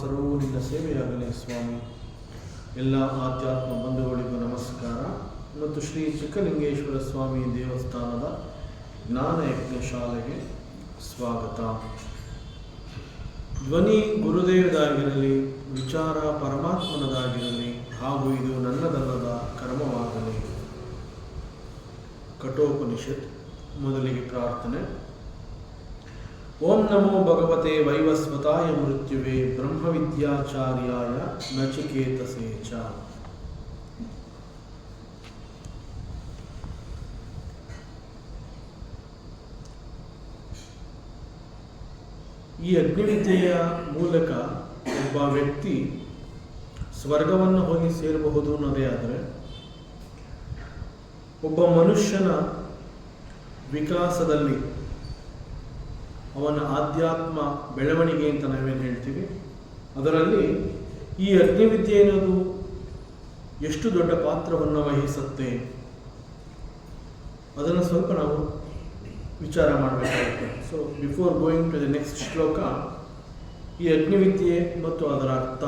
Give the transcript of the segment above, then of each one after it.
ಸರ್ವೂ ನಿನ್ನ ಸೇವೆಯಾಗಲಿ ಸ್ವಾಮಿ. ಎಲ್ಲ ಆಧ್ಯಾತ್ಮ ಬಂಧುಗಳಿಗೂ ನಮಸ್ಕಾರ ಮತ್ತು ಶ್ರೀ ಚಿಕ್ಕಲಿಂಗೇಶ್ವರ ಸ್ವಾಮಿ ದೇವಸ್ಥಾನದ ಜ್ಞಾನಯಜ್ಞ ಶಾಲೆಗೆ ಸ್ವಾಗತ. ಧ್ವನಿ ಗುರುದೇವದಾಗಿರಲಿ, ವಿಚಾರ ಪರಮಾತ್ಮನದಾಗಿರಲಿ, ಹಾಗೂ ಇದು ನನ್ನದಲ್ಲದ ಕರ್ಮವಾಗಲಿ. ಕಠೋಪನಿಷತ್. ಮೊದಲಿಗೆ ಪ್ರಾರ್ಥನೆ. ಓಂ ನಮೋ ಭಗವತೆ ವೈವಸ್ವತಾಯ ಮೃತ್ಯುವೇ ಬ್ರಹ್ಮವಿದ್ಯಾಚಾರ್ಯಾಯ ನಚಿಕೇತಸೇ ಚ. ಈ ಅಗ್ನಿವಿದ್ಯೆಯ ಮೂಲಕ ಒಬ್ಬ ವ್ಯಕ್ತಿ ಸ್ವರ್ಗವನ್ನು ಹೋಗಿ ಸೇರಬಹುದು ಅನ್ನೋದೇ ಆದರೆ, ಒಬ್ಬ ಮನುಷ್ಯನ ವಿಕಾಸದಲ್ಲಿ ಅವನ ಆಧ್ಯಾತ್ಮ ಬೆಳವಣಿಗೆ ಅಂತ ನಾವೇನು ಹೇಳ್ತೀವಿ, ಅದರಲ್ಲಿ ಈ ಅಗ್ನಿವಿದ್ಯೆ ಅನ್ನೋದು ಎಷ್ಟು ದೊಡ್ಡ ಪಾತ್ರವನ್ನು ವಹಿಸುತ್ತೆ ಅದನ್ನು ಸ್ವಲ್ಪ ನಾವು ವಿಚಾರ ಮಾಡಬೇಕಾಗುತ್ತೆ. So before going to the next ಶ್ಲೋಕ, ಈ ಅಗ್ನಿವಿದ್ಯೆ ಮತ್ತು ಅದರ ಅರ್ಥ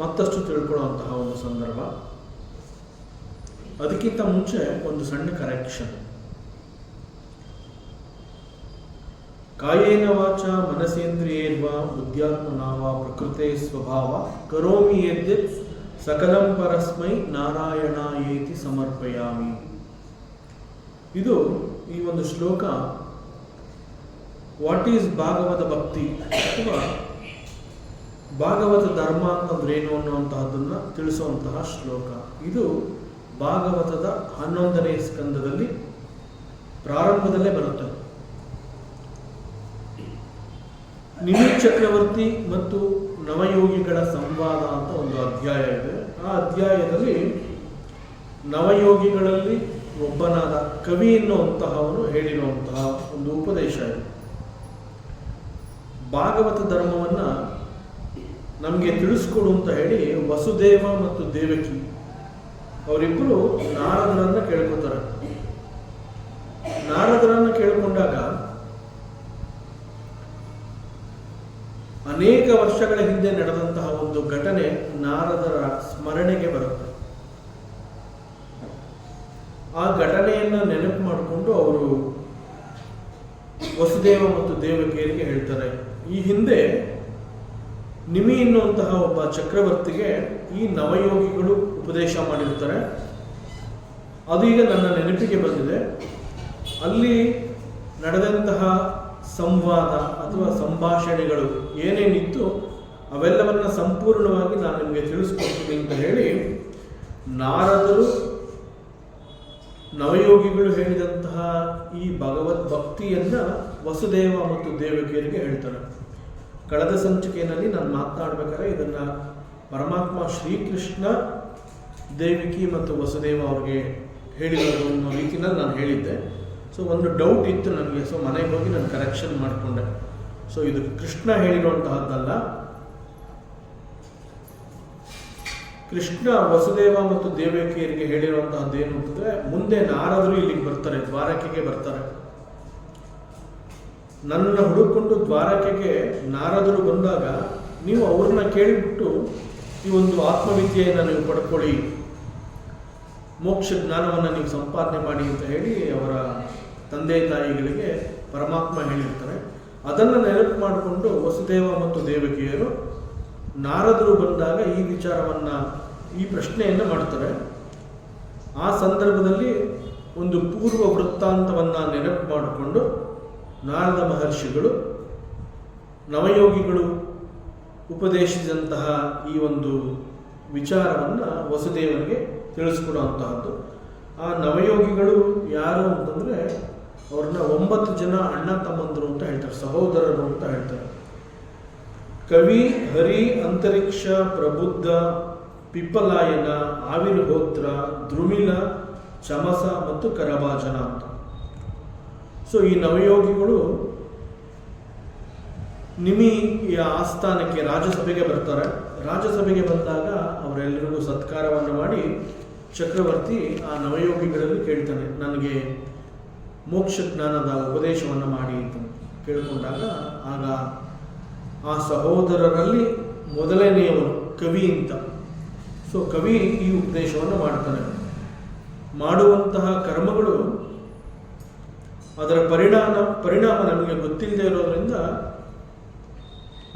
ಮತ್ತಷ್ಟು ತಿಳ್ಕೊಳ್ಳುವಂತಹ ಒಂದು ಸಂದರ್ಭ. ಅದಕ್ಕಿಂತ ಮುಂಚೆ ಒಂದು ಸಣ್ಣ ಕರೆಕ್ಷನ್. ಕಾಯೇನ ವಾಚ ಮನಸೇಂದ್ರಿಯೇರ್ವಾ ಬುದ್ಧ್ಯಾತ್ಮನಾ ವಾ ಪ್ರಕೃತೆ ಸ್ವಭಾವ ಕರೋಮಿ ಯದ್ಯತ್ ಸಕಲಂ ಪರಸ್ಮೈ ನಾರಾಯಣಾಯೇತಿ ಸಮರ್ಪಯಾಮಿ. ಇದು ಈ ಒಂದು ಶ್ಲೋಕ ವಾಟ್ ಈಸ್ ಭಾಗವತ ಭಕ್ತಿ ಅಥವಾ ಭಾಗವತ ಧರ್ಮ ಅಂತಂದ್ರೆ ಏನು ಅನ್ನುವಂತಹದ್ದನ್ನು ತಿಳಿಸುವಂತಹ ಶ್ಲೋಕ. ಇದು ಭಾಗವತದ 11ನೇ ಸ್ಕಂದದಲ್ಲಿ ಪ್ರಾರಂಭದಲ್ಲೇ ಬರುತ್ತೆ. ನಿಮಿ ಚಕ್ರವರ್ತಿ ಮತ್ತು ನವಯೋಗಿಗಳ ಸಂವಾದ ಅಂತ ಒಂದು ಅಧ್ಯಾಯ ಇದೆ. ಆ ಅಧ್ಯಾಯದಲ್ಲಿ ನವಯೋಗಿಗಳಲ್ಲಿ ಒಬ್ಬನಾದ ಕವಿ ಎನ್ನುವಂತಹವನು ಹೇಳಿರುವಂತಹ ಒಂದು ಉಪದೇಶ ಇದೆ. ಭಾಗವತ ಧರ್ಮವನ್ನು ನಮಗೆ ತಿಳಿಸ್ಕೊಡು ಅಂತ ಹೇಳಿ ವಸುದೇವ ಮತ್ತು ದೇವಕಿ ಅವರಿಬ್ಬರು ನಾರದರನ್ನ ಕೇಳ್ಕೊತಾರೆ. ನಾರದರನ್ನ ಕೇಳಿಕೊಂಡಾಗ ಅನೇಕ ವರ್ಷಗಳ ಹಿಂದೆ ನಡೆದಂತಹ ಒಂದು ಘಟನೆ ನಾರದರ ಸ್ಮರಣೆಗೆ ಬರುತ್ತೆ. ಆ ಘಟನೆಯನ್ನು ನೆನಪು ಮಾಡಿಕೊಂಡು ಅವರು ವಸುದೇವ ಮತ್ತು ದೇವಕಿಯರಿಗೆ ಹೇಳ್ತಾರೆ, ಈ ಹಿಂದೆ ನಿಮಿ ಎನ್ನುವಂತಹ ಒಬ್ಬ ಚಕ್ರವರ್ತಿಗೆ ಈ ನವಯೋಗಿಗಳು ಉಪದೇಶ ಮಾಡಿರ್ತಾರೆ. ಅದು ಈಗ ನನ್ನ ನೆನಪಿಗೆ ಬಂದಿದೆ. ಅಲ್ಲಿ ನಡೆದಂತಹ ಸಂವಾದ ಅಥವಾ ಸಂಭಾಷಣೆಗಳು ಏನೇನಿತ್ತು ಅವೆಲ್ಲವನ್ನ ಸಂಪೂರ್ಣವಾಗಿ ನಾನು ನಿಮಗೆ ತಿಳಿಸ್ಕೊಡ್ತೀನಿ ಅಂತ ಹೇಳಿ ನಾರದರು ನವಯೋಗಿಗಳು ಹೇಳಿದಂತಹ ಈ ಭಗವದ್ ಭಕ್ತಿಯನ್ನ ವಸುದೇವ ಮತ್ತು ದೇವಕಿಯರಿಗೆ ಹೇಳ್ತಾರೆ. ಕಳೆದ ಸಂಚಿಕೆಯಲ್ಲಿ ನಾನು ಮಾತನಾಡಬೇಕಾದ್ರೆ ಇದನ್ನ ಪರಮಾತ್ಮ ಶ್ರೀಕೃಷ್ಣ ದೇವಕಿ ಮತ್ತು ವಸುದೇವ ಅವ್ರಿಗೆ ಹೇಳಿರೋದು ಅನ್ನೋ ರೀತಿಯಲ್ಲಿ ನಾನು ಹೇಳಿದ್ದೆ. ಸೊ ಒಂದು ಡೌಟ್ ಇತ್ತು ನನಗೆ. ಸೊ ಮನೆಗೆ ಹೋಗಿ ನಾನು ಕರೆಕ್ಷನ್ ಮಾಡಿಕೊಂಡೆ. ಸೊ ಇದು ಕೃಷ್ಣ ಹೇಳಿರುವಂತಹದ್ದಲ್ಲ. ಕೃಷ್ಣ ವಸುದೇವ ಮತ್ತು ದೇವಕಿಯರಿಗೆ ಹೇಳಿರುವಂತಹದ್ದು ಏನು ಅಂತಂದ್ರೆ, ಮುಂದೆ ನಾರದರು ಇಲ್ಲಿಗೆ ಬರ್ತಾರೆ, ದ್ವಾರಕೆಗೆ ಬರ್ತಾರೆ. ನನ್ನನ್ನು ಹುಡುಕೊಂಡು ದ್ವಾರಕೆಗೆ ನಾರದರು ಬಂದಾಗ ನೀವು ಅವ್ರನ್ನ ಕೇಳಿಬಿಟ್ಟು ಈ ಒಂದು ಆತ್ಮವಿದ್ಯೆಯನ್ನು ನೀವು ಪಡ್ಕೊಳ್ಳಿ, ಮೋಕ್ಷ ಜ್ಞಾನವನ್ನು ನೀವು ಸಂಪಾದನೆ ಮಾಡಿ ಅಂತ ಹೇಳಿ ಅವರ ತಂದೆ ತಾಯಿಗಳಿಗೆ ಪರಮಾತ್ಮ ಹೇಳಿರ್ತಾರೆ. ಅದನ್ನು ನೆನಪು ಮಾಡಿಕೊಂಡು ವಸುದೇವ ಮತ್ತು ದೇವಕಿಯರು ನಾರದರು ಬಂದಾಗ ಈ ವಿಚಾರವನ್ನು, ಈ ಪ್ರಶ್ನೆಯನ್ನು ಮಾಡ್ತಾರೆ. ಆ ಸಂದರ್ಭದಲ್ಲಿ ಒಂದು ಪೂರ್ವ ವೃತ್ತಾಂತವನ್ನು ನೆನಪು ಮಾಡಿಕೊಂಡು ನಾರದ ಮಹರ್ಷಿಗಳು ನವಯೋಗಿಗಳು ಉಪದೇಶಿಸಿದಂತಹ ಈ ಒಂದು ವಿಚಾರವನ್ನು ವಸುದೇವನಿಗೆ ತಿಳಿಸ್ಕೊಡುವಂತಹದ್ದು. ಆ ನವಯೋಗಿಗಳು ಯಾರು ಅಂತಂದರೆ ಅವ್ರನ್ನ 9 ಜನ ಅಣ್ಣ ತಮ್ಮಂದರು ಅಂತ ಹೇಳ್ತಾರೆ, ಸಹೋದರರು ಅಂತ ಹೇಳ್ತಾರೆ. ಕವಿ, ಹರಿ, ಅಂತರಿಕ್ಷ, ಪ್ರಬುದ್ಧ, ಪಿಪ್ಪಲಾಯನ, ಆವಿರ್ಹೋತ್ರ, ದ್ರುಮಿಲ, ಚಮಸ ಮತ್ತು ಕರಭಾಜನ ಅಂತ. ಸೊ ಈ ನವಯೋಗಿಗಳು ನಿಮಿಯ ಆಸ್ಥಾನಕ್ಕೆ ರಾಜಸಭೆಗೆ ಬರ್ತಾರೆ. ರಾಜಸಭೆಗೆ ಬಂದಾಗ ಅವರೆಲ್ಲರಿಗೂ ಸತ್ಕಾರವನ್ನು ಮಾಡಿ ಚಕ್ರವರ್ತಿ ಆ ನವಯೋಗಿಗಳಲ್ಲಿ ಕೇಳ್ತಾನೆ, ನನಗೆ ಮೋಕ್ಷ ಜ್ಞಾನದ ಉಪದೇಶವನ್ನು ಮಾಡಿ ಅಂತ ಕೇಳಿಕೊಂಡಾಗ ಆಗ ಆ ಸಹೋದರರಲ್ಲಿ ಮೊದಲನೆಯವನು ಕವಿ ಅಂತ. ಸೊ ಕವಿ ಈ ಉಪದೇಶವನ್ನು ಮಾಡ್ತಾನೆ. ಮಾಡುವಂತಹ ಕರ್ಮಗಳು ಅದರ ಪರಿಣಾಮ ನಮಗೆ ಗೊತ್ತಿಲ್ಲದೆ ಇರೋದ್ರಿಂದ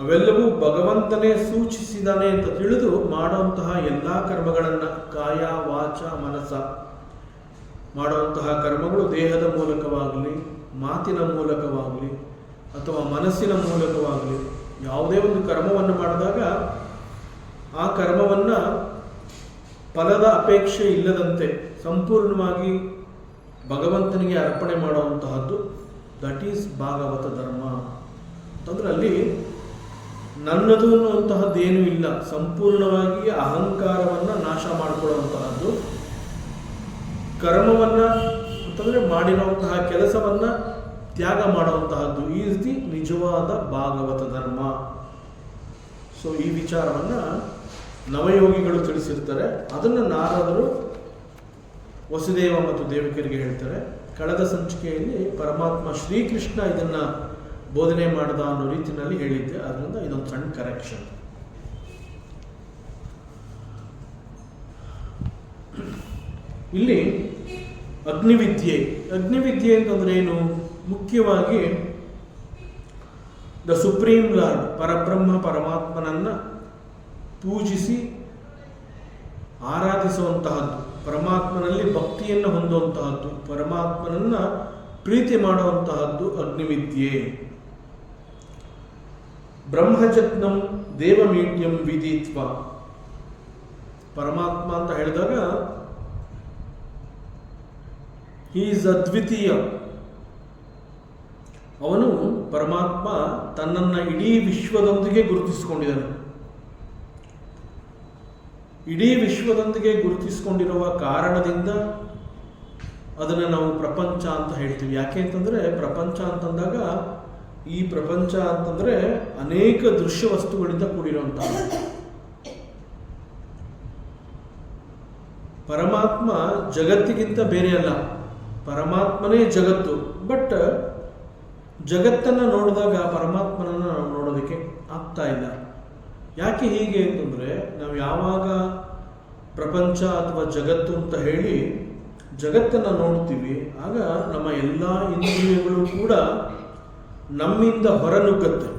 ಅವೆಲ್ಲವೂ ಭಗವಂತನೇ ಸೂಚಿಸಿದಾನೆ ಅಂತ ತಿಳಿದು ಮಾಡುವಂತಹ ಎಲ್ಲ ಕರ್ಮಗಳನ್ನು, ಕಾಯ ವಾಚ ಮನಸ ಮಾಡುವಂತಹ ಕರ್ಮಗಳು ದೇಹದ ಮೂಲಕವಾಗಲಿ, ಮಾತಿನ ಮೂಲಕವಾಗಲಿ ಅಥವಾ ಮನಸ್ಸಿನ ಮೂಲಕವಾಗಲಿ ಯಾವುದೇ ಒಂದು ಕರ್ಮವನ್ನು ಮಾಡಿದಾಗ ಆ ಕರ್ಮವನ್ನು ಫಲದ ಅಪೇಕ್ಷೆ ಇಲ್ಲದಂತೆ ಸಂಪೂರ್ಣವಾಗಿ ಭಗವಂತನಿಗೆ ಅರ್ಪಣೆ ಮಾಡುವಂತಹದ್ದು, ದಟ್ ಈಸ್ ಭಾಗವತ ಧರ್ಮ. ಅಂತಂದ್ರೆ ಅಲ್ಲಿ ನನ್ನದು ಅನ್ನುವಂತಹದ್ದೇನೂ ಇಲ್ಲ, ಸಂಪೂರ್ಣವಾಗಿ ಅಹಂಕಾರವನ್ನು ನಾಶ ಮಾಡಿಕೊಳ್ಳುವಂತಹದ್ದು, ಕರ್ಮವನ್ನು ಅಂತಂದರೆ ಮಾಡಿರುವಂತಹ ಕೆಲಸವನ್ನು ತ್ಯಾಗ ಮಾಡುವಂತಹದ್ದು ಈಸ್ ದಿ ನಿಜವಾದ ಭಾಗವತ ಧರ್ಮ. ಸೊ ಈ ವಿಚಾರವನ್ನು ನವಯೋಗಿಗಳು ತಿಳಿಸಿರ್ತಾರೆ. ಅದನ್ನು ನಾರದರು ವಸುದೇವ ಮತ್ತು ದೇವಕಿಯರಿಗೆ ಹೇಳ್ತಾರೆ. ಕಳೆದ ಸಂಚಿಕೆಯಲ್ಲಿ ಪರಮಾತ್ಮ ಶ್ರೀಕೃಷ್ಣ ಇದನ್ನು ಬೋಧನೆ ಮಾಡಿದ ಅನ್ನೋ ರೀತಿಯಲ್ಲಿ ಹೇಳಿದ್ದೆ. ಅದರಿಂದ ಇದೊಂದು ಸಣ್ಣ ಕರೆಕ್ಷನ್. ಇಲ್ಲಿ ಅಗ್ನಿವಿದ್ಯೆ ಅಂತಂದ್ರೆ ಏನು? ಮುಖ್ಯವಾಗಿ ದ ಸುಪ್ರೀಂ ಲಾರ್ಡ್ ಪರಬ್ರಹ್ಮ ಪರಮಾತ್ಮನನ್ನ ಪೂಜಿಸಿ ಆರಾಧಿಸುವಂತಹದ್ದು, ಪರಮಾತ್ಮನಲ್ಲಿ ಭಕ್ತಿಯನ್ನು ಹೊಂದುವಂತಹದ್ದು, ಪರಮಾತ್ಮನನ್ನ ಪ್ರೀತಿ ಮಾಡುವಂತಹದ್ದು ಅಗ್ನಿವಿದ್ಯೆ. ಬ್ರಹ್ಮಜಜ್ಞಂ ದೇವಮೀಡ್ಯಂ ವಿದಿತ್ವ. ಪರಮಾತ್ಮ ಅಂತ ಹೇಳಿದಾಗ ಹಿ ಈಸ್ ಅದ್ವಿತೀಯ. ಅವನು ಪರಮಾತ್ಮ ತನ್ನನ್ನು ಇಡೀ ವಿಶ್ವದೊಂದಿಗೆ ಗುರುತಿಸಿಕೊಂಡಿದ್ದಾನೆ. ಇಡೀ ವಿಶ್ವದೊಂದಿಗೆ ಗುರುತಿಸಿಕೊಂಡಿರುವ ಕಾರಣದಿಂದ ಅದನ್ನು ನಾವು ಪ್ರಪಂಚ ಅಂತ ಹೇಳ್ತೀವಿ. ಯಾಕೆ ಅಂತಂದರೆ ಪ್ರಪಂಚ ಅಂತಂದಾಗ ಈ ಪ್ರಪಂಚ ಅಂತಂದರೆ ಅನೇಕ ದೃಶ್ಯ ವಸ್ತುಗಳಿಂದ ಕೂಡಿರುವಂತಹ. ಪರಮಾತ್ಮ ಜಗತ್ತಿಗಿಂತ ಬೇರೆ ಅಲ್ಲ, ಪರಮಾತ್ಮನೇ ಜಗತ್ತು. ಬಟ್ ಜಗತ್ತನ್ನು ನೋಡಿದಾಗ ಪರಮಾತ್ಮನನ್ನು ನಾವು ನೋಡೋದಕ್ಕೆ ಆಗ್ತಾ ಇಲ್ಲ. ಯಾಕೆ ಹೀಗೆ ಅಂತಂದರೆ ನಾವು ಯಾವಾಗ ಪ್ರಪಂಚ ಅಥವಾ ಜಗತ್ತು ಅಂತ ಹೇಳಿ ಜಗತ್ತನ್ನು ನೋಡ್ತೀವಿ, ಆಗ ನಮ್ಮ ಎಲ್ಲ ಇಂದ್ರಿಯಗಳು ಕೂಡ ನಮ್ಮಿಂದ ಹೊರನುಗ್ಗತ್ತೆ.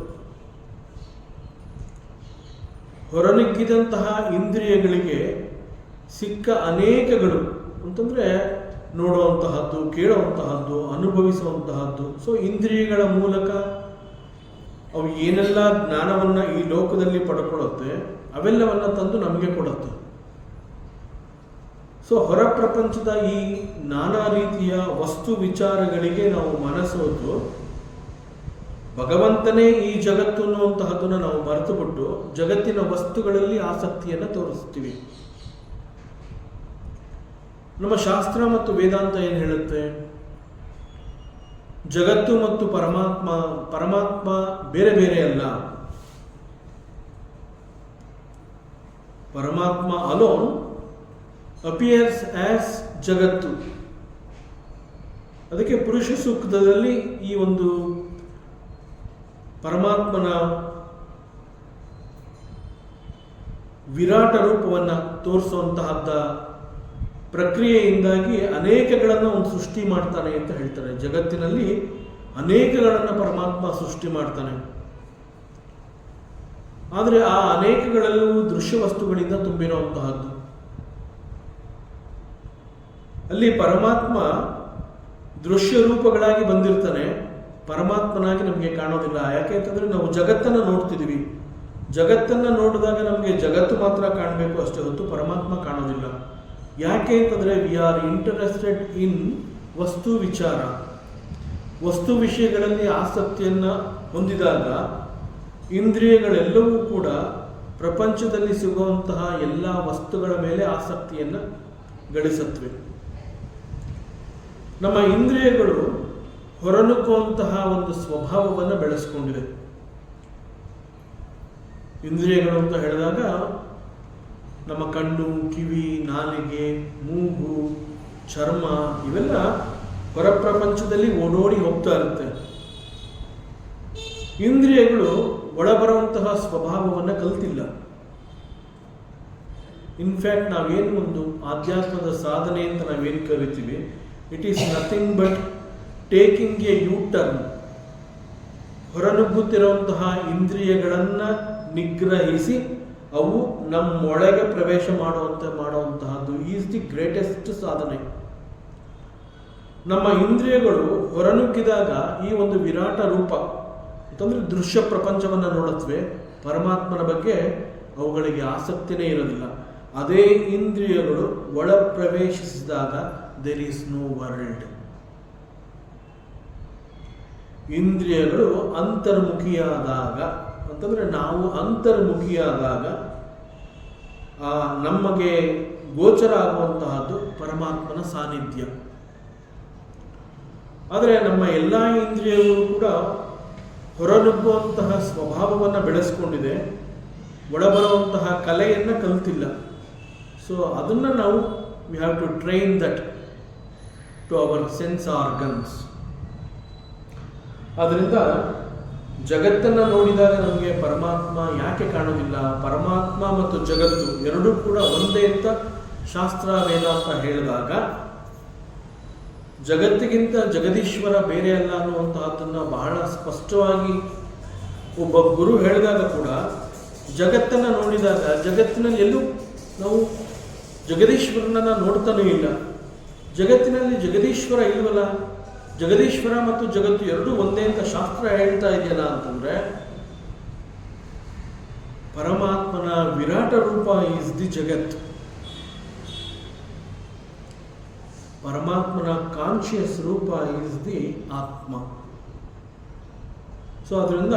ಹೊರನುಗ್ಗಿದಂತಹ ಇಂದ್ರಿಯಗಳಿಗೆ ಸಿಕ್ಕ ಅನೇಕಗಳು ಅಂತಂದರೆ ನೋಡುವಂತಹದ್ದು, ಕೇಳುವಂತಹದ್ದು, ಅನುಭವಿಸುವಂತಹದ್ದು. ಸೊ ಇಂದ್ರಿಯಗಳ ಮೂಲಕ ಅವು ಏನೆಲ್ಲ ಜ್ಞಾನವನ್ನು ಈ ಲೋಕದಲ್ಲಿ ಪಡ್ಕೊಳ್ಳುತ್ತೆ ಅವೆಲ್ಲವನ್ನು ತಂದು ನಮಗೆ ಕೊಡುತ್ತೆ. ಸೊ ಹೊರ ಪ್ರಪಂಚದ ಈ ನಾನಾ ರೀತಿಯ ವಸ್ತು ವಿಚಾರಗಳಿಗೆ ನಾವು ಮನಸೋತು ಭಗವಂತನೇ ಈ ಜಗತ್ತು ಅನ್ನುವಂತಹದ್ದನ್ನು ನಾವು ಮರೆತುಬಿಟ್ಟು ಜಗತ್ತಿನ ವಸ್ತುಗಳಲ್ಲಿ ಆಸಕ್ತಿಯನ್ನು ತೋರಿಸ್ತೀವಿ. ನಮ್ಮ ಶಾಸ್ತ್ರ ಮತ್ತು ವೇದಾಂತ ಏನು ಹೇಳುತ್ತೆ? ಜಗತ್ತು ಮತ್ತು ಪರಮಾತ್ಮ ಬೇರೆ ಬೇರೆ ಅಲ್ಲ. ಪರಮಾತ್ಮ ಅಲೋನ್ ಅಪಿಯರ್ಸ್ ಆಸ್ ಜಗತ್ತು. ಅದಕ್ಕೆ ಪುರುಷ ಸೂಕ್ತದಲ್ಲಿ ಈ ಒಂದು ಪರಮಾತ್ಮನ ವಿರಾಟ ರೂಪವನ್ನು ತೋರಿಸುವಂತಹದ್ದ ಪ್ರಕ್ರಿಯೆಯಿಂದಾಗಿ ಅನೇಕಗಳನ್ನು ಅವನು ಸೃಷ್ಟಿ ಮಾಡ್ತಾನೆ ಅಂತ ಹೇಳ್ತಾರೆ. ಜಗತ್ತಿನಲ್ಲಿ ಅನೇಕಗಳನ್ನು ಪರಮಾತ್ಮ ಸೃಷ್ಟಿ ಮಾಡ್ತಾನೆ. ಆದರೆ ಆ ಅನೇಕಗಳಲ್ಲೂ ದೃಶ್ಯ ವಸ್ತುಗಳಿಂದ ತುಂಬಿರುವಂತಹದ್ದು. ಅಲ್ಲಿ ಪರಮಾತ್ಮ ದೃಶ್ಯ ರೂಪಗಳಾಗಿ ಬಂದಿರ್ತಾನೆ, ಪರಮಾತ್ಮನಾಗಿ ನಮಗೆ ಕಾಣೋದಿಲ್ಲ. ಯಾಕೆ ಅಂತಂದ್ರೆ ನಾವು ಜಗತ್ತನ್ನು ನೋಡ್ತಿದ್ದೀವಿ. ಜಗತ್ತನ್ನು ನೋಡಿದಾಗ ನಮಗೆ ಜಗತ್ತು ಮಾತ್ರ ಕಾಣಬೇಕು ಅಷ್ಟೇ ಹೊತ್ತು ಪರಮಾತ್ಮ ಕಾಣೋದಿಲ್ಲ. ಯಾಕೆ ಅಂತಂದರೆ ವಿ ಆರ್ ಇಂಟರೆಸ್ಟೆಡ್ ಇನ್ ವಸ್ತು ವಿಚಾರ. ವಸ್ತು ವಿಷಯಗಳಲ್ಲಿ ಆಸಕ್ತಿಯನ್ನು ಹೊಂದಿದಾಗ ಇಂದ್ರಿಯಗಳೆಲ್ಲವೂ ಕೂಡ ಪ್ರಪಂಚದಲ್ಲಿ ಸಿಗುವಂತಹ ಎಲ್ಲ ವಸ್ತುಗಳ ಮೇಲೆ ಆಸಕ್ತಿಯನ್ನು ಗಳಿಸುತ್ತವೆ. ನಮ್ಮ ಇಂದ್ರಿಯಗಳು ಹೊರನುಗ್ಗುವಂತಹ ಒಂದು ಸ್ವಭಾವವನ್ನು ಬೆಳೆಸ್ಕೊಂಡಿದೆ. ಇಂದ್ರಿಯಗಳು ಅಂತ ಹೇಳಿದಾಗ ನಮ್ಮ ಕಣ್ಣು, ಕಿವಿ, ನಾಲಿಗೆ, ಮೂಗು, ಚರ್ಮ ಇವೆಲ್ಲ ಹೊರ ಪ್ರಪಂಚದಲ್ಲಿ ಓಡೋಡಿ ಹೋಗ್ತಾ ಇರುತ್ತೆ. ಇಂದ್ರಿಯಗಳು ಒಳಬರುವಂತಹ ಸ್ವಭಾವವನ್ನು ಕಲ್ತಿಲ್ಲ. ಇನ್ಫ್ಯಾಕ್ಟ್ ನಾವೇನು ಒಂದು ಆಧ್ಯಾತ್ಮದ ಸಾಧನೆ ಅಂತ ನಾವೇನು ಕರಿತೀವಿ, it is nothing but taking a U turn. ಹೊರನುಗ್ಗುತ್ತಿರುವಂತಹ ಇಂದ್ರಿಯಗಳನ್ನು ನಿಗ್ರಹಿಸಿ ಅವು ನಮ್ಮೊಳಗೆ ಪ್ರವೇಶ ಮಾಡುವಂತಹದ್ದು ಈಸ್ ದಿ ಗ್ರೇಟೆಸ್ಟ್ ಸಾಧನೆ. ನಮ್ಮ ಇಂದ್ರಿಯಗಳು ಹೊರನುಗ್ಗಿದಾಗ ಈ ಒಂದು ವಿರಾಟ ರೂಪ ಅಂತಂದರೆ ದೃಶ್ಯ ಪ್ರಪಂಚವನ್ನು ನೋಡುತ್ತವೆ, ಪರಮಾತ್ಮನ ಬಗ್ಗೆ ಅವುಗಳಿಗೆ ಆಸಕ್ತಿನೇ ಇರೋದಿಲ್ಲ. ಅದೇ ಇಂದ್ರಿಯಗಳು ಒಳ ಪ್ರವೇಶಿಸಿದಾಗ ದೇರ್ ಈಸ್ ನೋ ವರ್ಲ್ಡ್. ಇಂದ್ರಿಯಗಳು ಅಂತರ್ಮುಖಿಯಾದಾಗ ಅಂತಂದರೆ ನಾವು ಅಂತರ್ಮುಖಿಯಾದಾಗ ನಮಗೆ ಗೋಚರ ಆಗುವಂತಹದ್ದು ಪರಮಾತ್ಮನ ಸಾನ್ನಿಧ್ಯ. ಆದರೆ ನಮ್ಮ ಎಲ್ಲ ಇಂದ್ರಿಯಗಳು ಕೂಡ ಹೊರನುಗ್ಗುವಂತಹ ಸ್ವಭಾವವನ್ನು ಬೆಳೆಸ್ಕೊಂಡಿದೆ, ಒಳಬರುವಂತಹ ಕಲೆಯನ್ನು ಕಲಿತಿಲ್ಲ. ಸೊ ಅದನ್ನು ನಾವು we have to train that to our sense organs. ಆದ್ದರಿಂದ ಜಗತ್ತನ್ನು ನೋಡಿದಾಗ ನಮಗೆ ಪರಮಾತ್ಮ ಯಾಕೆ ಕಾಣೋದಿಲ್ಲ, ಪರಮಾತ್ಮ ಮತ್ತು ಜಗತ್ತು ಎರಡೂ ಕೂಡ ಒಂದೇ ಅಂತ ಶಾಸ್ತ್ರ ವೇದಾಂತ ಹೇಳಿದಾಗ ಜಗತ್ತಿಗಿಂತ ಜಗದೀಶ್ವರ ಬೇರೆ ಅಲ್ಲ ಅನ್ನುವಂತಹದ್ದನ್ನು ಬಹಳ ಸ್ಪಷ್ಟವಾಗಿ ಒಬ್ಬ ಗುರು ಹೇಳಿದಾಗ ಕೂಡ ಜಗತ್ತನ್ನು ನೋಡಿದಾಗ ಜಗತ್ತಿನಲ್ಲಿ ಎಲ್ಲೂ ನಾವು ಜಗದೀಶ್ವರನನ್ನು ನೋಡ್ತಾನೂ ಇಲ್ಲ. ಜಗತ್ತಿನಲ್ಲಿ ಜಗದೀಶ್ವರ ಇಲ್ವಲ್ಲ, ಜಗದೀಶ್ವರ ಮತ್ತು ಜಗತ್ತು ಎರಡೂ ಒಂದೇ ಅಂತ ಶಾಸ್ತ್ರ ಹೇಳ್ತಾ ಇದೆಯಲ್ಲ ಅಂತಂದ್ರೆ ಪರಮಾತ್ಮನ ವಿರಾಟ ರೂಪ ಈಸ್ ದಿ ಜಗತ್. ಪರಮಾತ್ಮನ ಕಾನ್ಶಿಯಸ್ ರೂಪ ಈಸ್ ದಿ ಆತ್ಮ. ಸೊ ಅದರಿಂದ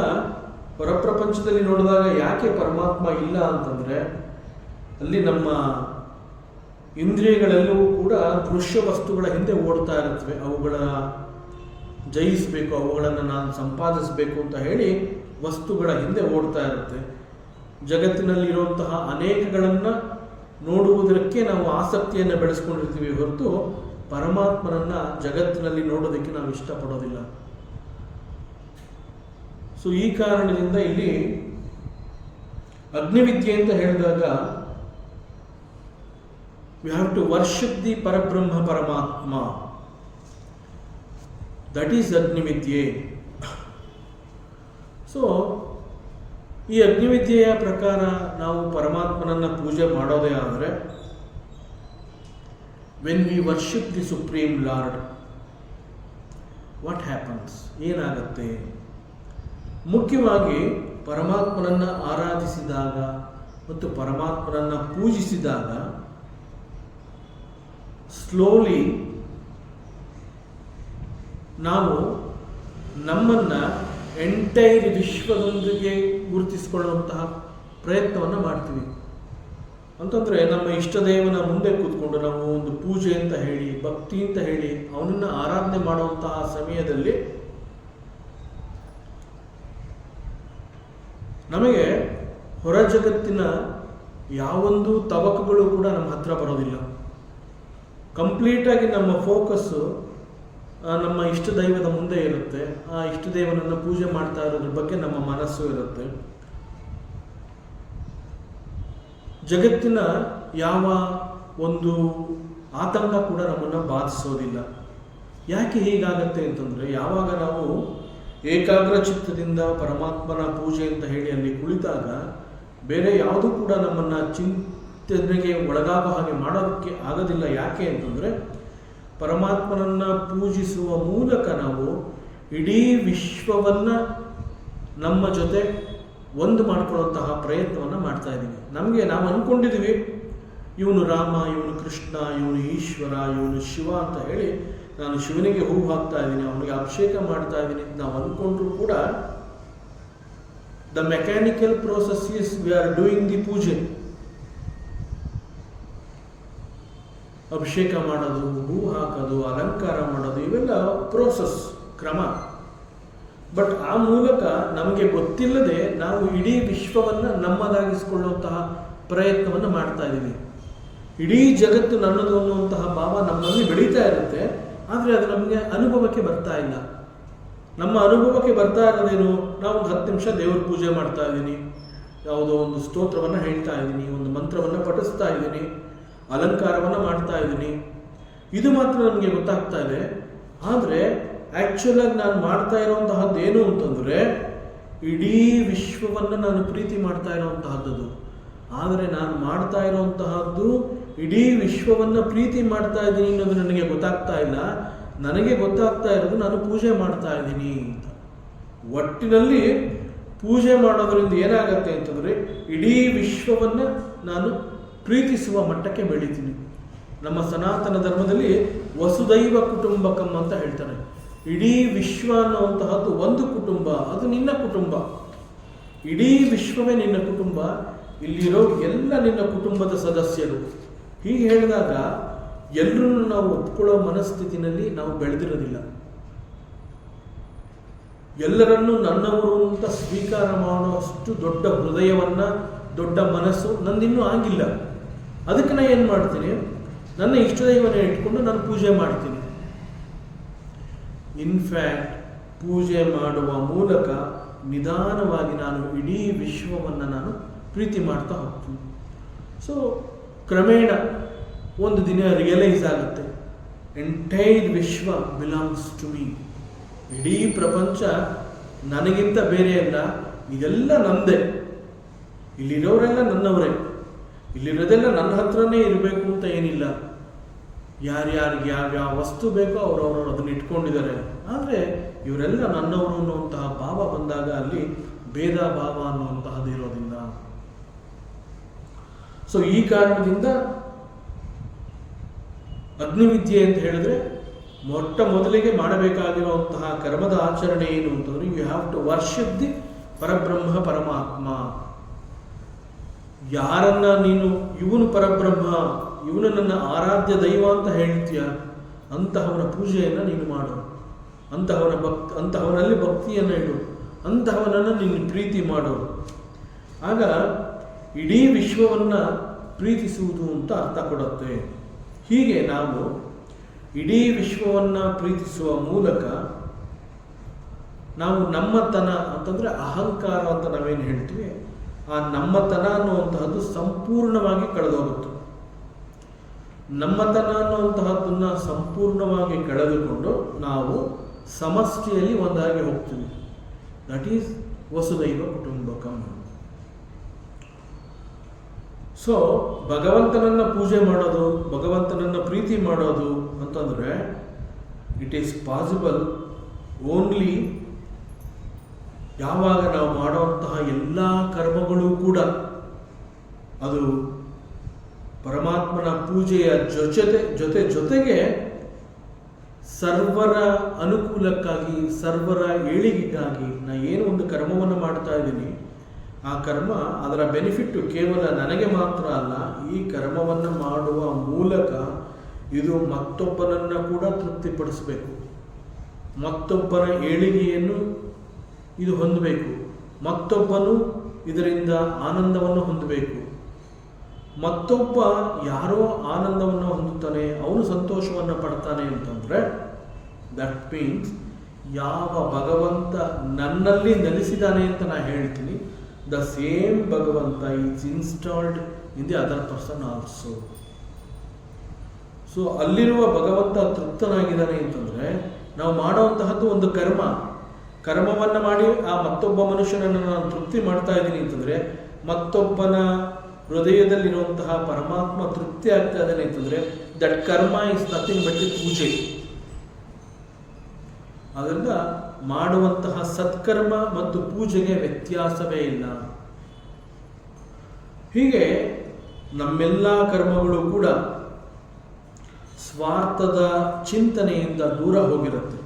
ಹೊರಪ್ರಪಂಚದಲ್ಲಿ ನೋಡಿದಾಗ ಯಾಕೆ ಪರಮಾತ್ಮ ಇಲ್ಲ ಅಂತಂದ್ರೆ ಅಲ್ಲಿ ನಮ್ಮ ಇಂದ್ರಿಯಗಳೆಲ್ಲವೂ ಕೂಡ ದೃಶ್ಯ ವಸ್ತುಗಳ ಹಿಂದೆ ಓಡ್ತಾ ಇರುತ್ತವೆ. ಅವುಗಳ ಜಯಿಸಬೇಕು, ಅವುಗಳನ್ನು ನಾನು ಸಂಪಾದಿಸಬೇಕು ಅಂತ ಹೇಳಿ ವಸ್ತುಗಳ ಹಿಂದೆ ಓಡ್ತಾ ಇರುತ್ತೆ. ಜಗತ್ತಿನಲ್ಲಿರುವಂತಹ ಅನೇಕಗಳನ್ನು ನೋಡುವುದಕ್ಕೆ ನಾವು ಆಸಕ್ತಿಯನ್ನು ಬೆಳೆಸ್ಕೊಂಡಿರ್ತೀವಿ ಹೊರತು ಪರಮಾತ್ಮನನ್ನು ಜಗತ್ತಿನಲ್ಲಿ ನೋಡೋದಕ್ಕೆ ನಾವು ಇಷ್ಟಪಡೋದಿಲ್ಲ. ಸೊ ಈ ಕಾರಣದಿಂದ ಇಲ್ಲಿ ಅಗ್ನಿವಿದ್ಯೆ ಅಂತ ಹೇಳಿದಾಗ we have to worship the Parabrahma Paramatma. That is ಅಗ್ನಿವಿದ್ಯೆ. ಸೊ ಈ ಅಗ್ನಿವಿದ್ಯೆಯ ಪ್ರಕಾರ ನಾವು ಪರಮಾತ್ಮನನ್ನು ಪೂಜೆ ಮಾಡೋದೇ ಆದರೆ when we worship the supreme lord what happens, ಏನಾಗುತ್ತೆ? ಮುಖ್ಯವಾಗಿ ಪರಮಾತ್ಮನನ್ನು ಆರಾಧಿಸಿದಾಗ ಮತ್ತು ಪರಮಾತ್ಮನನ್ನು ಪೂಜಿಸಿದಾಗ ಸ್ಲೋಲಿ ನಾವು ನಮ್ಮನ್ನು ಎಂಟೈರ್ ವಿಶ್ವದೊಂದಿಗೆ ಗುರುತಿಸಿಕೊಳ್ಳುವಂತಹ ಪ್ರಯತ್ನವನ್ನು ಮಾಡ್ತೀವಿ. ಅಂತಂದರೆ ನಮ್ಮ ಇಷ್ಟದೇವನ ಮುಂದೆ ಕೂತ್ಕೊಂಡು ನಾವು ಒಂದು ಪೂಜೆ ಅಂತ ಹೇಳಿ ಭಕ್ತಿ ಅಂತ ಹೇಳಿ ಅವನನ್ನು ಆರಾಧನೆ ಮಾಡುವಂತಹ ಸಮಯದಲ್ಲಿ ನಮಗೆ ಹೊರ ಜಗತ್ತಿನ ಯಾವೊಂದು ತವಕಗಳು ಕೂಡ ನಮ್ಮ ಹತ್ರ ಬರೋದಿಲ್ಲ. ಕಂಪ್ಲೀಟಾಗಿ ನಮ್ಮ ಫೋಕಸ್ಸು ನಮ್ಮ ಇಷ್ಟ ದೈವದ ಮುಂದೆ ಇರುತ್ತೆ. ಆ ಇಷ್ಟ ದೇವನನ್ನು ಪೂಜೆ ಮಾಡ್ತಾ ಇರೋದ್ರ ಬಗ್ಗೆ ನಮ್ಮ ಮನಸ್ಸು ಇರುತ್ತೆ. ಜಗತ್ತಿನ ಯಾವ ಒಂದು ಆತಂಕ ಕೂಡ ನಮ್ಮನ್ನು ಬಾಧಿಸೋದಿಲ್ಲ. ಯಾಕೆ ಹೀಗಾಗತ್ತೆ ಅಂತಂದರೆ ಯಾವಾಗ ನಾವು ಏಕಾಗ್ರ ಚಿತ್ತದಿಂದ ಪರಮಾತ್ಮನ ಪೂಜೆ ಅಂತ ಹೇಳಿ ಅಲ್ಲಿ ಕುಳಿತಾಗ ಬೇರೆ ಯಾವುದೂ ಕೂಡ ನಮ್ಮನ್ನು ಚಿಂತನೆಗೆ ಒಳಗಾಗೋ ಹಾಗೆ ಮಾಡೋದಕ್ಕೆ ಆಗೋದಿಲ್ಲ. ಯಾಕೆ ಅಂತಂದರೆ ಪರಮಾತ್ಮನನ್ನು ಪೂಜಿಸುವ ಮೂಲಕ ನಾವು ಇಡೀ ವಿಶ್ವವನ್ನು ನಮ್ಮ ಜೊತೆ ಒಂದು ಮಾಡ್ಕೊಳ್ಳುವಂತಹ ಪ್ರಯತ್ನವನ್ನು ಮಾಡ್ತಾ ಇದ್ದೀವಿ. ನಾವು ಅಂದ್ಕೊಂಡಿದ್ದೀವಿ ಇವನು ರಾಮ, ಇವನು ಕೃಷ್ಣ, ಇವನು ಈಶ್ವರ, ಇವನು ಶಿವ ಅಂತ ಹೇಳಿ ನಾನು ಶಿವನಿಗೆ ಹೂ ಹಾಕ್ತಾ ಇದ್ದೀನಿ, ಅವನಿಗೆ ಅಭಿಷೇಕ ಮಾಡ್ತಾ ಇದ್ದೀನಿ ಅಂತ ನಾವು ಅಂದ್ಕೊಂಡ್ರೂ ಕೂಡ the mechanical process is we are doing the ಪೂಜೆ. ಅಭಿಷೇಕ ಮಾಡೋದು, ಹೂ ಹಾಕೋದು, ಅಲಂಕಾರ ಮಾಡೋದು ಇವೆಲ್ಲ ಪ್ರೋಸೆಸ್, ಕ್ರಮ. ಬಟ್ ಆ ಮೂಲಕ ನಮಗೆ ಗೊತ್ತಿಲ್ಲದೆ ನಾವು ಇಡೀ ವಿಶ್ವವನ್ನು ನಮ್ಮದಾಗಿಸಿಕೊಳ್ಳುವಂತಹ ಪ್ರಯತ್ನವನ್ನು ಮಾಡ್ತಾ ಇದ್ದೀವಿ. ಇಡೀ ಜಗತ್ತು ನನ್ನದು ಅನ್ನುವಂತಹ ಭಾವ ನಮ್ಮಲ್ಲಿ ಬೆಳೀತಾ ಇರುತ್ತೆ, ಆದರೆ ಅದು ನಮಗೆ ಅನುಭವಕ್ಕೆ ಬರ್ತಾ ಇಲ್ಲ. ನಮ್ಮ ಅನುಭವಕ್ಕೆ ಬರ್ತಾ ಇರೋದೇನು, ನಾವು ಒಂದು 10 ನಿಮಿಷ ದೇವ್ರ ಪೂಜೆ ಮಾಡ್ತಾ ಇದ್ದೀನಿ, ಯಾವುದೋ ಒಂದು ಸ್ತೋತ್ರವನ್ನು ಹೇಳ್ತಾ ಇದ್ದೀನಿ, ಒಂದು ಮಂತ್ರವನ್ನು ಪಠಿಸ್ತಾ ಇದ್ದೀನಿ, ಅಲಂಕಾರವನ್ನು ಮಾಡ್ತಾ ಇದ್ದೀನಿ, ಇದು ಮಾತ್ರ ನನಗೆ ಗೊತ್ತಾಗ್ತಾ ಇದೆ. ಆದರೆ ಆ್ಯಕ್ಚುಲಾಗಿ ನಾನು ಮಾಡ್ತಾ ಇರೋಂತಹದ್ದು ಏನು ಅಂತಂದರೆ ಇಡೀ ವಿಶ್ವವನ್ನು ನಾನು ಪ್ರೀತಿ ಮಾಡ್ತಾ ಇರೋವಂತಹದ್ದು. ಆದರೆ ನಾನು ಮಾಡ್ತಾ ಇರೋವಂತಹದ್ದು ಇಡೀ ವಿಶ್ವವನ್ನು ಪ್ರೀತಿ ಮಾಡ್ತಾ ಇದ್ದೀನಿ ಅನ್ನೋದು ನನಗೆ ಗೊತ್ತಾಗ್ತಾ ಇಲ್ಲ. ನನಗೆ ಗೊತ್ತಾಗ್ತಾ ಇರೋದು ನಾನು ಪೂಜೆ ಮಾಡ್ತಾ ಇದ್ದೀನಿ ಅಂತ. ಒಟ್ಟಿನಲ್ಲಿ ಪೂಜೆ ಮಾಡೋದ್ರಿಂದ ಏನಾಗತ್ತೆ ಅಂತಂದರೆ ಇಡೀ ವಿಶ್ವವನ್ನು ನಾನು ಪ್ರೀತಿಸುವ ಮಟ್ಟಕ್ಕೆ ಬೆಳಿತೀನಿ. ನಮ್ಮ ಸನಾತನ ಧರ್ಮದಲ್ಲಿ ವಸುದೈವ ಕುಟುಂಬಕಂ ಅಂತ ಹೇಳ್ತಾರೆ. ಇಡೀ ವಿಶ್ವ ಅನ್ನುವಂತಹದ್ದು ಒಂದು ಕುಟುಂಬ, ಅದು ನಿನ್ನ ಕುಟುಂಬ. ಇಡೀ ವಿಶ್ವವೇ ನಿನ್ನ ಕುಟುಂಬ, ಇಲ್ಲಿರೋ ಎಲ್ಲ ನಿನ್ನ ಕುಟುಂಬದ ಸದಸ್ಯರು. ಹೀಗೆ ಹೇಳಿದಾಗ ಎಲ್ಲರನ್ನು ನಾವು ಒಪ್ಕೊಳ್ಳೋ ಮನಸ್ಥಿತಿನಲ್ಲಿ ನಾವು ಬೆಳೆದಿರೋದಿಲ್ಲ. ಎಲ್ಲರನ್ನೂ ನನ್ನವರು ಅಂತ ಸ್ವೀಕಾರ ಮಾಡುವಷ್ಟು ದೊಡ್ಡ ಹೃದಯವನ್ನು, ದೊಡ್ಡ ಮನಸ್ಸು ನಂದಿನ್ನೂ ಆಗಿಲ್ಲ. ಅದಕ್ಕೆ ನಾನು ಏನು ಮಾಡ್ತೀನಿ, ನನ್ನ ಇಷ್ಟದೈವನೇ ಇಟ್ಕೊಂಡು ನಾನು ಪೂಜೆ ಮಾಡ್ತೀನಿ. ಇನ್ಫ್ಯಾಕ್ಟ್ ಪೂಜೆ ಮಾಡುವ ಮೂಲಕ ನಿಧಾನವಾಗಿ ನಾನು ಇಡೀ ವಿಶ್ವವನ್ನು ನಾನು ಪ್ರೀತಿ ಮಾಡ್ತಾ ಹೋಗ್ತೀನಿ. ಸೊ ಕ್ರಮೇಣ ಒಂದು ದಿನ ರಿಯಲೈಸ್ ಆಗುತ್ತೆ, ಎಂಟೈರ್ ವಿಶ್ವ ಬಿಲಾಂಗ್ಸ್ ಟು ಮೀ. ಇಡೀ ಪ್ರಪಂಚ ನನಗಿಂತ ಬೇರೆ ಅಲ್ಲ, ಇದೆಲ್ಲ ನಂದೇ. ಇಲ್ಲಿರೋರೆಲ್ಲ ನನ್ನವರೇ, ಇಲ್ಲಿರೋದೆಲ್ಲ ನನ್ನ ಹತ್ರನೇ ಇರಬೇಕು ಅಂತ ಏನಿಲ್ಲ. ಯಾರ್ಯಾರಿಗೆ ಯಾವ್ಯಾವ ವಸ್ತು ಬೇಕೋ ಅವರವರು ಅದನ್ನು ಇಟ್ಕೊಂಡಿದ್ದಾರೆ. ಆದರೆ ಇವರೆಲ್ಲ ನನ್ನವರು ಅನ್ನುವಂತಹ ಭಾವ ಬಂದಾಗ ಅಲ್ಲಿ ಭೇದ ಭಾವ ಅನ್ನುವಂತಹದ್ದು ಇರೋದಿಲ್ಲ. ಸೊ ಈ ಕಾರಣದಿಂದ ಅಗ್ನಿವಿದ್ಯೆ ಅಂತ ಹೇಳಿದ್ರೆ ಮೊಟ್ಟ ಮೊದಲಿಗೆ ಮಾಡಬೇಕಾಗಿರುವಂತಹ ಕರ್ಮದ ಆಚರಣೆ ಏನು ಅಂತಂದ್ರೆ you have to worship the Parabrahma Paramatma. ಯಾರನ್ನ ನೀನು ಇವನು ಪರಬ್ರಹ್ಮ, ಇವನು ನನ್ನ ಆರಾಧ್ಯ ದೈವ ಅಂತ ಹೇಳ್ತೀಯ, ಅಂತಹವನ ಪೂಜೆಯನ್ನು ನೀನು ಮಾಡು, ಅಂತಹವನಲ್ಲಿ ಭಕ್ತಿಯನ್ನು ಇಡು, ಅಂತಹವನನ್ನು ನೀನು ಪ್ರೀತಿ ಮಾಡು. ಆಗ ಇಡೀ ವಿಶ್ವವನ್ನು ಪ್ರೀತಿಸುವುದು ಅಂತ ಅರ್ಥ ಕೊಡುತ್ತೆ. ಹೀಗೆ ನಾವು ಇಡೀ ವಿಶ್ವವನ್ನು ಪ್ರೀತಿಸುವ ಮೂಲಕ ನಾವು ನಮ್ಮತನ ಅಂತಂದರೆ ಅಹಂಕಾರ ಅಂತ ನಾವೇನು ಹೇಳ್ತೀವಿ, ಆ ನಮ್ಮತನ ಅನ್ನುವಂತಹದ್ದು ಸಂಪೂರ್ಣವಾಗಿ ಕಳೆದೋಗುತ್ತೆ. ನಮ್ಮತನ ಅನ್ನುವಂತಹದ್ದನ್ನು ಸಂಪೂರ್ಣವಾಗಿ ಕಳೆದುಕೊಂಡು ನಾವು ಸಮಷ್ಟಿಯಲ್ಲಿ ಒಂದಾಗಿ ಹೋಗ್ತೀವಿ. ದಟ್ ಈಸ್ ವಸುದೈವ ಕುಟುಂಬಕಂ. ಸೊ ಭಗವಂತನನ್ನು ಪೂಜೆ ಮಾಡೋದು, ಭಗವಂತನನ್ನು ಪ್ರೀತಿ ಮಾಡೋದು ಅಂತಂದರೆ ಇಟ್ ಈಸ್ ಪಾಸಿಬಲ್ ಓನ್ಲಿ ಯಾವಾಗ ನಾವು ಮಾಡುವಂತಹ ಎಲ್ಲ ಕರ್ಮಗಳು ಕೂಡ ಅದು ಪರಮಾತ್ಮನ ಪೂಜೆಯ ಜೊತೆಗೆ ಸರ್ವರ ಅನುಕೂಲಕ್ಕಾಗಿ, ಸರ್ವರ ಏಳಿಗೆಗಾಗಿ ನಾನು ಏನು ಒಂದು ಕರ್ಮವನ್ನು ಮಾಡ್ತಾ ಇದ್ದೀನಿ, ಆ ಕರ್ಮ ಅದರ ಬೆನಿಫಿಟ್ ಕೇವಲ ನನಗೆ ಮಾತ್ರ ಅಲ್ಲ, ಈ ಕರ್ಮವನ್ನು ಮಾಡುವ ಮೂಲಕ ಇದು ಮತ್ತೊಬ್ಬನನ್ನು ಕೂಡ ತೃಪ್ತಿಪಡಿಸಬೇಕು, ಮತ್ತೊಬ್ಬನ ಏಳಿಗೆಯನ್ನು ಇದು ಹೊಂದಬೇಕು, ಮತ್ತೊಬ್ಬನು ಇದರಿಂದ ಆನಂದವನ್ನು ಹೊಂದಬೇಕು. ಮತ್ತೊಬ್ಬ ಯಾರೋ ಆನಂದವನ್ನು ಹೊಂದುತ್ತಾನೆ, ಅವನು ಸಂತೋಷವನ್ನು ಪಡ್ತಾನೆ ಅಂತಂದರೆ ದಟ್ ಮೀನ್ಸ್ ಯಾವ ಭಗವಂತ ನನ್ನಲ್ಲಿ ನೆಲೆಸಿದ್ದಾನೆ ಅಂತ ನಾನು ಹೇಳ್ತೀನಿ, ದ ಸೇಮ್ ಭಗವಂತ is installed in the other person also. So ಅಲ್ಲಿರುವ ಭಗವಂತ ತೃಪ್ತನಾಗಿದ್ದಾನೆ ಅಂತಂದರೆ ನಾವು ಮಾಡುವಂತಹದ್ದು ಒಂದು ಕರ್ಮವನ್ನು ಮಾಡಿ ಆ ಮತ್ತೊಬ್ಬ ಮನುಷ್ಯನನ್ನು ನಾನು ತೃಪ್ತಿ ಮಾಡ್ತಾ ಇದ್ದೀನಿ ಅಂತಂದರೆ ಮತ್ತೊಬ್ಬನ ಹೃದಯದಲ್ಲಿರುವಂತಹ ಪರಮಾತ್ಮ ತೃಪ್ತಿ ಆಗ್ತಾ ಇದ್ದಾನೆ ಅಂತಂದರೆ ದಟ್ ಕರ್ಮ ಇಸ್ ನಥಿಂಗ್ ಬಟ್ ದಿ ಪೂಜೆ. ಅದರಿಂದ ಮಾಡುವಂತಹ ಸತ್ಕರ್ಮ ಮತ್ತು ಪೂಜೆಗೆ ವ್ಯತ್ಯಾಸವೇ ಇಲ್ಲ. ಹೀಗೆ ನಮ್ಮೆಲ್ಲ ಕರ್ಮಗಳು ಕೂಡ ಸ್ವಾರ್ಥದ ಚಿಂತನೆಯಿಂದ ದೂರ ಹೋಗಿರುತ್ತೆ.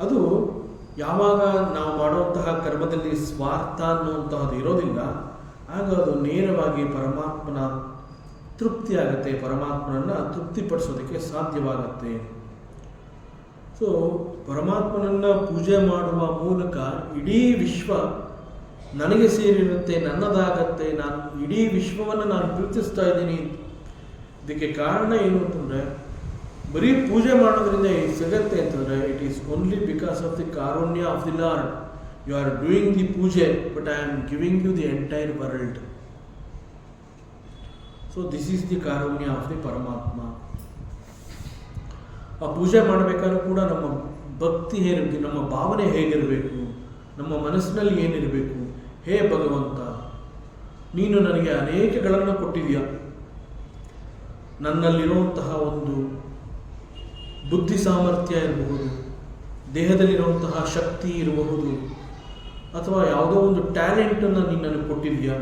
ಅದು ಯಾವಾಗ ನಾವು ಮಾಡುವಂತಹ ಕರ್ಮದಲ್ಲಿ ಸ್ವಾರ್ಥ ಅನ್ನುವಂತಹದ್ದು ಇರೋದಿಲ್ಲ, ಆಗ ಅದು ನೇರವಾಗಿ ಪರಮಾತ್ಮನ ತೃಪ್ತಿ ಆಗುತ್ತೆ, ಪರಮಾತ್ಮನನ್ನು ತೃಪ್ತಿಪಡಿಸೋದಕ್ಕೆ ಸಾಧ್ಯವಾಗುತ್ತೆ. ಸೊ ಪರಮಾತ್ಮನನ್ನು ಪೂಜೆ ಮಾಡುವ ಮೂಲಕ ಇಡೀ ವಿಶ್ವ ನನಗೆ ಸೇರಿರುತ್ತೆ, ನನ್ನದಾಗತ್ತೆ, ನಾನು ಇಡೀ ವಿಶ್ವವನ್ನು ನಾನು ಪ್ರೀತಿಸ್ತಾ ಇದ್ದೀನಿ. ಇದಕ್ಕೆ ಕಾರಣ ಏನು ಅಂತಂದರೆ ಬರೀ ಪೂಜೆ ಮಾಡೋದ್ರಿಂದ ಸಿಗತ್ತೆ ಅಂತಂದರೆ it is only because of the ಕಾರುಣ್ಯ of the lord. You are doing the puja, but I am giving you the entire world. So this is the ಕಾರುಣ್ಯ ಆಫ್ ದಿ ಪರಮಾತ್ಮ. ಆ ಪೂಜೆ ಮಾಡಬೇಕಾದ್ರೂ ಕೂಡ ನಮ್ಮ ಭಕ್ತಿ ಹೇಗಿರಬೇಕು, ನಮ್ಮ ಭಾವನೆ ಹೇಗಿರಬೇಕು, ನಮ್ಮ ಮನಸ್ಸಿನಲ್ಲಿ ಏನಿರಬೇಕು. ಹೇ ಭಗವಂತ, ನೀನು ನನಗೆ ಅನೇಕಗಳನ್ನು ಕೊಟ್ಟಿದೆಯಾ. ನನ್ನಲ್ಲಿರುವಂತಹ ಒಂದು ಬುದ್ಧಿ ಸಾಮರ್ಥ್ಯ ಇರಬಹುದು, ದೇಹದಲ್ಲಿರುವಂತಹ ಶಕ್ತಿ ಇರಬಹುದು, ಅಥವಾ ಯಾವುದೋ ಒಂದು ಟ್ಯಾಲೆಂಟನ್ನು ನೀನು ನನಗೆ ಕೊಟ್ಟಿದೆಯಾ.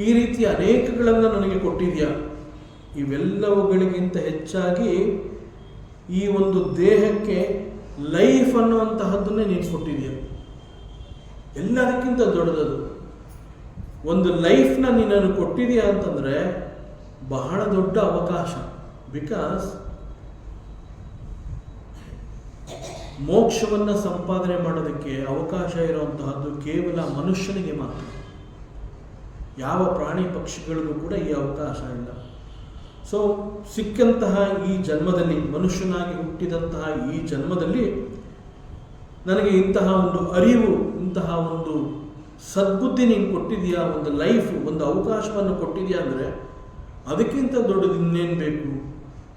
ಈ ರೀತಿ ಅನೇಕಗಳನ್ನು ನನಗೆ ಕೊಟ್ಟಿದೆಯಾ. ಇವೆಲ್ಲವುಗಳಿಗಿಂತ ಹೆಚ್ಚಾಗಿ ಈ ಒಂದು ದೇಹಕ್ಕೆ ಲೈಫ್ ಅನ್ನುವಂತಹದ್ದನ್ನೇ ನೀನು ಕೊಟ್ಟಿದೆಯಾ. ಎಲ್ಲದಕ್ಕಿಂತ ದೊಡ್ಡದದು. ಒಂದು ಲೈಫ್ನ ನೀನು ಕೊಟ್ಟಿದೆಯಾ ಅಂತಂದರೆ ಬಹಳ ದೊಡ್ಡ ಅವಕಾಶ. ಬಿಕಾಸ್ ಮೋಕ್ಷವನ್ನು ಸಂಪಾದನೆ ಮಾಡೋದಕ್ಕೆ ಅವಕಾಶ ಇರುವಂತಹದ್ದು ಕೇವಲ ಮನುಷ್ಯನಿಗೆ ಮಾತ್ರ. ಯಾವ ಪ್ರಾಣಿ ಪಕ್ಷಿಗಳಿಗೂ ಕೂಡ ಈ ಅವಕಾಶ ಇಲ್ಲ. ಸೊ ಸಿಕ್ಕಂತಹ ಈ ಜನ್ಮದಲ್ಲಿ, ಮನುಷ್ಯನಾಗಿ ಹುಟ್ಟಿದಂತಹ ಈ ಜನ್ಮದಲ್ಲಿ ನನಗೆ ಇಂತಹ ಒಂದು ಅರಿವು, ಇಂತಹ ಒಂದು ಸದ್ಬುದ್ಧಿ ನೀನು ಕೊಟ್ಟಿದೆಯಾ, ಒಂದು ಲೈಫ್, ಒಂದು ಅವಕಾಶವನ್ನು ಕೊಟ್ಟಿದೆಯಾ ಅಂದರೆ ಅದಕ್ಕಿಂತ ದೊಡ್ಡದು ಇನ್ನೇನು ಬೇಕು.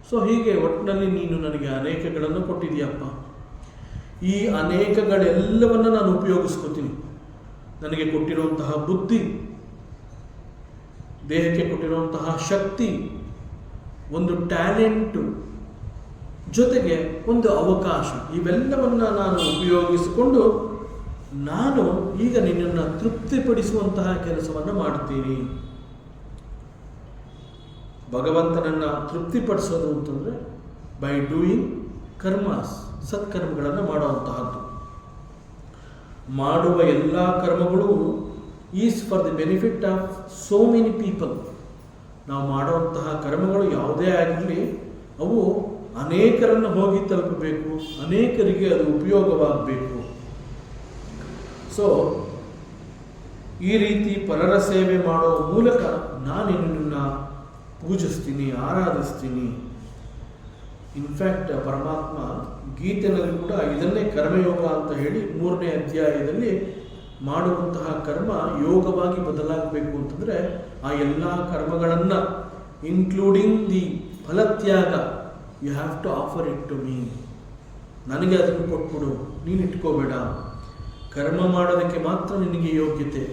ಸೊ ಹೀಗೆ ಒಟ್ಟಿನಲ್ಲಿ ನೀನು ನನಗೆ ಅನೇಕಗಳನ್ನು ಕೊಟ್ಟಿದೆಯಪ್ಪ. ಈ ಅನೇಕಗಳೆಲ್ಲವನ್ನು ನಾನು ಉಪಯೋಗಿಸ್ಕೋತೀನಿ. ನನಗೆ ಕೊಟ್ಟಿರುವಂತಹ ಬುದ್ಧಿ, ದೇಹಕ್ಕೆ ಕೊಟ್ಟಿರುವಂತಹ ಶಕ್ತಿ, ಒಂದು ಟ್ಯಾಲೆಂಟು, ಜೊತೆಗೆ ಒಂದು ಅವಕಾಶ, ಇವೆಲ್ಲವನ್ನು ನಾನು ಉಪಯೋಗಿಸಿಕೊಂಡು ನಾನು ಈಗ ನಿನ್ನನ್ನು ತೃಪ್ತಿಪಡಿಸುವಂತಹ ಕೆಲಸವನ್ನು ಮಾಡ್ತೀನಿ. ಭಗವಂತನನ್ನು ತೃಪ್ತಿಪಡಿಸೋದು ಅಂತಂದರೆ ಬೈ ಡೂಯಿಂಗ್ ಕರ್ಮಾಸ್, ಸತ್ಕರ್ಮಗಳನ್ನು ಮಾಡುವಂತಹದ್ದು. ಮಾಡುವ ಎಲ್ಲ ಕರ್ಮಗಳು is for the benefit of so many people. ನಾವು ಮಾಡುವಂತಹ ಕರ್ಮಗಳು ಯಾವುದೇ ಆಗಿರಲಿ, ಅವು ಅನೇಕರನ್ನು ಹೋಗಿ ತಲುಪಬೇಕು, ಅನೇಕರಿಗೆ ಅದು ಉಪಯೋಗವಾಗಬೇಕು. ಸೊ ಈ ರೀತಿ ಪರರ ಸೇವೆ ಮಾಡೋ ಮೂಲಕ ನಾನು ನಿನ್ನನ್ನು ಪೂಜಿಸ್ತೀನಿ, ಆರಾಧಿಸ್ತೀನಿ. ಇನ್ಫ್ಯಾಕ್ಟ್ ಪರಮಾತ್ಮ ಗೀತೆಯಲ್ಲಿ ಕೂಡ ಇದನ್ನೇ ಕರ್ಮಯೋಗ ಅಂತ ಹೇಳಿ 3ನೇ ಅಧ್ಯಾಯದಲ್ಲಿ ಮಾಡುವಂತಹ ಕರ್ಮ ಯೋಗವಾಗಿ ಬದಲಾಗಬೇಕು ಅಂತಂದರೆ ಆ ಎಲ್ಲ ಕರ್ಮಗಳನ್ನು ಇನ್ಕ್ಲೂಡಿಂಗ್ ದಿ ಫಲತ್ಯಾಗ, you have to offer it to me. ನನಗೆ ಅದನ್ನು ಕೊಟ್ಬಿಡು, ನೀನು ಇಟ್ಕೋಬೇಡ. ಕರ್ಮ ಮಾಡೋದಕ್ಕೆ ಮಾತ್ರ ನಿನಗೆ ಯೋಗ್ಯತೆ,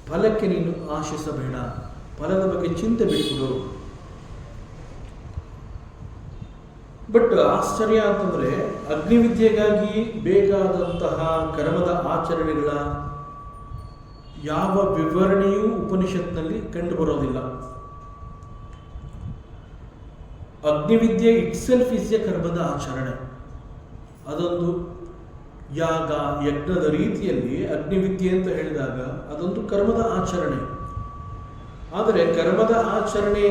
ಫಲಕ್ಕೆ ನೀನು ಆಶಿಸಬೇಡ, ಫಲದ ಬಗ್ಗೆ ಚಿಂತೆ ಬಿಟ್ಬಿಡು. ಬಟ್ ಆಶ್ಚರ್ಯ ಅಂತಂದರೆ ಅಗ್ನಿವಿದ್ಯೆಗಾಗಿ ಬೇಕಾದಂತಹ ಕರ್ಮದ ಆಚರಣೆಗಳ ಯಾವ ವಿವರಣೆಯೂ ಉಪನಿಷತ್ನಲ್ಲಿ ಕಂಡುಬರೋದಿಲ್ಲ. ಅಗ್ನಿವಿದ್ಯೆ ಇಟ್ಸೆಲ್ಫ್ ಇಸ್ ಎ ಕರ್ಮದ ಆಚರಣೆ. ಅದೊಂದು ಯಾಗ, ಯಜ್ಞದ ರೀತಿಯಲ್ಲಿ ಅಗ್ನಿವಿದ್ಯೆ ಅಂತ ಹೇಳಿದಾಗ ಅದೊಂದು ಕರ್ಮದ ಆಚರಣೆ. ಆದರೆ ಕರ್ಮದ ಆಚರಣೆ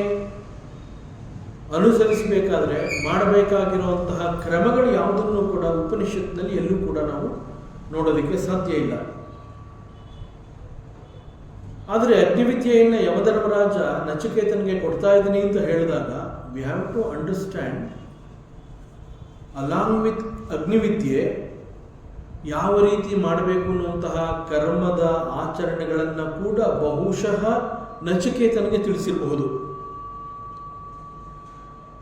ಅನುಸರಿಸಬೇಕಾದ್ರೆ ಮಾಡಬೇಕಾಗಿರುವಂತಹ ಕ್ರಮಗಳು ಯಾವುದನ್ನು ಕೂಡ ಉಪನಿಷತ್ನಲ್ಲಿ ಎಲ್ಲೂ ಕೂಡ ನಾವು ನೋಡೋದಕ್ಕೆ ಸಾಧ್ಯ ಇಲ್ಲ. ಆದರೆ ಅಗ್ನಿವಿದ್ಯೆಯನ್ನು ಯಮಧರ್ಮರಾಜ ನಚಿಕೇತನಿಗೆ ಕೊಡ್ತಾ ಇದ್ದೀನಿ ಅಂತ ಹೇಳಿದಾಗ we have to understand, along with ಅಗ್ನಿವಿದ್ಯೆ ಯಾವ ರೀತಿ ಮಾಡಬೇಕು ಅನ್ನುವಂತಹ ಕರ್ಮದ ಆಚರಣೆಗಳನ್ನು ಕೂಡ ಬಹುಶಃ ನಚಿಕೇತನಿಗೆ ತಿಳಿಸಿರಬಹುದು.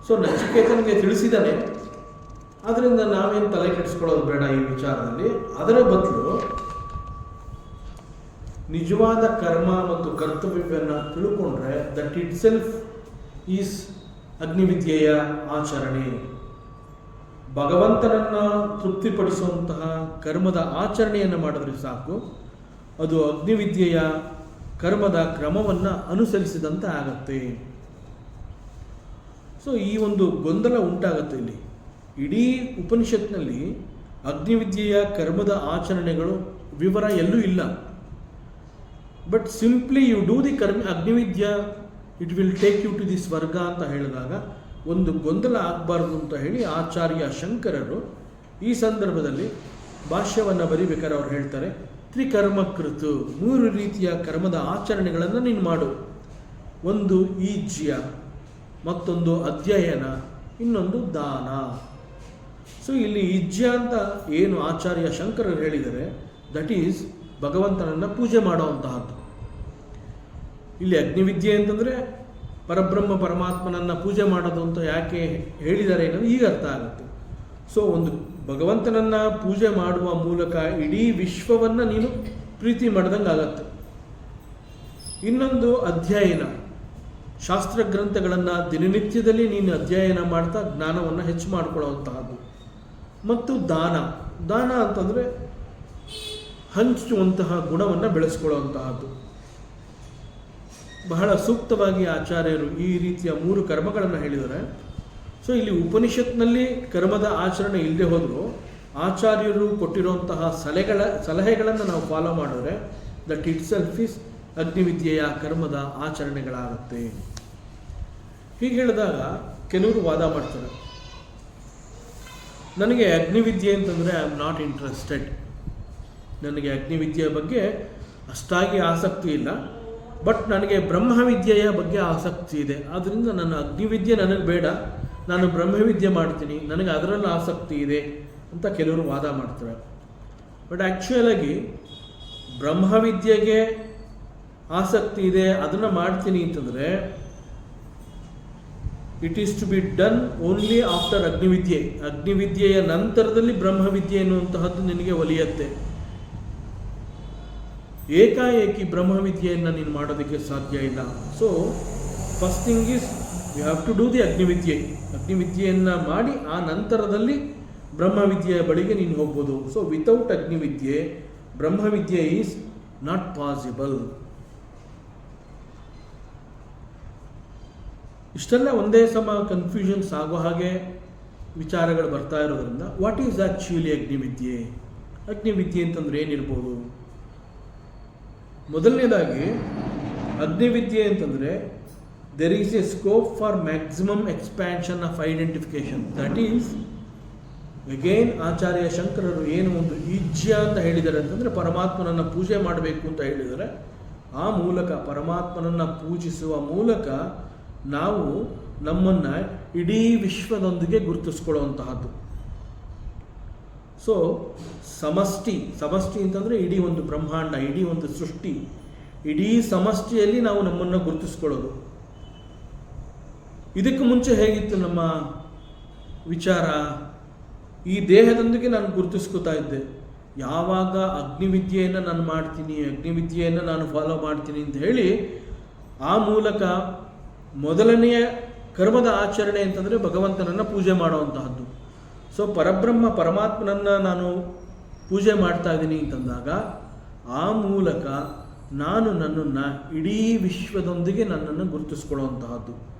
ಸೊ ನಚಿಕೇತನಿಗೆ ತಿಳಿಸಿದಾನೆ, ಅದರಿಂದ ನಾವೇನು ತಲೆ ಕೆಡಿಸ್ಕೊಳ್ಳೋದು ಬೇಡ ಈ ವಿಚಾರದಲ್ಲಿ. ಅದರ ಬದಲು ನಿಜವಾದ ಕರ್ಮ ಮತ್ತು ಕರ್ತವ್ಯವನ್ನು ತಿಳ್ಕೊಂಡ್ರೆ ದಟ್ ಇಟ್ ಸೆಲ್ಫ್ ಈಸ್ ಅಗ್ನಿವಿದ್ಯೆಯ ಆಚರಣೆ. ಭಗವಂತನನ್ನು ತೃಪ್ತಿಪಡಿಸುವಂತಹ ಕರ್ಮದ ಆಚರಣೆಯನ್ನು ಮಾಡಿದ್ರೆ ಸಾಕು, ಅದು ಅಗ್ನಿವಿದ್ಯೆಯ ಕರ್ಮದ ಕ್ರಮವನ್ನು ಅನುಸರಿಸಿದಂತೆ ಆಗತ್ತೆ. ಸೊ ಈ ಒಂದು ಗೊಂದಲ ಉಂಟಾಗುತ್ತೆ ಇಲ್ಲಿ. ಇಡೀ ಉಪನಿಷತ್ನಲ್ಲಿ ಅಗ್ನಿವಿದ್ಯೆಯ ಕರ್ಮದ ಆಚರಣೆಗಳು ವಿವರ ಎಲ್ಲೂ ಇಲ್ಲ. But simply you do the ಅಗ್ನಿವಿದ್ಯಾ, it will take you to the ಸ್ವರ್ಗ ಅಂತ ಹೇಳಿದಾಗ ಒಂದು ಗೊಂದಲ ಆಗಬಾರ್ದು ಅಂತ ಹೇಳಿ ಆಚಾರ್ಯ ಶಂಕರರು ಈ ಸಂದರ್ಭದಲ್ಲಿ ಭಾಷ್ಯವನ್ನು ಬರಿಬೇಕಾದ್ರೆ ಅವ್ರು ಹೇಳ್ತಾರೆ, ತ್ರಿಕರ್ಮಕೃತು, 3 ರೀತಿಯ ಕರ್ಮದ ಆಚರಣೆಗಳನ್ನು ನೀನು ಮಾಡು. ಒಂದು ಈಜ್ಯ, ಮತ್ತೊಂದು ಅಧ್ಯಯನ, ಇನ್ನೊಂದು ದಾನ. ಸೊ ಇಲ್ಲಿ ಇಜ್ಜ ಅಂತ ಏನು ಆಚಾರ್ಯ ಶಂಕರರು ಹೇಳಿದರೆ, ದಟ್ ಈಸ್ ಭಗವಂತನನ್ನು ಪೂಜೆ ಮಾಡುವಂತಹದ್ದು. ಇಲ್ಲಿ ಅಗ್ನಿವಿದ್ಯೆ ಅಂತಂದರೆ ಪರಬ್ರಹ್ಮ ಪರಮಾತ್ಮನನ್ನು ಪೂಜೆ ಮಾಡೋದು ಅಂತ ಯಾಕೆ ಹೇಳಿದ್ದಾರೆ ಅನ್ನೋದು ಈಗ ಅರ್ಥ ಆಗುತ್ತೆ. ಸೊ ಒಂದು ಭಗವಂತನನ್ನು ಪೂಜೆ ಮಾಡುವ ಮೂಲಕ ಇಡೀ ವಿಶ್ವವನ್ನು ನೀನು ಪ್ರೀತಿ ಮಾಡ್ದಂಗೆ ಆಗತ್ತೆ. ಇನ್ನೊಂದು ಅಧ್ಯಯನ, ಶಾಸ್ತ್ರ ಗ್ರಂಥಗಳನ್ನು ದಿನನಿತ್ಯದಲ್ಲಿ ನೀನು ಅಧ್ಯಯನ ಮಾಡ್ತಾ ಜ್ಞಾನವನ್ನು ಹೆಚ್ಚು ಮಾಡಿಕೊಳ್ಳುವಂತಹದ್ದು. ಮತ್ತು ದಾನ, ದಾನ ಅಂತಂದರೆ ಹಂಚುವಂತಹ ಗುಣವನ್ನು ಬೆಳೆಸ್ಕೊಳ್ಳುವಂತಹದ್ದು. ಬಹಳ ಸೂಕ್ತವಾಗಿ ಆಚಾರ್ಯರು ಈ ರೀತಿಯ 3 ಕರ್ಮಗಳನ್ನು ಹೇಳಿದ್ದಾರೆ. ಸೊ ಇಲ್ಲಿ ಉಪನಿಷತ್ನಲ್ಲಿ ಕರ್ಮದ ಆಚರಣೆ ಇಲ್ಲದೆ ಹೋದರೂ ಆಚಾರ್ಯರು ಕೊಟ್ಟಿರುವಂತಹ ಸಲಹೆಗಳನ್ನು ನಾವು ಫಾಲೋ ಮಾಡಿದ್ರೆ ದಟ್ ಇಟ್ ಸೆಲ್ಫ್ ಇಸ್ ಅಗ್ನಿವಿದ್ಯೆಯ ಕರ್ಮದ ಆಚರಣೆಗಳಾಗುತ್ತೆ. ಹೀಗೆ ಹೇಳಿದಾಗ ಕೆಲವರು ವಾದ ಮಾಡ್ತಾರೆ, ನನಗೆ ಅಗ್ನಿವಿದ್ಯೆ ಅಂತಂದರೆ ಐ ಆಮ್ ನಾಟ್ ಇಂಟ್ರೆಸ್ಟೆಡ್, ನನಗೆ ಅಗ್ನಿವಿದ್ಯೆಯ ಬಗ್ಗೆ ಅಷ್ಟಾಗಿ ಆಸಕ್ತಿ ಇಲ್ಲ, ಬಟ್ ನನಗೆ ಬ್ರಹ್ಮವಿದ್ಯೆಯ ಬಗ್ಗೆ ಆಸಕ್ತಿ ಇದೆ, ಆದ್ದರಿಂದ ನನ್ನ ಅಗ್ನಿವಿದ್ಯೆ ನನಗೆ ಬೇಡ, ನಾನು ಬ್ರಹ್ಮವಿದ್ಯೆ ಮಾಡ್ತೀನಿ, ನನಗೆ ಅದರಲ್ಲಿ ಆಸಕ್ತಿ ಇದೆ ಅಂತ ಕೆಲವರು ವಾದ ಮಾಡ್ತಾರೆ. ಬಟ್ ಆ್ಯಕ್ಚುಯಲಾಗಿ ಬ್ರಹ್ಮವಿದ್ಯೆಗೆ ಆಸಕ್ತಿ ಇದೆ, ಅದನ್ನು ಮಾಡ್ತೀನಿ ಅಂತಂದರೆ it is to be done only after ಅಗ್ನಿವಿದ್ಯೆ. ಅಗ್ನಿವಿದ್ಯೆಯ ನಂತರದಲ್ಲಿ ಬ್ರಹ್ಮವಿದ್ಯೆ ಎನ್ನುವಂತಹದ್ದು ನಿನಗೆ ಒಲಿಯತ್ತೆ. ಏಕಾಏಕಿ ಬ್ರಹ್ಮವಿದ್ಯೆಯನ್ನು ನೀನು ಮಾಡೋದಕ್ಕೆ ಸಾಧ್ಯ ಇಲ್ಲ. So first thing is you have to do the ಅಗ್ನಿವಿದ್ಯೆ. ಅಗ್ನಿವಿದ್ಯೆಯನ್ನು ಮಾಡಿ ಆ ನಂತರದಲ್ಲಿ ಬ್ರಹ್ಮವಿದ್ಯೆಯ ಬಳಿಗೆ ನೀನು ಹೋಗ್ಬೋದು. ಸೊ ವಿತೌಟ್ ಅಗ್ನಿವಿದ್ಯೆ ಬ್ರಹ್ಮವಿದ್ಯೆ ಈಸ್ ನಾಟ್ ಪಾಸಿಬಲ್. ಇಷ್ಟೆಲ್ಲ ಒಂದೇ ಸಮ ಕನ್ಫ್ಯೂಷನ್ಸ್ ಆಗೋ ಹಾಗೆ ವಿಚಾರಗಳು ಬರ್ತಾ ಇರೋದ್ರಿಂದ ವಾಟ್ ಈಸ್ ಆ್ಯಕ್ಚುಲಿ ಅಗ್ನಿವಿದ್ಯೆ? ಅಗ್ನಿವಿದ್ಯೆ ಅಂತಂದ್ರೆ ಏನಿರ್ಬೋದು? ಮೊದಲನೇದಾಗಿ ಅಗ್ನಿವಿದ್ಯೆ ಅಂತಂದರೆ there is a scope for maximum expansion of identification. That is again Acharya ಶಂಕರರು ಏನು ಒಂದು ಈಜ್ಯ ಅಂತ ಹೇಳಿದ್ದಾರೆ ಅಂತಂದರೆ ಪರಮಾತ್ಮನನ್ನು ಪೂಜೆ ಮಾಡಬೇಕು ಅಂತ ಹೇಳಿದರೆ, ಆ ಮೂಲಕ ಪರಮಾತ್ಮನನ್ನು ಪೂಜಿಸುವ ಮೂಲಕ ನಾವು ನಮ್ಮನ್ನು ಇಡೀ ವಿಶ್ವದೊಂದಿಗೆ ಗುರುತಿಸ್ಕೊಳ್ಳುವಂತಹದ್ದು. ಸೊ ಸಮಷ್ಟಿ ಅಂತಂದರೆ ಇಡೀ ಒಂದು ಬ್ರಹ್ಮಾಂಡ, ಇಡೀ ಒಂದು ಸೃಷ್ಟಿ, ಇಡೀ ಸಮಷ್ಟಿಯಲ್ಲಿ ನಾವು ನಮ್ಮನ್ನು ಗುರುತಿಸ್ಕೊಳ್ಳೋದು. ಇದಕ್ಕೆ ಮುಂಚೆ ಹೇಗಿತ್ತು ನಮ್ಮ ವಿಚಾರ? ಈ ದೇಹದೊಂದಿಗೆ ನಾನು ಗುರುತಿಸ್ಕೊತಾ ಇದ್ದೆ. ಯಾವಾಗ ಅಗ್ನಿವಿದ್ಯೆಯನ್ನು ನಾನು ಮಾಡ್ತೀನಿ, ಅಗ್ನಿವಿದ್ಯೆಯನ್ನು ನಾನು ಫಾಲೋ ಮಾಡ್ತೀನಿ ಅಂತ ಹೇಳಿ ಆ ಮೂಲಕ ಮೊದಲನೆಯ ಕರ್ಮದ ಆಚರಣೆ ಅಂತಂದರೆ ಭಗವಂತನನ್ನು ಪೂಜೆ ಮಾಡುವಂತಹದ್ದು. ಸೊ ಪರಮಾತ್ಮನನ್ನು ನಾನು ಪೂಜೆ ಮಾಡ್ತಾ ಇದ್ದೀನಿ ಅಂತಂದಾಗ ಆ ಮೂಲಕ ನಾನು ನನ್ನನ್ನು ಇಡೀ ವಿಶ್ವದೊಂದಿಗೆ ನನ್ನನ್ನು ಗುರುತಿಸ್ಕೊಳ್ಳುವಂತಹದ್ದು.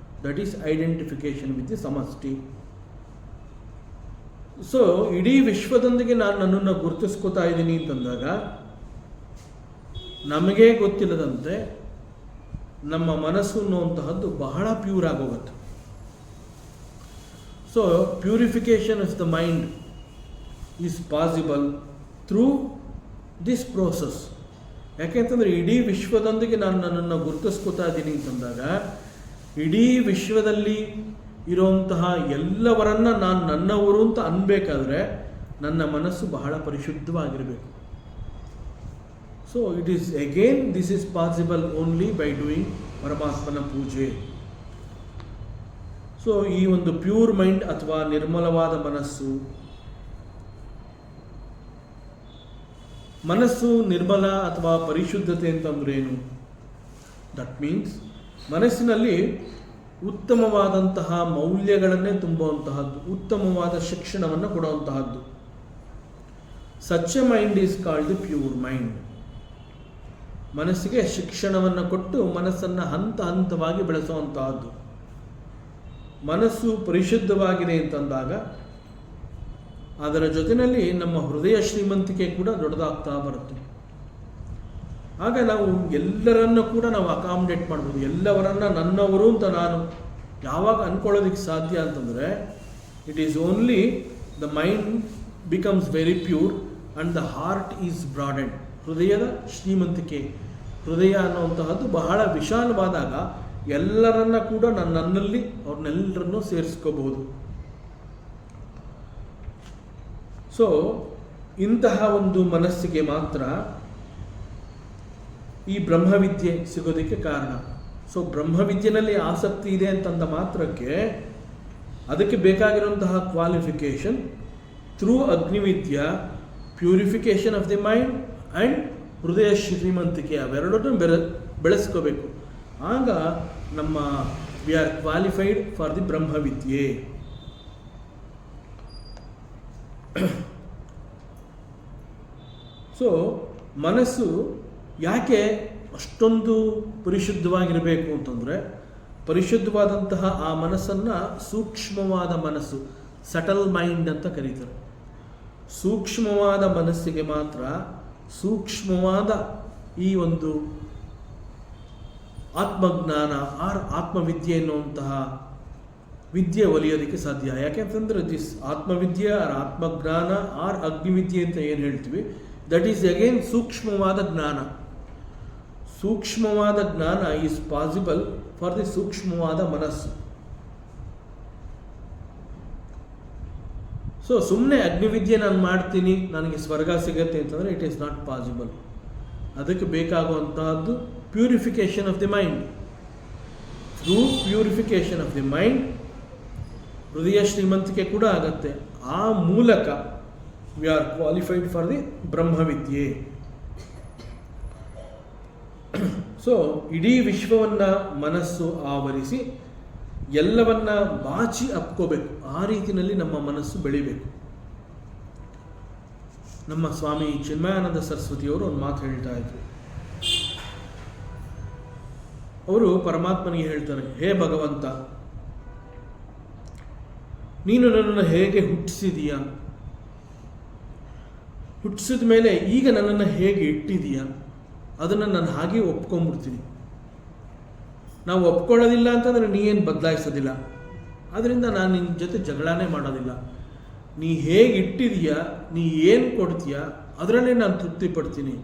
That is identification with the ಸಮಷ್ಟಿ. ಸೊ ಇಡೀ ವಿಶ್ವದೊಂದಿಗೆ ನಾನು ನನ್ನನ್ನು ಗುರುತಿಸ್ಕೊತಾ ಇದ್ದೀನಿ ಅಂತಂದಾಗ ನಮಗೇ ಗೊತ್ತಿಲ್ಲದಂತೆ ನಮ್ಮ ಮನಸ್ಸು ಅನ್ನುವಂತಹದ್ದು ಬಹಳ ಪ್ಯೂರ್ ಆಗೋಗುತ್ತೆ. So purification of the mind is possible through this process. ಯಾಕೆಂತಂದರೆ ಇಡೀ ವಿಶ್ವದೊಂದಿಗೆ ನಾನು ನನ್ನನ್ನು ಗುರುತಿಸ್ಕೊತಾ ಇದ್ದೀನಿ ಅಂತಂದಾಗ ಇಡೀ ವಿಶ್ವದಲ್ಲಿ ಇರುವಂತಹ ಎಲ್ಲವರನ್ನ ನಾನು ನನ್ನವರು ಅಂತ ಅನ್ಬೇಕಾದ್ರೆ ನನ್ನ ಮನಸ್ಸು ಬಹಳ ಪರಿಶುದ್ಧವಾಗಿರಬೇಕು. So it is again this is possible only by doing ಪರಮಾತ್ಮನ ಪೂಜೆ. ಸೊ ಈ ಒಂದು ಪ್ಯೂರ್ ಮೈಂಡ್ ಅಥವಾ ನಿರ್ಮಲವಾದ ಮನಸ್ಸು ನಿರ್ಮಲ ಅಥವಾ ಪರಿಶುದ್ಧತೆ ಅಂತಂದ್ರೇನು? ದಟ್ ಮೀನ್ಸ್ ಮನಸ್ಸಿನಲ್ಲಿ ಉತ್ತಮವಾದಂತಹ ಮೌಲ್ಯಗಳನ್ನೇ ತುಂಬುವಂತಹದ್ದು, ಉತ್ತಮವಾದ ಶಿಕ್ಷಣವನ್ನು ಕೊಡುವಂತಹದ್ದು. Such a mind is called the pure mind. ಮನಸ್ಸಿಗೆ ಶಿಕ್ಷಣವನ್ನು ಕೊಟ್ಟು ಮನಸ್ಸನ್ನು ಹಂತ ಹಂತವಾಗಿ ಬೆಳೆಸುವಂತಹದ್ದು. ಮನಸ್ಸು ಪರಿಶುದ್ಧವಾಗಿದೆ ಅಂತಂದಾಗ ಅದರ ಜೊತೆಯಲ್ಲಿ ನಮ್ಮ ಹೃದಯ ಶ್ರೀಮಂತಿಕೆ ಕೂಡ ದೊಡ್ಡದಾಗ್ತಾ ಬರುತ್ತೆ. ಆಗ ನಾವು ಎಲ್ಲರನ್ನು ಕೂಡ ನಾವು ಅಕಾಮಡೇಟ್ ಮಾಡ್ಬೋದು. ಎಲ್ಲವರನ್ನ ನನ್ನವರು ಅಂತ ನಾನು ಯಾವಾಗ ಅಂದ್ಕೊಳ್ಳೋದಕ್ಕೆ ಸಾಧ್ಯ ಅಂತಂದರೆ it is only the mind becomes very pure and the heart is broaded. ಹೃದಯದ ಶ್ರೀಮಂತಿಕೆ, ಹೃದಯ ಅನ್ನುವಂತಹದ್ದು ಬಹಳ ವಿಶಾಲವಾದಾಗ ಎಲ್ಲರನ್ನ ಕೂಡ ನನ್ನಲ್ಲಿ ಅವ್ರನ್ನೆಲ್ಲರನ್ನೂ ಸೇರಿಸ್ಕೋಬಹುದು. ಸೊ ಇಂತಹ ಒಂದು ಮನಸ್ಸಿಗೆ ಮಾತ್ರ ಈ ಬ್ರಹ್ಮವಿದ್ಯೆ ಸಿಗೋದಕ್ಕೆ ಕಾರಣ. ಸೊ ಬ್ರಹ್ಮವಿದ್ಯೆನಲ್ಲಿ ಆಸಕ್ತಿ ಇದೆ ಅಂತಂದ ಮಾತ್ರಕ್ಕೆ ಅದಕ್ಕೆ ಬೇಕಾಗಿರುವಂತಹ ಕ್ವಾಲಿಫಿಕೇಶನ್ ಥ್ರೂ ಅಗ್ನಿವಿದ್ಯಾ, purification of the mind and ಹೃದಯ ಶ್ರೀಮಂತಿಕೆ, ಅವೆರಡನ್ನೂ ಬೆಳೆಸ್ಕೋಬೇಕು. ಆಗ ನಮ್ಮ we are qualified for the ಬ್ರಹ್ಮವಿದ್ಯೆ. ಸೊ ಮನಸ್ಸು ಯಾಕೆ ಅಷ್ಟೊಂದು ಪರಿಶುದ್ಧವಾಗಿರಬೇಕು ಅಂತಂದರೆ, ಪರಿಶುದ್ಧವಾದಂತಹ ಆ ಮನಸ್ಸನ್ನು ಸೂಕ್ಷ್ಮವಾದ ಮನಸ್ಸು, ಸಟಲ್ ಮೈಂಡ್ ಅಂತ ಕರೀತಾರೆ. ಸೂಕ್ಷ್ಮವಾದ ಮನಸ್ಸಿಗೆ ಮಾತ್ರ ಸೂಕ್ಷ್ಮವಾದ ಈ ಒಂದು ಆತ್ಮಜ್ಞಾನ ಆರ್ ಆತ್ಮವಿದ್ಯೆ ಎನ್ನುವಂತಹ ವಿದ್ಯೆ ಒಲಿಯೋದಕ್ಕೆ ಸಾಧ್ಯ. ಯಾಕೆಂತಂದರೆ ದಿಸ್ ಆತ್ಮವಿದ್ಯೆ ಆರ್ ಆತ್ಮಜ್ಞಾನ ಆರ್ ಅಗ್ನಿವಿದ್ಯೆ ಅಂತ ಏನು ಹೇಳ್ತೀವಿ, ದಟ್ ಈಸ್ ಅಗೇನ್ ಸೂಕ್ಷ್ಮವಾದ ಜ್ಞಾನ. ಸೂಕ್ಷ್ಮವಾದ ಜ್ಞಾನ ಈಸ್ ಪಾಸಿಬಲ್ ಫಾರ್ ದಿ ಸೂಕ್ಷ್ಮವಾದ ಮನಸ್ಸು. ಸೊ ಸುಮ್ಮನೆ ಅಗ್ನಿವಿದ್ಯೆ ನಾನು ಮಾಡ್ತೀನಿ, ನನಗೆ ಸ್ವರ್ಗ ಸಿಗತ್ತೆ ಅಂತಂದರೆ ಇಟ್ ಈಸ್ ನಾಟ್ ಪಾಸಿಬಲ್. ಅದಕ್ಕೆ ಬೇಕಾಗುವಂತಹದ್ದು purification of the mind. Through purification of the mind ಹೃದಯ ಶ್ರೀಮಂತಿಕೆ ಕೂಡ ಆಗತ್ತೆ. ಆ ಮೂಲಕ we are qualified for the ಬ್ರಹ್ಮವಿದ್ಯೆ. ಸೊ ಇಡೀ ವಿಶ್ವವನ್ನು ಮನಸ್ಸು ಆವರಿಸಿ ಎಲ್ಲವನ್ನ ಬಾಚಿ ಅಪ್ಕೋಬೇಕು. ಆ ರೀತಿಯಲ್ಲಿ ನಮ್ಮ ಮನಸ್ಸು ಬೆಳಿಬೇಕು. ನಮ್ಮ ಸ್ವಾಮಿ ಚಿನ್ಮಯಾನಂದ ಸರಸ್ವತಿಯವರು ಒಂದು ಮಾತು ಹೇಳ್ತಾ ಇದ್ರು. ಅವರು ಪರಮಾತ್ಮನಿಗೆ ಹೇಳ್ತಾರೆ, ಹೇ ಭಗವಂತ, ನೀನು ನನ್ನನ್ನು ಹೇಗೆ ಹುಟ್ಟಿಸಿದೀಯಾ, ಹುಟ್ಟಿಸಿದ ಮೇಲೆ ಈಗ ನನ್ನನ್ನು ಹೇಗೆ ಇಟ್ಟಿದೀಯಾ, ಅದನ್ನು ನಾನು ಹಾಗೆ ಒಪ್ಕೊಂಡ್ಬಿಡ್ತೀನಿ. ನಾವು ಒಪ್ಕೊಳ್ಳೋದಿಲ್ಲ ಅಂತಂದರೆ ನೀ ಏನು ಬದಲಾಯಿಸೋದಿಲ್ಲ, ಆದ್ದರಿಂದ ನಾನು ನಿನ್ನ ಜೊತೆ ಜಗಳನೇ ಮಾಡೋದಿಲ್ಲ. ನೀ ಹೇಗೆ ಇಟ್ಟಿದೀಯಾ, ನೀ ಏನು ಕೊಡ್ತೀಯಾ ಅದರಲ್ಲೇ ನಾನು ತೃಪ್ತಿ ಪಡ್ತೀನಿ.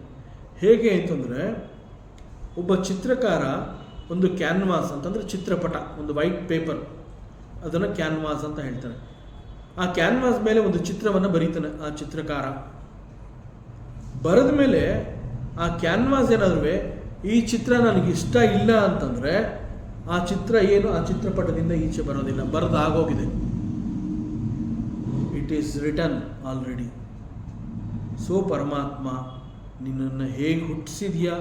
ಹೇಗೆ ಅಂತಂದರೆ, ಒಬ್ಬ ಚಿತ್ರಕಾರ ಒಂದು ಕ್ಯಾನ್ವಾಸ್ ಅಂತಂದರೆ ಚಿತ್ರಪಟ, ಒಂದು ವೈಟ್ ಪೇಪರ್, ಅದನ್ನು ಕ್ಯಾನ್ವಾಸ್ ಅಂತ ಹೇಳ್ತಾರೆ. ಆ ಕ್ಯಾನ್ವಾಸ್ ಮೇಲೆ ಒಂದು ಚಿತ್ರವನ್ನು ಬರೀತಾನೆ ಆ ಚಿತ್ರಕಾರ. ಬರೆದ ಮೇಲೆ ಆ ಕ್ಯಾನ್ವಾಸ್ ಏನಾದರೂ ಈ ಚಿತ್ರ ನನಗಿಷ್ಟ ಇಲ್ಲ ಅಂತಂದರೆ ಆ ಚಿತ್ರ ಏನು ಆ ಚಿತ್ರಪಟದಿಂದ ಈಚೆ ಬರೋದಿಲ್ಲ, ಬರೆದಾಗೋಗಿದೆ. It is return already. So ಪರಮಾತ್ಮ, ನಿನ್ನನ್ನು ಹೇಗೆ ಹುಟ್ಟಿಸಿದ್ಯಾ,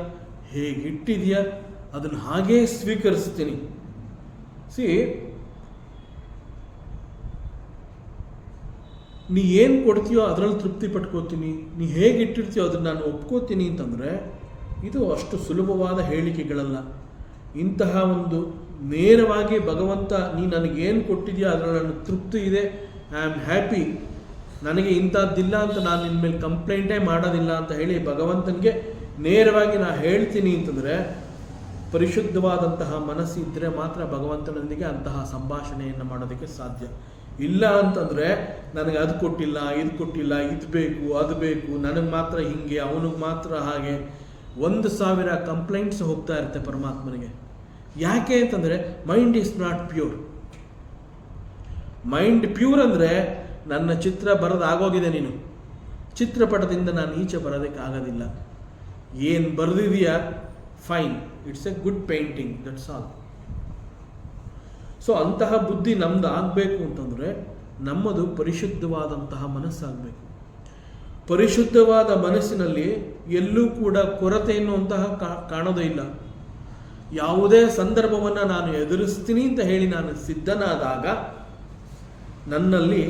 ಹೇಗೆ ಇಟ್ಟಿದೆಯಾ ಅದನ್ನು ಹಾಗೇ ಸ್ವೀಕರಿಸ್ತೀನಿ. ಸಿ, ನೀ ಏನು ಕೊಡ್ತೀಯೋ ಅದರಲ್ಲಿ ತೃಪ್ತಿ ಪಟ್ಕೋತೀನಿ, ನೀ ಹೇಗೆ ಇಟ್ಟಿರ್ತೀಯೋ ಅದನ್ನು ನಾನು ಒಪ್ಕೋತೀನಿ ಅಂತಂದರೆ ಇದು ಅಷ್ಟು ಸುಲಭವಾದ ಹೇಳಿಕೆಗಳಲ್ಲ. ಇಂತಹ ಒಂದು ನೇರವಾಗಿ ಭಗವಂತ, ನೀ ನನಗೇನು ಕೊಟ್ಟಿದೆಯೋ ಅದರಲ್ಲಿ ನನಗೆ ತೃಪ್ತಿ ಇದೆ, ಐ ಆಮ್ ಹ್ಯಾಪಿ, ನನಗೆ ಇಂಥದ್ದಿಲ್ಲ ಅಂತ ನಾನು ನಿನ್ನ ಮೇಲೆ ಕಂಪ್ಲೇಂಟೇ ಮಾಡೋದಿಲ್ಲ ಅಂತ ಹೇಳಿ ಭಗವಂತನಿಗೆ ನೇರವಾಗಿ ನಾನು ಹೇಳ್ತೀನಿ ಅಂತಂದರೆ, ಪರಿಶುದ್ಧವಾದಂತಹ ಮನಸ್ಸಿದ್ದರೆ ಮಾತ್ರ ಭಗವಂತನೊಂದಿಗೆ ಅಂತಹ ಸಂಭಾಷಣೆಯನ್ನು ಮಾಡೋದಕ್ಕೆ ಸಾಧ್ಯ. ಇಲ್ಲ ಅಂತಂದರೆ ನನಗೆ ಅದು ಕೊಟ್ಟಿಲ್ಲ, ಇದು ಕೊಟ್ಟಿಲ್ಲ, ಇದು ಬೇಕು, ಅದು ಬೇಕು, ನನಗೆ ಮಾತ್ರ ಹೀಗೆ, ಅವನಿಗೆ ಮಾತ್ರ ಹಾಗೆ, 1,000 ಕಂಪ್ಲೇಂಟ್ಸ್ ಹೋಗ್ತಾ ಇರುತ್ತೆ ಪರಮಾತ್ಮನಿಗೆ. ಯಾಕೆ ಅಂತಂದರೆ mind is not pure. Mind pure ಅಂದರೆ ನನ್ನ ಚಿತ್ರ ಬರೆದಾಗೋಗಿದೆ, ನೀನು ಚಿತ್ರಪಟದಿಂದ ನಾನು ಈಚೆ ಬರೋದಕ್ಕಾಗೋದಿಲ್ಲ. ಏನು ಬರೆದಿದೆಯಾ fine, it's a good painting, that's all. So ಅಂತಹ ಬುದ್ಧಿ ನಮ್ದು ಆಗಬೇಕು ಅಂತಂದರೆ ನಮ್ಮದು ಪರಿಶುದ್ಧವಾದಂತಹ ಮನಸ್ಸಾಗಬೇಕು. ಪರಿಶುದ್ಧವಾದ ಮನಸ್ಸಿನಲ್ಲಿ ಎಲ್ಲೂ ಕೂಡ ಕೊರತೆ ಎನ್ನುವಂತಹ ಕಾಣೋದೇ ಇಲ್ಲ. ಯಾವುದೇ ಸಂದರ್ಭವನ್ನು ನಾನು ಎದುರಿಸ್ತೀನಿ ಅಂತ ಹೇಳಿ ನಾನು ಸಿದ್ಧನಾದಾಗ ನನ್ನಲ್ಲಿ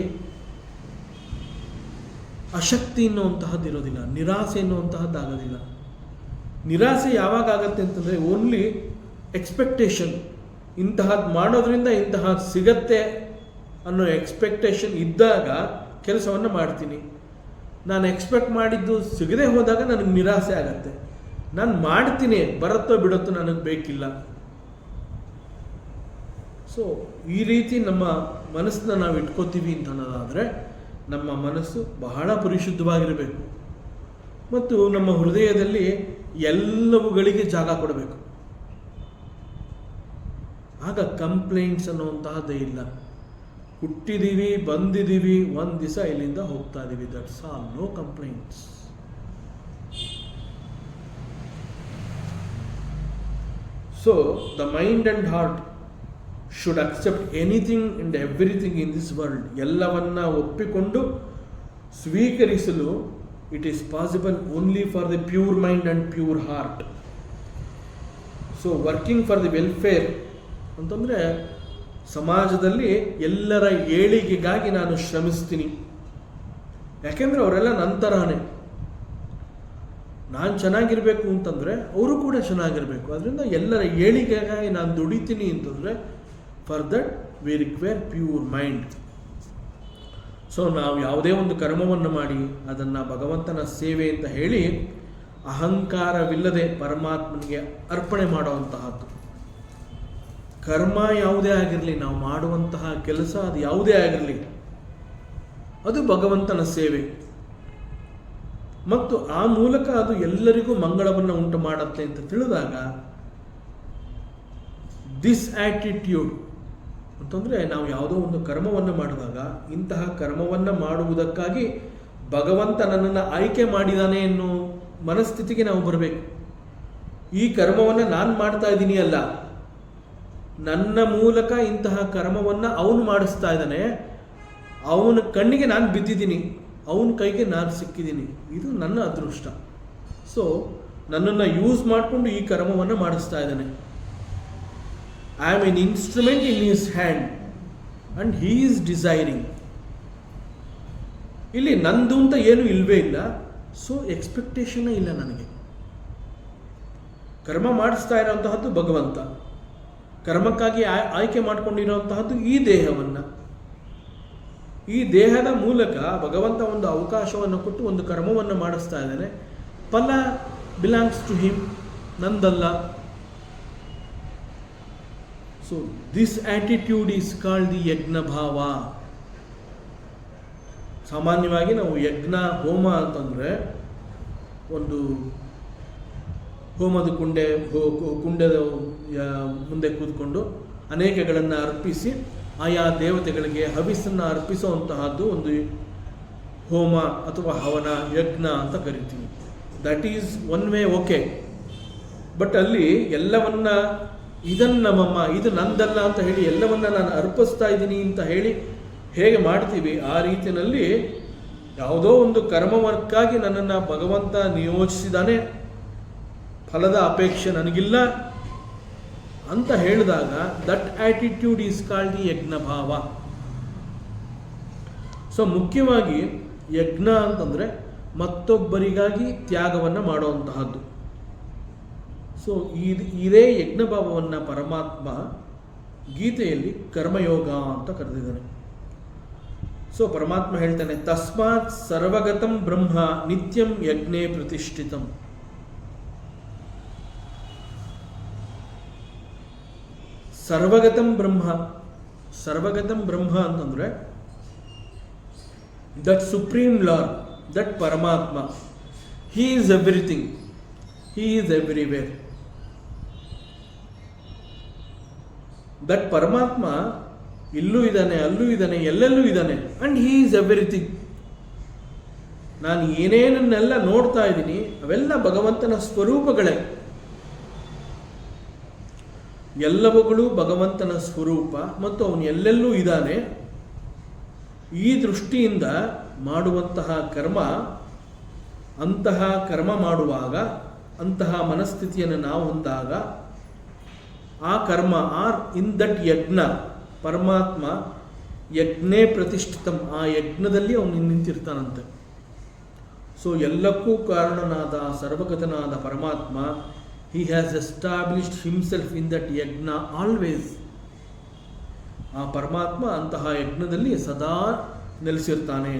ಅಶಕ್ತಿ ಎನ್ನುವಂತಹದ್ದು ಇರೋದಿಲ್ಲ, ನಿರಾಸೆ ಎನ್ನುವಂತಹದ್ದಾಗೋದಿಲ್ಲ. ನಿರಾಸೆ ಯಾವಾಗ ಆಗತ್ತೆ ಅಂತಂದರೆ ಓನ್ಲಿ ಎಕ್ಸ್ಪೆಕ್ಟೇಷನ್, ಇಂತಹದ್ದು ಮಾಡೋದ್ರಿಂದ ಇಂತಹದ್ದು ಸಿಗತ್ತೆ ಅನ್ನೋ ಎಕ್ಸ್ಪೆಕ್ಟೇಷನ್ ಇದ್ದಾಗ ಕೆಲಸವನ್ನು ಮಾಡ್ತೀನಿ. ನಾನು ಎಕ್ಸ್ಪೆಕ್ಟ್ ಮಾಡಿದ್ದು ಸಿಗದೆ ಹೋದಾಗ ನನಗೆ ನಿರಾಸೆ ಆಗತ್ತೆ. ನಾನು ಮಾಡ್ತೀನಿ, ಬರುತ್ತೋ ಬಿಡುತ್ತೋ ನನಗೆ ಬೇಕಿಲ್ಲ. ಸೊ ಈ ರೀತಿ ನಮ್ಮ ಮನಸ್ಸನ್ನ ನಾವು ಇಟ್ಕೋತೀವಿ ಅಂತ ಅನ್ನೋದಾದರೆ ನಮ್ಮ ಮನಸ್ಸು ಬಹಳ ಪರಿಶುದ್ಧವಾಗಿರಬೇಕು ಮತ್ತು ನಮ್ಮ ಹೃದಯದಲ್ಲಿ ಎಲ್ಲವುಗಳಿಗೆ ಜಾಗ ಕೊಡಬೇಕು. ಆಗ ಕಂಪ್ಲೇಂಟ್ಸ್ ಅನ್ನುವಂತಹದ್ದೇ ಇಲ್ಲ. ಹುಟ್ಟಿದ್ದೀವಿ, ಬಂದಿದ್ದೀವಿ, ಒಂದು ದಿವಸ ಇಲ್ಲಿಂದ ಹೋಗ್ತಾ ಇದ್ದೀವಿ. That's all, no complaints. So the mind and heart should accept anything and everything in this world. ಎಲ್ಲವನ್ನ ಒಪ್ಪಿಕೊಂಡು ಸ್ವೀಕರಿಸಲು it is possible only for the pure mind and pure heart. So working for the welfare ಅಂತಂದರೆ ಸಮಾಜದಲ್ಲಿ ಎಲ್ಲರ ಏಳಿಗೆಗಾಗಿ ನಾನು ಶ್ರಮಿಸ್ತೀನಿ. ಯಾಕೆಂದರೆ ಅವರೆಲ್ಲ ನಂತರನೇ. ನಾನು ಚೆನ್ನಾಗಿರಬೇಕು ಅಂತಂದರೆ ಅವರು ಕೂಡ ಚೆನ್ನಾಗಿರಬೇಕು. ಅದರಿಂದ ಎಲ್ಲರ ಏಳಿಗೆಗಾಗಿ ನಾನು ದುಡಿತೀನಿ ಅಂತಂದರೆ for that we require pure mind. So ನಾವು ಯಾವುದೇ ಒಂದು ಕರ್ಮವನ್ನು ಮಾಡಿ ಅದನ್ನು ಭಗವಂತನ ಸೇವೆ ಅಂತ ಹೇಳಿ ಅಹಂಕಾರವಿಲ್ಲದೆ ಪರಮಾತ್ಮನಿಗೆ ಅರ್ಪಣೆ ಮಾಡುವಂತಹದ್ದು. ಕರ್ಮ ಯಾವುದೇ ಆಗಿರಲಿ, ನಾವು ಮಾಡುವಂತಹ ಕೆಲಸ ಅದು ಯಾವುದೇ ಆಗಿರಲಿ, ಅದು ಭಗವಂತನ ಸೇವೆ ಮತ್ತು ಆ ಮೂಲಕ ಅದು ಎಲ್ಲರಿಗೂ ಮಂಗಳವನ್ನು ಉಂಟು ಮಾಡುತ್ತೆ ಅಂತ ತಿಳಿದಾಗ ದಿಸ್ ಆಟಿಟ್ಯೂಡ್ ಅಂತಂದರೆ ನಾವು ಯಾವುದೋ ಒಂದು ಕರ್ಮವನ್ನು ಮಾಡುವಾಗ ಇಂತಹ ಕರ್ಮವನ್ನು ಮಾಡುವುದಕ್ಕಾಗಿ ಭಗವಂತ ನನ್ನನ್ನು ಆಯ್ಕೆ ಮಾಡಿದ್ದಾನೆ ಅನ್ನೋ ಮನಸ್ಥಿತಿಗೆ ನಾವು ಬರಬೇಕು. ಈ ಕರ್ಮವನ್ನು ನಾನು ಮಾಡ್ತಾ ಇದ್ದೀನಿ ಅಲ್ಲ, ನನ್ನ ಮೂಲಕ ಇಂತಹ ಕರ್ಮವನ್ನು ಅವನು ಮಾಡಿಸ್ತಾ ಇದ್ದಾನೆ, ಅವನ ಕಣ್ಣಿಗೆ ನಾನು ಬಿದ್ದಿದ್ದೀನಿ, ಅವನ ಕೈಗೆ ನಾನು ಸಿಕ್ಕಿದ್ದೀನಿ, ಇದು ನನ್ನ ಅದೃಷ್ಟ. ಸೊ ನನ್ನನ್ನು ಯೂಸ್ ಮಾಡಿಕೊಂಡು ಈ ಕರ್ಮವನ್ನು ಮಾಡಿಸ್ತಾ ಇದ್ದಾನೆ. I am an instrument in his hand and he is desiring. ಇಲ್ಲಿ ನಂದು ಅಂತ ಏನು ಇಲ್ಲವೇ ಇಲ್ಲ. ಸೊ ಎಕ್ಸ್ಪೆಕ್ಟೇಷನ್ನೇ ಇಲ್ಲ ನನಗೆ. ಕರ್ಮ ಮಾಡಿಸ್ತಾ ಇರೋಂತಹದ್ದು ಭಗವಂತ, ಕರ್ಮಕ್ಕಾಗಿ ಆಯ್ಕೆ ಮಾಡಿಕೊಂಡಿರೋಂತಹದ್ದು ಈ ದೇಹವನ್ನು. ಈ ದೇಹದ ಮೂಲಕ ಭಗವಂತ ಒಂದು ಅವಕಾಶವನ್ನು ಕೊಟ್ಟು ಒಂದು ಕರ್ಮವನ್ನು ಮಾಡಿಸ್ತಾ ಇದ್ದಾನೆ. ಫಲ ಬಿಲಾಂಗ್ಸ್ ಟು ಹಿಮ್, ನಂದಲ್ಲ. So this attitude is called the ಯಜ್ಞ ಭಾವ. ಸಾಮಾನ್ಯವಾಗಿ ನಾವು ಯಜ್ಞ ಹೋಮ ಅಂತಂದರೆ ಒಂದು ಹೋಮದ ಕುಂಡದ ಮುಂದೆ ಕೂತ್ಕೊಂಡು ಅನೇಕಗಳನ್ನು ಅರ್ಪಿಸಿ ಆಯಾ ದೇವತೆಗಳಿಗೆ ಹವಿಸ್ಸನ್ನು ಅರ್ಪಿಸುವಂತಹದ್ದು ಒಂದು ಹೋಮ ಅಥವಾ ಹವನ, ಯಜ್ಞ ಅಂತ ಕರಿತೀವಿ. That is one way, okay. But ಅಲ್ಲಿ ಎಲ್ಲವನ್ನ ಇದನ್ನು ನಮ್ಮಮ್ಮ, ಇದು ನಂದಲ್ಲ ಅಂತ ಹೇಳಿ ಎಲ್ಲವನ್ನ ನಾನು ಅರ್ಪಿಸ್ತಾ ಇದ್ದೀನಿ ಅಂತ ಹೇಳಿ ಹೇಗೆ ಮಾಡ್ತೀವಿ, ಆ ರೀತಿಯಲ್ಲಿ ಯಾವುದೋ ಒಂದು ಕರ್ಮವಕ್ಕಾಗಿ ನನ್ನನ್ನು ಭಗವಂತ ನಿಯೋಜಿಸಿದಾನೆ, ಫಲದ ಅಪೇಕ್ಷೆ ನನಗಿಲ್ಲ ಅಂತ ಹೇಳಿದಾಗ that attitude is called the ಯಜ್ಞ ಭಾವ. ಸೊ ಮುಖ್ಯವಾಗಿ ಯಜ್ಞ ಅಂತಂದರೆ ಮತ್ತೊಬ್ಬರಿಗಾಗಿ ತ್ಯಾಗವನ್ನು ಮಾಡುವಂತಹದ್ದು. ಸೊ ಇದೇ ಯಜ್ಞ ಭಾವವನ್ನು ಪರಮಾತ್ಮ ಗೀತೆಯಲ್ಲಿ ಕರ್ಮಯೋಗ ಅಂತ ಕರೆದಿದ್ದಾನೆ. ಸೊ ಪರಮಾತ್ಮ ಹೇಳ್ತಾನೆ, ತಸ್ಮಾತ್ ಸರ್ವಗತಂ ಬ್ರಹ್ಮ ನಿತ್ಯಂ ಯಜ್ಞೇ ಪ್ರತಿಷ್ಠಿತಂ. ಸರ್ವಗತಂ ಬ್ರಹ್ಮ, ಸರ್ವಗತಂ ಬ್ರಹ್ಮ ಅಂತಂದರೆ ದಟ್ ಸುಪ್ರೀಂ ಲಾರ್ಡ್, ದಟ್ ಪರಮಾತ್ಮ, he is everything, he is everywhere. That ಪರಮಾತ್ಮ ಇಲ್ಲೂ ಇದ್ದಾನೆ, ಅಲ್ಲೂ ಇದ್ದಾನೆ, ಎಲ್ಲೆಲ್ಲೂ ಇದ್ದಾನೆ. And he is everything. ನಾನು ಏನೇನನ್ನೆಲ್ಲ ನೋಡ್ತಾ ಇದ್ದೀನಿ ಅವೆಲ್ಲ ಭಗವಂತನ ಸ್ವರೂಪಗಳೇ. ಎಲ್ಲವುಗಳು ಭಗವಂತನ ಸ್ವರೂಪ ಮತ್ತು ಅವನು ಎಲ್ಲೆಲ್ಲೂ ಇದ್ದಾನೆ. ಈ ದೃಷ್ಟಿಯಿಂದ ಮಾಡುವಂತಹ ಕರ್ಮ, ಅಂತಹ ಕರ್ಮ ಮಾಡುವಾಗ, ಅಂತಹ ಮನಸ್ಥಿತಿಯನ್ನು ನಾವು ಹೊಂದಾಗ ಆ ಕರ್ಮ ಆರ್ ಇನ್ ದಟ್ ಯಜ್ಞ, ಪರಮಾತ್ಮ ಯಜ್ಞೇ ಪ್ರತಿಷ್ಠಿತಂ, ಆ ಯಜ್ಞದಲ್ಲಿ ಅವನು ನಿಂತಿರ್ತಾನಂತೆ. ಸೊ ಎಲ್ಲಕ್ಕೂ ಕಾರಣನಾದ ಸರ್ವಗತನಾದ ಪರಮಾತ್ಮ, he has established himself in that yajna always. ಆ ಪರಮಾತ್ಮ ಅಂತಹ ಯಜ್ಞದಲ್ಲಿ ಸದಾ ನೆಲೆಸಿರ್ತಾನೆ.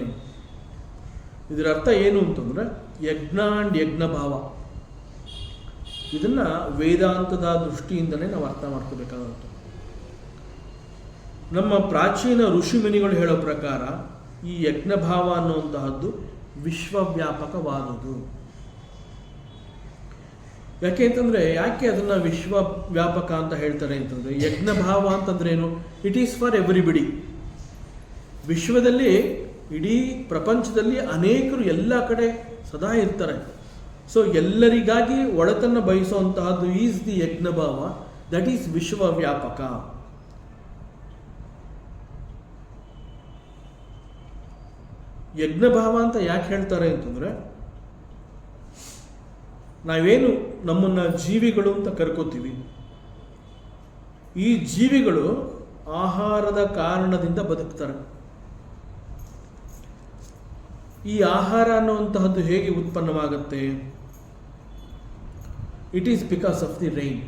ಇದರ ಅರ್ಥ ಏನು ಅಂತಂದರೆ ಯಜ್ಞ ಆ್ಯಂಡ್ ಯಜ್ಞ ಭಾವ, ಇದನ್ನು ವೇದಾಂತದ ದೃಷ್ಟಿಯಿಂದಲೇ ನಾವು ಅರ್ಥ ಮಾಡ್ಕೋಬೇಕಾಗುತ್ತೆ. ನಮ್ಮ ಪ್ರಾಚೀನ ಋಷಿಮುನಿಗಳು ಹೇಳೋ ಪ್ರಕಾರ ಈ ಯಜ್ಞ ಭಾವ ಅನ್ನುವಂತಹದ್ದು ವಿಶ್ವವ್ಯಾಪಕವಾದುದು. ಯಾಕೆ ಅಂತಂದರೆ, ಯಾಕೆ ಅದನ್ನು ವಿಶ್ವವ್ಯಾಪಕ ಅಂತ ಹೇಳ್ತಾರೆ ಅಂತಂದರೆ, ಯಜ್ಞ ಭಾವ ಅಂತಂದ್ರೆ ಏನು? It is for everybody. ವಿಶ್ವದಲ್ಲಿ ಇಡೀ ಪ್ರಪಂಚದಲ್ಲಿ ಅನೇಕರು ಎಲ್ಲ ಕಡೆ ಸದಾ ಇರ್ತಾರೆ. ಸೊ ಎಲ್ಲರಿಗಾಗಿ ಒಳತನ್ನು ಬಯಸುವಂತಹದ್ದು ಈಸ್ ದಿ ಯಜ್ಞಭಾವ, ದಟ್ ಈಸ್ ವಿಶ್ವವ್ಯಾಪಕ. ಯಜ್ಞಭಾವ ಅಂತ ಯಾಕೆ ಹೇಳ್ತಾರೆ ಅಂತಂದ್ರೆ, ನಾವೇನು ನಮ್ಮನ್ನ ಜೀವಿಗಳು ಅಂತ ಕರ್ಕೋತೀವಿ, ಈ ಜೀವಿಗಳು ಆಹಾರದ ಕಾರಣದಿಂದ ಬದುಕ್ತಾರೆ. ಈ ಆಹಾರ ಅನ್ನುವಂತಹದ್ದು ಹೇಗೆ ಉತ್ಪನ್ನವಾಗುತ್ತೆ? It is because of the rain,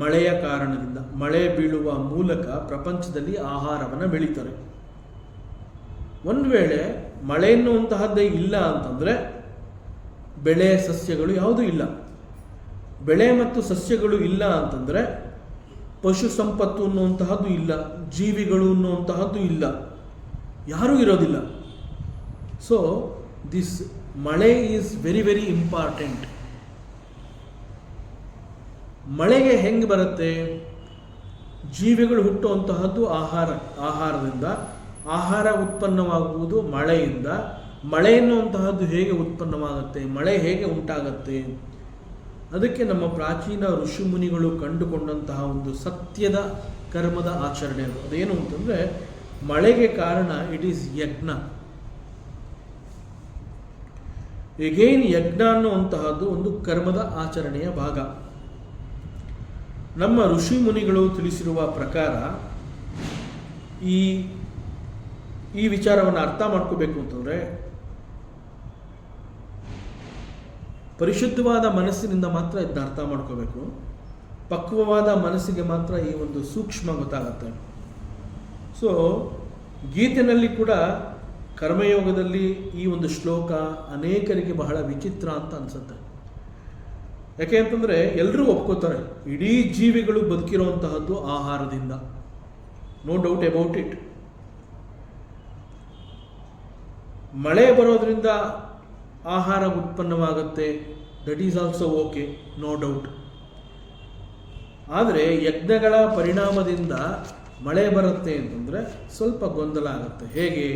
ಮಳೆಯ ಕಾರಣದಿಂದ. ಮಳೆ ಬೀಳುವ ಮೂಲಕ ಪ್ರಪಂಚದಲ್ಲಿ ಆಹಾರವನ್ನು ಬೆಳೀತಾರೆ. ಒಂದು ವೇಳೆ ಮಳೆ ಎನ್ನುವಂತಹದ್ದೇ ಇಲ್ಲ ಅಂತಂದರೆ ಬೆಳೆ ಸಸ್ಯಗಳು ಯಾವುದೂ ಇಲ್ಲ. ಬೆಳೆ ಮತ್ತು ಸಸ್ಯಗಳು ಇಲ್ಲ ಅಂತಂದರೆ ಪಶು ಸಂಪತ್ತು ಅನ್ನುವಂತಹದ್ದು ಇಲ್ಲ, ಜೀವಿಗಳು ಅನ್ನುವಂತಹದ್ದು ಇಲ್ಲ, ಯಾರೂ ಇರೋದಿಲ್ಲ. ಸೊ ದಿಸ್ ಮಳೆ ಈಸ್ ವೆರಿ ವೆರಿ ಇಂಪಾರ್ಟೆಂಟ್. ಮಳೆಗೆ ಹೆಂಗೆ ಬರುತ್ತೆ? ಜೀವಿಗಳು ಹುಟ್ಟುವಂತಹದ್ದು ಆಹಾರದಿಂದ, ಆಹಾರ ಉತ್ಪನ್ನವಾಗುವುದು ಮಳೆಯಿಂದ. ಮಳೆ ಎನ್ನುವಂತಹದ್ದು ಹೇಗೆ ಉತ್ಪನ್ನವಾಗುತ್ತೆ? ಮಳೆ ಹೇಗೆ ಉಂಟಾಗತ್ತೆ? ಅದಕ್ಕೆ ನಮ್ಮ ಪ್ರಾಚೀನ ಋಷಿ ಮುನಿಗಳು ಕಂಡುಕೊಂಡಂತಹ ಒಂದು ಸತ್ಯದ ಕರ್ಮದ ಆಚರಣೆ ಅದು. ಅದೇನು ಅಂತಂದರೆ, ಮಳೆಗೆ ಕಾರಣ ಇಟ್ ಈಸ್ ಯಜ್ಞ. ಎಗೈನ್ ಯಜ್ಞ ಅನ್ನುವಂತಹದ್ದು ಒಂದು ಕರ್ಮದ ಆಚರಣೆಯ ಭಾಗ. ನಮ್ಮ ಋಷಿ ಮುನಿಗಳು ತಿಳಿಸಿರುವ ಪ್ರಕಾರ ಈ ವಿಚಾರವನ್ನು ಅರ್ಥ ಮಾಡ್ಕೋಬೇಕು ಅಂತಂದರೆ, ಪರಿಶುದ್ಧವಾದ ಮನಸ್ಸಿನಿಂದ ಮಾತ್ರ ಇದನ್ನ ಅರ್ಥ ಮಾಡ್ಕೋಬೇಕು. ಪಕ್ವವಾದ ಮನಸ್ಸಿಗೆ ಮಾತ್ರ ಈ ಒಂದು ಸೂಕ್ಷ್ಮ ಗೊತ್ತಾಗುತ್ತೆ. ಸೊ ಗೀತೆಯಲ್ಲಿ ಕೂಡ ಕರ್ಮಯೋಗದಲ್ಲಿ ಈ ಒಂದು ಶ್ಲೋಕ ಅನೇಕರಿಗೆ ಬಹಳ ವಿಚಿತ್ರ ಅಂತ ಅನ್ಸುತ್ತೆ. ಯಾಕೆ ಅಂತಂದರೆ ಎಲ್ಲರೂ ಒಪ್ಕೋತಾರೆ, ಇಡೀ ಜೀವಿಗಳು ಬದುಕಿರುವಂತಹದ್ದು ಆಹಾರದಿಂದ, ನೋ ಡೌಟ್ ಅಬೌಟ್ ಇಟ್. ಮಳೆ ಬರೋದ್ರಿಂದ ಆಹಾರ ಉತ್ಪನ್ನವಾಗುತ್ತೆ, that is also okay, no doubt. ಆದರೆ ಯಜ್ಞಗಳ ಪರಿಣಾಮದಿಂದ ಮಳೆ ಬರುತ್ತೆ ಅಂತಂದರೆ ಸ್ವಲ್ಪ ಗೊಂದಲ ಆಗುತ್ತೆ. ಹೇಗೆ?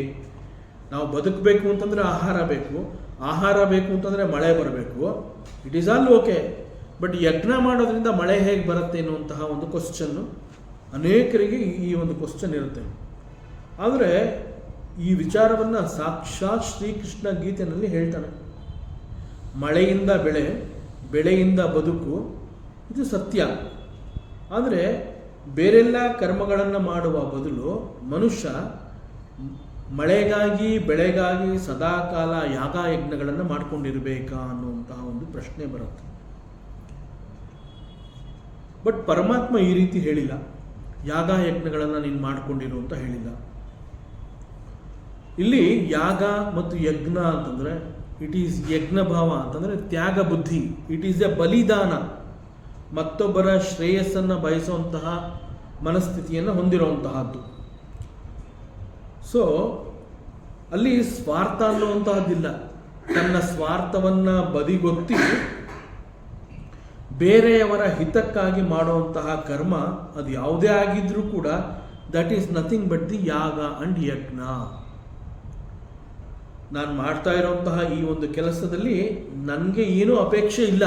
ನಾವು ಬದುಕಬೇಕು ಅಂತಂದರೆ ಆಹಾರ ಬೇಕು, ಆಹಾರ ಬೇಕು ಅಂತಂದರೆ ಮಳೆ ಬರಬೇಕು, it is all okay. But ಯಜ್ಞ ಮಾಡೋದ್ರಿಂದ ಮಳೆ ಹೇಗೆ ಬರುತ್ತೆ ಎನ್ನುವಂತಹ ಒಂದು ಕ್ವಶನ್ನು ಅನೇಕರಿಗೆ ಈ ಒಂದು ಕ್ವಶನ್ ಇರುತ್ತೆ. ಆದರೆ ಈ ವಿಚಾರವನ್ನು ಸಾಕ್ಷಾತ್ ಶ್ರೀಕೃಷ್ಣ ಗೀತೆಯಲ್ಲಿ ಹೇಳ್ತಾನೆ. ಮಳೆಯಿಂದ ಬೆಳೆ, ಬೆಳೆಯಿಂದ ಬದುಕು, ಇದು ಸತ್ಯ. ಆದರೆ ಬೇರೆಲ್ಲ ಕರ್ಮಗಳನ್ನು ಮಾಡುವ ಬದಲು ಮನುಷ್ಯ ಮಳೆಗಾಗಿ ಬೆಳೆಗಾಗಿ ಸದಾಕಾಲ ಯಾಗ ಯಜ್ಞಗಳನ್ನು ಮಾಡ್ಕೊಂಡಿರಬೇಕಾ ಅನ್ನುವಂತಹ ಒಂದು ಪ್ರಶ್ನೆ ಬರುತ್ತೆ. ಬಟ್ ಪರಮಾತ್ಮ ಈ ರೀತಿ ಹೇಳಿಲ್ಲ, ಯಾಗ ಯಜ್ಞಗಳನ್ನು ನೀನು ಮಾಡಿಕೊಂಡಿರು ಅಂತ ಹೇಳಿಲ್ಲ. ಇಲ್ಲಿ ಯಾಗ ಮತ್ತು ಯಜ್ಞ ಅಂತಂದರೆ ಇಟ್ ಈಸ್ ಯಜ್ಞಭಾವ ಅಂತಂದರೆ ತ್ಯಾಗ ಬುದ್ಧಿ, ಇಟ್ ಈಸ್ ಎ ಬಲಿದಾನ. ಮತ್ತೊಬ್ಬರ ಶ್ರೇಯಸ್ಸನ್ನು ಬಯಸುವಂತಹ ಮನಸ್ಥಿತಿಯನ್ನು ಹೊಂದಿರುವಂತಹದ್ದು. ಸೊ ಅಲ್ಲಿ ಸ್ವಾರ್ಥ ಅನ್ನುವಂತಹದ್ದಿಲ್ಲ. ತನ್ನ ಸ್ವಾರ್ಥವನ್ನು ಬದಿಗೊತ್ತಿ ಬೇರೆಯವರ ಹಿತಕ್ಕಾಗಿ ಮಾಡುವಂತಹ ಕರ್ಮ ಅದು ಯಾವುದೇ ಆಗಿದ್ರೂ ಕೂಡ that is nothing but the ಯಾಗ ಅಂಡ್ ಯಜ್ಞ. ನಾನು ಮಾಡ್ತಾ ಇರುವಂತಹ ಈ ಒಂದು ಕೆಲಸದಲ್ಲಿ ನನಗೆ ಏನೂ ಅಪೇಕ್ಷೆ ಇಲ್ಲ,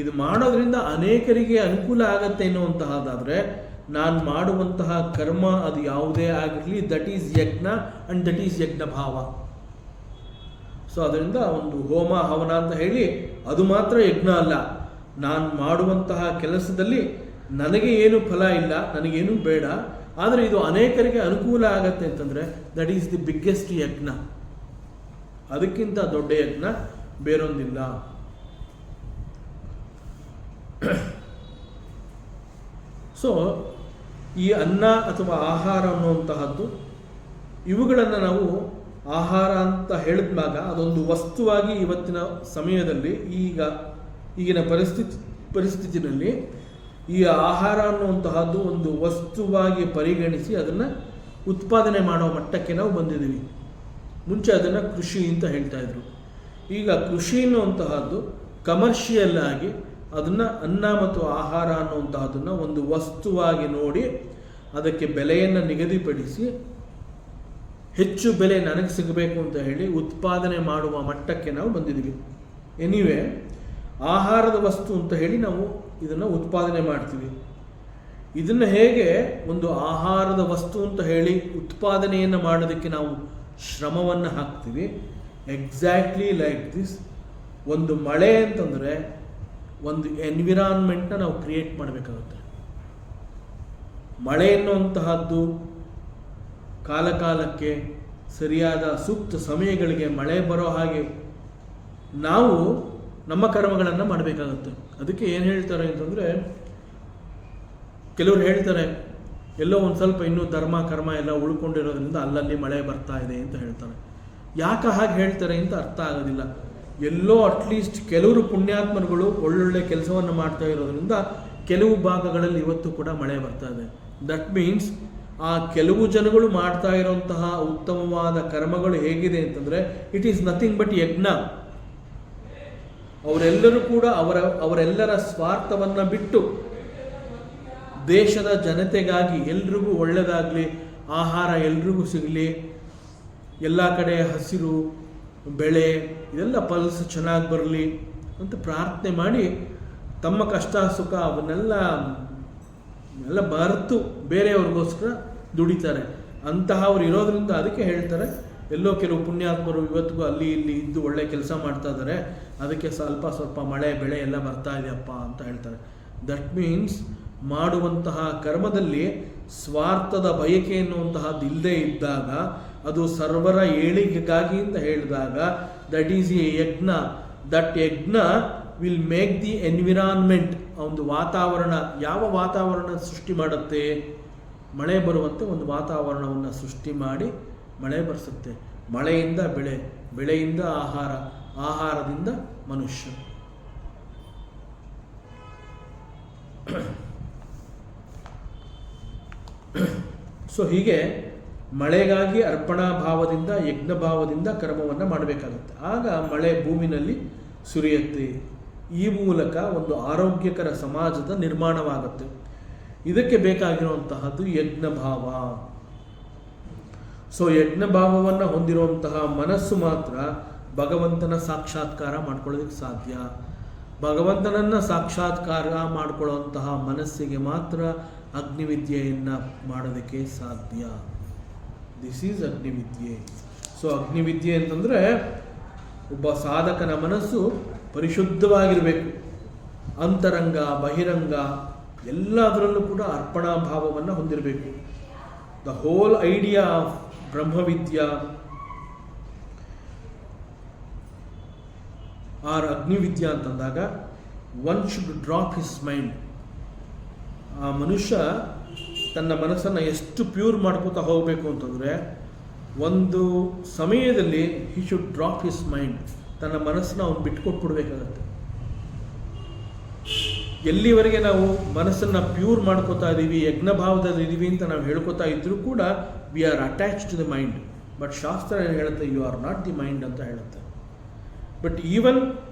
ಇದು ಮಾಡೋದ್ರಿಂದ ಅನೇಕರಿಗೆ ಅನುಕೂಲ ಆಗತ್ತೆ ಎನ್ನುವಂತಹದ್ದಾದರೆ ನಾನು ಮಾಡುವಂತಹ ಕರ್ಮ ಅದು ಯಾವುದೇ ಆಗಿರಲಿ ದಟ್ ಈಸ್ ಯಜ್ಞ ಅಂಡ್ ದಟ್ ಈಸ್ ಯಜ್ಞ ಭಾವ. ಸೊ ಅದರಿಂದ ಒಂದು ಹೋಮ ಹವನ ಅಂತ ಹೇಳಿ ಅದು ಮಾತ್ರ ಯಜ್ಞ ಅಲ್ಲ. ನಾನು ಮಾಡುವಂತಹ ಕೆಲಸದಲ್ಲಿ ನನಗೆ ಏನು ಫಲ ಇಲ್ಲ, ನನಗೇನು ಬೇಡ, ಆದರೆ ಇದು ಅನೇಕರಿಗೆ ಅನುಕೂಲ ಆಗತ್ತೆ ಅಂತಂದರೆ ದಟ್ ಈಸ್ ದಿ ಬಿಗ್ಗೆಸ್ಟ್ ಯಜ್ಞ. ಅದಕ್ಕಿಂತ ದೊಡ್ಡ ಯಜ್ಞ ಬೇರೊಂದಿಲ್ಲ. ಸೊ ಈ ಅನ್ನ ಅಥವಾ ಆಹಾರ ಅನ್ನುವಂತಹದ್ದು, ಇವುಗಳನ್ನು ನಾವು ಆಹಾರ ಅಂತ ಹೇಳಿದ್ಮಾಗ ಅದೊಂದು ವಸ್ತುವಾಗಿ ಇವತ್ತಿನ ಸಮಯದಲ್ಲಿ ಈಗಿನ ಪರಿಸ್ಥಿತಿನಲ್ಲಿ ಈ ಆಹಾರ ಅನ್ನುವಂತಹದ್ದು ಒಂದು ವಸ್ತುವಾಗಿ ಪರಿಗಣಿಸಿ ಅದನ್ನು ಉತ್ಪಾದನೆ ಮಾಡೋ ಮಟ್ಟಕ್ಕೆ ನಾವು ಬಂದಿದ್ದೀವಿ. ಮುಂಚೆ ಅದನ್ನು ಕೃಷಿ ಅಂತ ಹೇಳ್ತಾ ಇದ್ರು. ಈಗ ಕೃಷಿ ಅನ್ನುವಂತಹದ್ದು ಕಮರ್ಷಿಯಲ್ ಆಗಿ ಅದನ್ನು ಅನ್ನ ಮತ್ತು ಆಹಾರ ಅನ್ನುವಂತಹದನ್ನು ಒಂದು ವಸ್ತುವಾಗಿ ನೋಡಿ ಅದಕ್ಕೆ ಬೆಲೆಯನ್ನು ನಿಗದಿಪಡಿಸಿ ಹೆಚ್ಚು ಬೆಲೆ ನನಗೆ ಸಿಗಬೇಕು ಅಂತ ಹೇಳಿ ಉತ್ಪಾದನೆ ಮಾಡುವ ಮಟ್ಟಕ್ಕೆ ನಾವು ಬಂದಿದ್ದೀವಿ. ಎನಿವೆ, ಆಹಾರದ ವಸ್ತು ಅಂತ ಹೇಳಿ ನಾವು ಇದನ್ನು ಉತ್ಪಾದನೆ ಮಾಡ್ತೀವಿ. ಇದನ್ನು ಹೇಗೆ ಒಂದು ಆಹಾರದ ವಸ್ತು ಅಂತ ಹೇಳಿ ಉತ್ಪಾದನೆಯನ್ನು ಮಾಡೋದಕ್ಕೆ ನಾವು ಶ್ರಮವನ್ನು ಹಾಕ್ತೀವಿ, ಎಕ್ಸಾಕ್ಟ್ಲಿ ಲೈಕ್ ದಿಸ್. ಒಂದು ಮಳೆ ಅಂತಂದರೆ ಒಂದು ಎನ್ವಿರಾನ್ಮೆಂಟ್ನ ನಾವು ಕ್ರಿಯೇಟ್ ಮಾಡಬೇಕಾಗುತ್ತೆ. ಮಳೆ ಎನ್ನುವಂತಹದ್ದು ಕಾಲಕಾಲಕ್ಕೆ ಸರಿಯಾದ ಸೂಕ್ತ ಸಮಯಗಳಿಗೆ ಮಳೆ ಬರೋ ಹಾಗೆ ನಾವು ನಮ್ಮ ಕರ್ಮಗಳನ್ನು ಮಾಡಬೇಕಾಗುತ್ತೆ. ಅದಕ್ಕೆ ಏನು ಹೇಳ್ತಾರೆ ಅಂತಂದರೆ, ಕೆಲವರು ಹೇಳ್ತಾರೆ ಎಲ್ಲೋ ಒಂದು ಸ್ವಲ್ಪ ಇನ್ನೂ ಧರ್ಮ ಕರ್ಮ ಎಲ್ಲ ಉಳ್ಕೊಂಡಿರೋದ್ರಿಂದ ಅಲ್ಲಲ್ಲಿ ಮಳೆ ಬರ್ತಾ ಇದೆ ಅಂತ ಹೇಳ್ತಾರೆ. ಯಾಕೆ ಹಾಗೆ ಹೇಳ್ತಾರೆ ಅಂತ ಅರ್ಥ ಆಗೋದಿಲ್ಲ. ಎಲ್ಲೋ ಅಟ್ಲೀಸ್ಟ್ ಕೆಲವರು ಪುಣ್ಯಾತ್ಮರುಗಳು ಒಳ್ಳೊಳ್ಳೆ ಕೆಲಸವನ್ನು ಮಾಡ್ತಾ ಇರೋದ್ರಿಂದ ಕೆಲವು ಭಾಗಗಳಲ್ಲಿ ಇವತ್ತು ಕೂಡ ಮಳೆ ಬರ್ತಾ ಇದೆ. ದಟ್ ಮೀನ್ಸ್ ಆ ಕೆಲವು ಜನಗಳು ಮಾಡ್ತಾ ಇರೋಂತಹ ಉತ್ತಮವಾದ ಕರ್ಮಗಳು ಹೇಗಿದೆ ಅಂತಂದರೆ, ಇಟ್ ಈಸ್ ನಥಿಂಗ್ ಬಟ್ ಯಜ್ಞ. ಅವರೆಲ್ಲರೂ ಕೂಡ ಅವರೆಲ್ಲರ ಸ್ವಾರ್ಥವನ್ನು ಬಿಟ್ಟು ದೇಶದ ಜನತೆಗಾಗಿ ಎಲ್ರಿಗೂ ಒಳ್ಳೆಯದಾಗಲಿ, ಆಹಾರ ಎಲ್ರಿಗೂ ಸಿಗಲಿ, ಎಲ್ಲ ಕಡೆ ಹಸಿರು ಬೆಳೆ ಇದೆಲ್ಲ ಫಲಸ ಚೆನ್ನಾಗಿ ಬರಲಿ ಅಂತ ಪ್ರಾರ್ಥನೆ ಮಾಡಿ ತಮ್ಮ ಕಷ್ಟ ಸುಖ ಅವನ್ನೆಲ್ಲ ಮರೆತು ಬೇರೆಯವ್ರಿಗೋಸ್ಕರ ದುಡಿತಾರೆ. ಅಂತಹವ್ರು ಇರೋದ್ರಿಂದ ಅದಕ್ಕೆ ಹೇಳ್ತಾರೆ, ಎಲ್ಲೋ ಕೆಲವು ಪುಣ್ಯಾತ್ಮರು ಇವತ್ತಿಗೂ ಅಲ್ಲಿ ಇಲ್ಲಿ ಇದ್ದು ಒಳ್ಳೆ ಕೆಲಸ ಮಾಡ್ತಾ ಇದ್ದಾರೆ, ಅದಕ್ಕೆ ಸ್ವಲ್ಪ ಮಳೆ ಬೆಳೆ ಎಲ್ಲ ಬರ್ತಾ ಇದೆಯಪ್ಪ ಅಂತ ಹೇಳ್ತಾರೆ. ದಟ್ ಮೀನ್ಸ್ ಮಾಡುವಂತಹ ಕರ್ಮದಲ್ಲಿ ಸ್ವಾರ್ಥದ ಬಯಕೆ ಎನ್ನುವಂತಹದ್ದು ಇಲ್ಲದೆ ಇದ್ದಾಗ, ಅದು ಸರ್ವರ ಏಳಿಗೆಗಾಗಿ ಅಂತ ಹೇಳಿದಾಗ, ದಟ್ ಈಸ್ ಎ ಯಜ್ಞ. ದಟ್ ಯಜ್ಞ ವಿಲ್ ಮೇಕ್ ದಿ ಎನ್ವಿರಾನ್ಮೆಂಟ್, ಒಂದು ವಾತಾವರಣ. ಯಾವ ವಾತಾವರಣ ಸೃಷ್ಟಿ ಮಾಡುತ್ತೆ? ಮಳೆ ಬರುವಂತೆ ಒಂದು ವಾತಾವರಣವನ್ನು ಸೃಷ್ಟಿ ಮಾಡಿ ಮಳೆ ಬರೆಸುತ್ತೆ. ಮಳೆಯಿಂದ ಬೆಳೆ, ಬೆಳೆಯಿಂದ ಆಹಾರ, ಆಹಾರದಿಂದ ಮನುಷ್ಯ. ಸೊ ಹೀಗೆ ಮಳೆಗಾಗಿ ಅರ್ಪಣಾ ಭಾವದಿಂದ, ಯಜ್ಞ ಭಾವದಿಂದ ಕರ್ಮವನ್ನು ಮಾಡಬೇಕಾಗುತ್ತೆ. ಆಗ ಮಳೆ ಭೂಮಿನಲ್ಲಿ ಸುರಿಯುತ್ತೆ. ಈ ಮೂಲಕ ಒಂದು ಆರೋಗ್ಯಕರ ಸಮಾಜದ ನಿರ್ಮಾಣವಾಗುತ್ತೆ. ಇದಕ್ಕೆ ಬೇಕಾಗಿರುವಂತಹದ್ದು ಯಜ್ಞ ಭಾವ. ಸೊ ಯಜ್ಞ ಭಾವವನ್ನು ಹೊಂದಿರುವಂತಹ ಮನಸ್ಸು ಮಾತ್ರ ಭಗವಂತನ ಸಾಕ್ಷಾತ್ಕಾರ ಮಾಡ್ಕೊಳ್ಳೋದಕ್ಕೆ ಸಾಧ್ಯ. ಭಗವಂತನನ್ನು ಸಾಕ್ಷಾತ್ಕಾರ ಮಾಡಿಕೊಳ್ಳುವಂತಹ ಮನಸ್ಸಿಗೆ ಮಾತ್ರ ಅಗ್ನಿವಿದ್ಯೆಯನ್ನು ಮಾಡೋದಕ್ಕೆ ಸಾಧ್ಯ. ದಿಸ್ ಈಸ್ ಅಗ್ನಿವಿದ್ಯೆ. ಸೊ ಅಗ್ನಿವಿದ್ಯೆ ಅಂತಂದರೆ ಒಬ್ಬ ಸಾಧಕನ ಮನಸ್ಸು ಪರಿಶುದ್ಧವಾಗಿರಬೇಕು. ಅಂತರಂಗ ಬಹಿರಂಗ ಎಲ್ಲದರಲ್ಲೂ ಕೂಡ ಅರ್ಪಣಾ ಭಾವವನ್ನು ಹೊಂದಿರಬೇಕು. ದ ಹೋಲ್ ಐಡಿಯಾ ಆಫ್ ಬ್ರಹ್ಮವಿದ್ಯಾ ಆರ್ ಅಗ್ನಿವಿದ್ಯಾ ಅಂತಂದಾಗ, one should drop his mind. ಆ ಮನುಷ್ಯ ತನ್ನ ಮನಸ್ಸನ್ನು ಎಷ್ಟು ಪ್ಯೂರ್ ಮಾಡ್ಕೋತಾ ಹೋಗಬೇಕು ಅಂತಂದರೆ, ಒಂದು ಸಮಯದಲ್ಲಿ he should drop his mind. ತನ್ನ ಮನಸ್ಸನ್ನ ಅವ್ನು ಬಿಟ್ಕೊಟ್ಬಿಡ್ಬೇಕಾಗತ್ತೆ. ಎಲ್ಲಿವರೆಗೆ ನಾವು ಮನಸ್ಸನ್ನು ಪ್ಯೂರ್ ಮಾಡ್ಕೋತಾ ಇದ್ದೀವಿ, ಯಜ್ಞ ಭಾವದಲ್ಲಿ ಇದ್ದೀವಿ ಅಂತ ನಾವು ಹೇಳ್ಕೊತಾ ಇದ್ರೂ ಕೂಡ we are attach to the mind. But ಶಾಸ್ತ್ರ ಏನು ಹೇಳುತ್ತೆ? You are not the mind ಅಂತ ಹೇಳುತ್ತೆ. ಬಟ್ ಈವನ್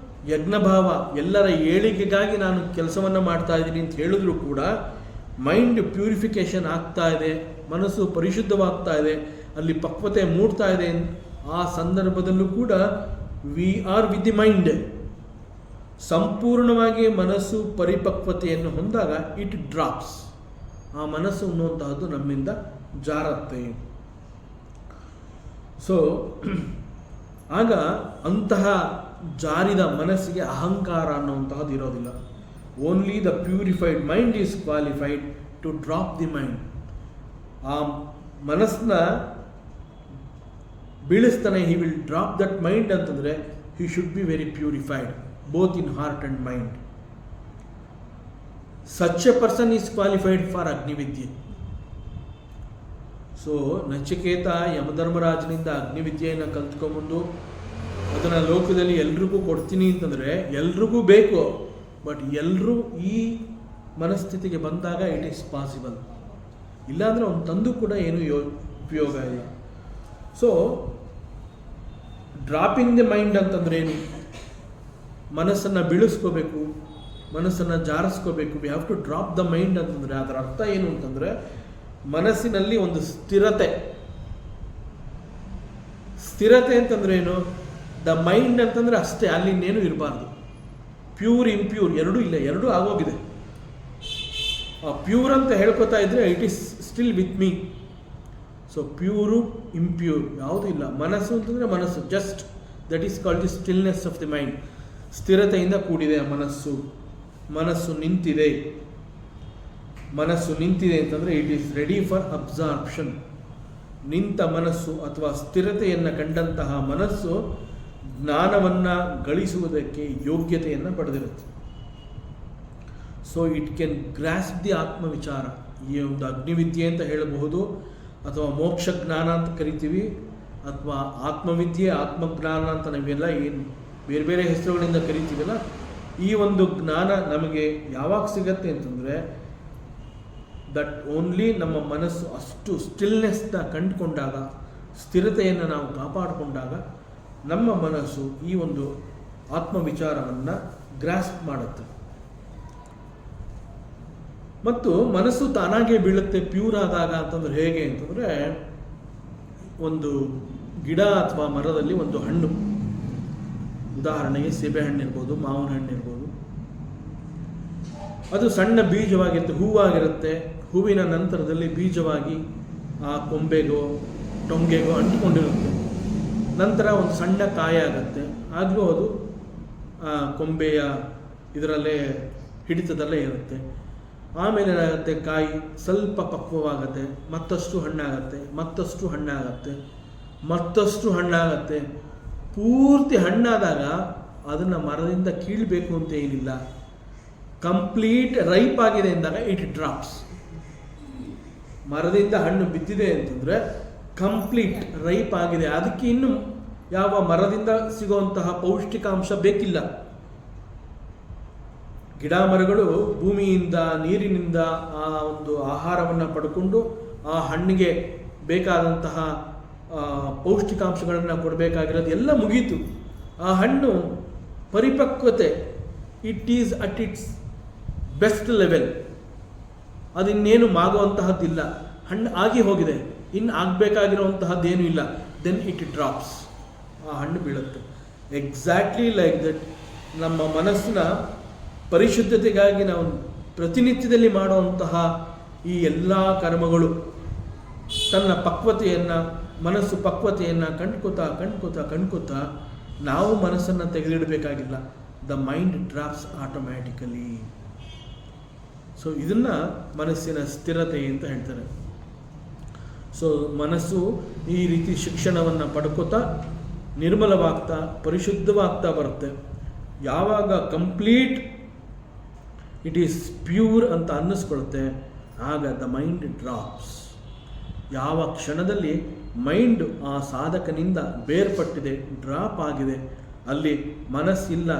ಯಜ್ಞಭಾವ, ಎಲ್ಲರ ಏಳಿಗೆಗಾಗಿ ನಾನು ಕೆಲಸವನ್ನು ಮಾಡ್ತಾ ಇದ್ದೀನಿ ಅಂತ ಹೇಳಿದ್ರು ಕೂಡ ಮೈಂಡ್ ಪ್ಯೂರಿಫಿಕೇಷನ್ ಆಗ್ತಾ ಇದೆ, ಮನಸ್ಸು ಪರಿಶುದ್ಧವಾಗ್ತಾ ಇದೆ, ಅಲ್ಲಿ ಪಕ್ವತೆ ಮೂಡ್ತಾ ಇದೆ. ಆ ಸಂದರ್ಭದಲ್ಲೂ ಕೂಡ we R with the mind. ಸಂಪೂರ್ಣವಾಗಿ ಮನಸ್ಸು ಪರಿಪಕ್ವತೆಯನ್ನು ಹೊಂದಾಗ ಇಟ್ ಡ್ರಾಪ್ಸ್. ಆ ಮನಸ್ಸು ಅನ್ನುವಂತಹದ್ದು ನಮ್ಮಿಂದ ಜಾರತ್ತೆ. ಸೊ ಆಗ ಅಂತಹ ಜಾರಿದ ಮನಸ್ಸಿಗೆ ಅಹಂಕಾರ ಅನ್ನುವಂತಹದ್ದು ಇರೋದಿಲ್ಲ. Only the purified mind is qualified to drop the mind. ಆ ಮನಸ್ಸನ್ನ ಬೀಳಿಸ್ತಾನೆ, he will drop that mind ಅಂತಂದರೆ he should be very purified both in heart and mind. Such a person is qualified for Agnividya. So Nachiketa ಯಮಧರ್ಮರಾಜನಿಂದ ಅಗ್ನಿವಿದ್ಯೆಯನ್ನು ಕಲ್ತ್ಕೊಂಬಂದು ಅದನ್ನು ಲೋಕದಲ್ಲಿ ಎಲ್ರಿಗೂ ಕೊಡ್ತೀನಿ ಅಂತಂದರೆ ಎಲ್ರಿಗೂ ಬೇಕು. ಬಟ್ ಎಲ್ಲರೂ ಈ ಮನಸ್ಥಿತಿಗೆ ಬಂದಾಗ ಇಟ್ ಈಸ್ ಪಾಸಿಬಲ್. ಇಲ್ಲಾಂದರೆ ಅವ್ನು ತಂದು ಕೂಡ ಏನೂ ಉಪಯೋಗ ಇಲ್ಲ. ಸೊ ಡ್ರಾಪಿಂಗ್ ದಿ ಮೈಂಡ್ ಅಂತಂದ್ರೆ ಏನು? ಮನಸ್ಸನ್ನು ಬೀಳಿಸ್ಕೋಬೇಕು, ಮನಸ್ಸನ್ನು ಜಾರಿಸ್ಕೋಬೇಕು. We have to drop the mind ಅಂತಂದರೆ ಅದರ ಅರ್ಥ ಏನು ಅಂತಂದರೆ, ಮನಸ್ಸಿನಲ್ಲಿ ಒಂದು ಸ್ಥಿರತೆ, ಸ್ಥಿರತೆ ಅಂತಂದ್ರೆ ಏನು? ದ ಮೈಂಡ್ ಅಂತಂದರೆ ಅಷ್ಟೇ, ಅಲ್ಲಿ ಇನ್ನೇನು ಇರಬಾರ್ದು. ಪ್ಯೂರ್ ಇಂಪ್ಯೂರ್ ಎರಡೂ ಇಲ್ಲ, ಎರಡೂ ಆಗೋಗಿದೆ. ಪ್ಯೂರ್ ಅಂತ ಹೇಳ್ಕೊತಾ ಇದ್ರೆ it is still with me. So pure impure ಯಾವುದೂ ಇಲ್ಲ. ಮನಸ್ಸು ಅಂತಂದರೆ ಮನಸ್ಸು, just that is called the stillness of the mind. ಸ್ಥಿರತೆಯಿಂದ ಕೂಡಿದೆ ಆ ಮನಸ್ಸು. ಮನಸ್ಸು ನಿಂತಿದೆ. ಮನಸ್ಸು ನಿಂತಿದೆ ಅಂತಂದರೆ it is ready for absorption. ನಿಂತ ಮನಸ್ಸು ಅಥವಾ ಸ್ಥಿರತೆಯನ್ನು ಕಂಡಂತಹ ಮನಸ್ಸು ಜ್ಞಾನವನ್ನು ಗಳಿಸುವುದಕ್ಕೆ ಯೋಗ್ಯತೆಯನ್ನು ಪಡೆದಿರುತ್ತೆ. So it can grasp the ಆತ್ಮವಿಚಾರ. ಈ ಒಂದು ಅಗ್ನಿವಿದ್ಯೆ ಅಂತ ಹೇಳಬಹುದು, ಅಥವಾ ಮೋಕ್ಷ ಜ್ಞಾನ ಅಂತ ಕರಿತೀವಿ, ಅಥವಾ ಆತ್ಮವಿದ್ಯೆ, ಆತ್ಮಜ್ಞಾನ ಅಂತ ನಾವೆಲ್ಲ ಏನು ಬೇರೆ ಬೇರೆ ಹೆಸರುಗಳಿಂದ ಕರಿತೀವಲ್ಲ, ಈ ಒಂದು ಜ್ಞಾನ ನಮಗೆ ಯಾವಾಗ ಸಿಗತ್ತೆ ಅಂತಂದರೆ ದಟ್ ಓನ್ಲಿ ನಮ್ಮ ಮನಸ್ಸು ಅಷ್ಟು ಸ್ಟಿಲ್ನೆಸ್ನ ಕಂಡುಕೊಂಡಾಗ, ಸ್ಥಿರತೆಯನ್ನು ನಾವು ಕಾಪಾಡಿಕೊಂಡಾಗ ನಮ್ಮ ಮನಸ್ಸು ಈ ಒಂದು ಆತ್ಮವಿಚಾರವನ್ನು ಗ್ರಾಸ್ಪ್ ಮಾಡುತ್ತೆ. ಮತ್ತು ಮನಸ್ಸು ತಾನಾಗೇ ಬೀಳುತ್ತೆ ಪ್ಯೂರ್ ಆದಾಗ ಅಂತಂದ್ರೆ ಹೇಗೆ ಅಂತಂದರೆ, ಒಂದು ಗಿಡ ಅಥವಾ ಮರದಲ್ಲಿ ಒಂದು ಹಣ್ಣು, ಉದಾಹರಣೆಗೆ ಸೀಬೆಹಣ್ಣು ಇರ್ಬೋದು, ಮಾವಿನ ಹಣ್ಣು ಇರ್ಬೋದು, ಅದು ಸಣ್ಣ ಬೀಜವಾಗಿರುತ್ತೆ, ಹೂವಾಗಿರುತ್ತೆ. ಹೂವಿನ ನಂತರದಲ್ಲಿ ಬೀಜವಾಗಿ ಆ ಕೊಂಬೆಗೋ ಟೊಂಗೆಗೋ ಅಂಟಿಕೊಂಡಿರುತ್ತೆ. ನಂತರ ಒಂದು ಸಣ್ಣ ಕಾಯಿ ಆಗುತ್ತೆ. ಆಗಲೂ ಅದು ಆ ಕೊಂಬೆಯ ಇದರಲ್ಲೇ ಹಿಡಿತದಲ್ಲೇ ಇರುತ್ತೆ. ಆಮೇಲೆ ಏನಾಗುತ್ತೆ, ಕಾಯಿ ಸ್ವಲ್ಪ ಪಕ್ವವಾಗುತ್ತೆ, ಮತ್ತಷ್ಟು ಹಣ್ಣಾಗತ್ತೆ, ಮತ್ತಷ್ಟು ಹಣ್ಣಾಗತ್ತೆ, ಮತ್ತಷ್ಟು ಹಣ್ಣಾಗತ್ತೆ. ಪೂರ್ತಿ ಹಣ್ಣಾದಾಗ ಅದನ್ನು ಮರದಿಂದ ಕೀಳಬೇಕು ಅಂತ ಏನಿಲ್ಲ. ಕಂಪ್ಲೀಟ್ ರೈಪ್ ಆಗಿದೆ ಅಂದಾಗ ಇಟ್ ಡ್ರಾಪ್ಸ್. ಮರದಿಂದ ಹಣ್ಣು ಬಿದ್ದಿದೆ ಅಂತಂದರೆ ಕಂಪ್ಲೀಟ್ ರೈಪ್ ಆಗಿದೆ, ಅದಕ್ಕೆ ಇನ್ನು ಯಾವ ಮರದಿಂದ ಸಿಗುವಂತಹ ಪೌಷ್ಟಿಕಾಂಶ ಬೇಕಿಲ್ಲ. ಗಿಡ ಮರಗಳು ಭೂಮಿಯಿಂದ ನೀರಿನಿಂದ ಆ ಒಂದು ಆಹಾರವನ್ನು ಪಡ್ಕೊಂಡು ಆ ಹಣ್ಣಿಗೆ ಬೇಕಾದಂತಹ ಪೌಷ್ಟಿಕಾಂಶಗಳನ್ನು ಕೊಡಬೇಕಾಗಿರೋದು ಎಲ್ಲ ಮುಗೀತು. ಆ ಹಣ್ಣು ಪರಿಪಕ್ವತೆ, it is at its best level. ಅದಿನ್ನೇನು ಮಾಗುವಂತಹದ್ದಿಲ್ಲ, ಹಣ್ಣು ಆಗಿ ಹೋಗಿದೆ, ಇನ್ನು ಆಗಬೇಕಾಗಿರುವಂತಹದ್ದೇನೂ ಇಲ್ಲ. ದೆನ್ ಇಟ್ ಡ್ರಾಪ್ಸ್, ಆ ಹಣ್ಣು ಬೀಳುತ್ತೆ. ಎಕ್ಸಾಕ್ಟ್ಲಿ ಲೈಕ್ ದಟ್ ನಮ್ಮ ಮನಸ್ಸಿನ ಪರಿಶುದ್ಧತೆಗಾಗಿ ನಾವು ಪ್ರತಿನಿತ್ಯದಲ್ಲಿ ಮಾಡುವಂತಹ ಈ ಎಲ್ಲ ಕರ್ಮಗಳು ತನ್ನ ಪಕ್ವತೆಯನ್ನು, ಮನಸ್ಸು ಪಕ್ವತೆಯನ್ನು ಕಂಡ್ಕೋತಾ ನಾವು ಮನಸ್ಸನ್ನು ತೆಗೆದಿಡಬೇಕಾಗಿಲ್ಲ. The mind drops automatically. So ಇದನ್ನು ಮನಸ್ಸಿನ ಸ್ಥಿರತೆ ಅಂತ ಹೇಳ್ತಾರೆ. ಸೊ ಮನಸ್ಸು ಈ ರೀತಿ ಶಿಕ್ಷಣವನ್ನು ಪಡ್ಕೋತಾ ನಿರ್ಮಲವಾಗ್ತಾ ಪರಿಶುದ್ಧವಾಗ್ತಾ ಬರುತ್ತೆ. ಯಾವಾಗ ಕಂಪ್ಲೀಟ್ ಇಟ್ ಈಸ್ ಪ್ಯೂರ್ ಅಂತ ಅನ್ನಿಸ್ಕೊಳುತ್ತೆ, ಆಗ ದ ಮೈಂಡ್ ಡ್ರಾಪ್ಸ್. ಯಾವ ಕ್ಷಣದಲ್ಲಿ ಮೈಂಡ್ ಆ ಸಾಧಕನಿಂದ ಬೇರ್ಪಟ್ಟಿದೆ, ಡ್ರಾಪ್ ಆಗಿದೆ, ಅಲ್ಲಿ ಮನಸ್ಸಿಲ್ಲ,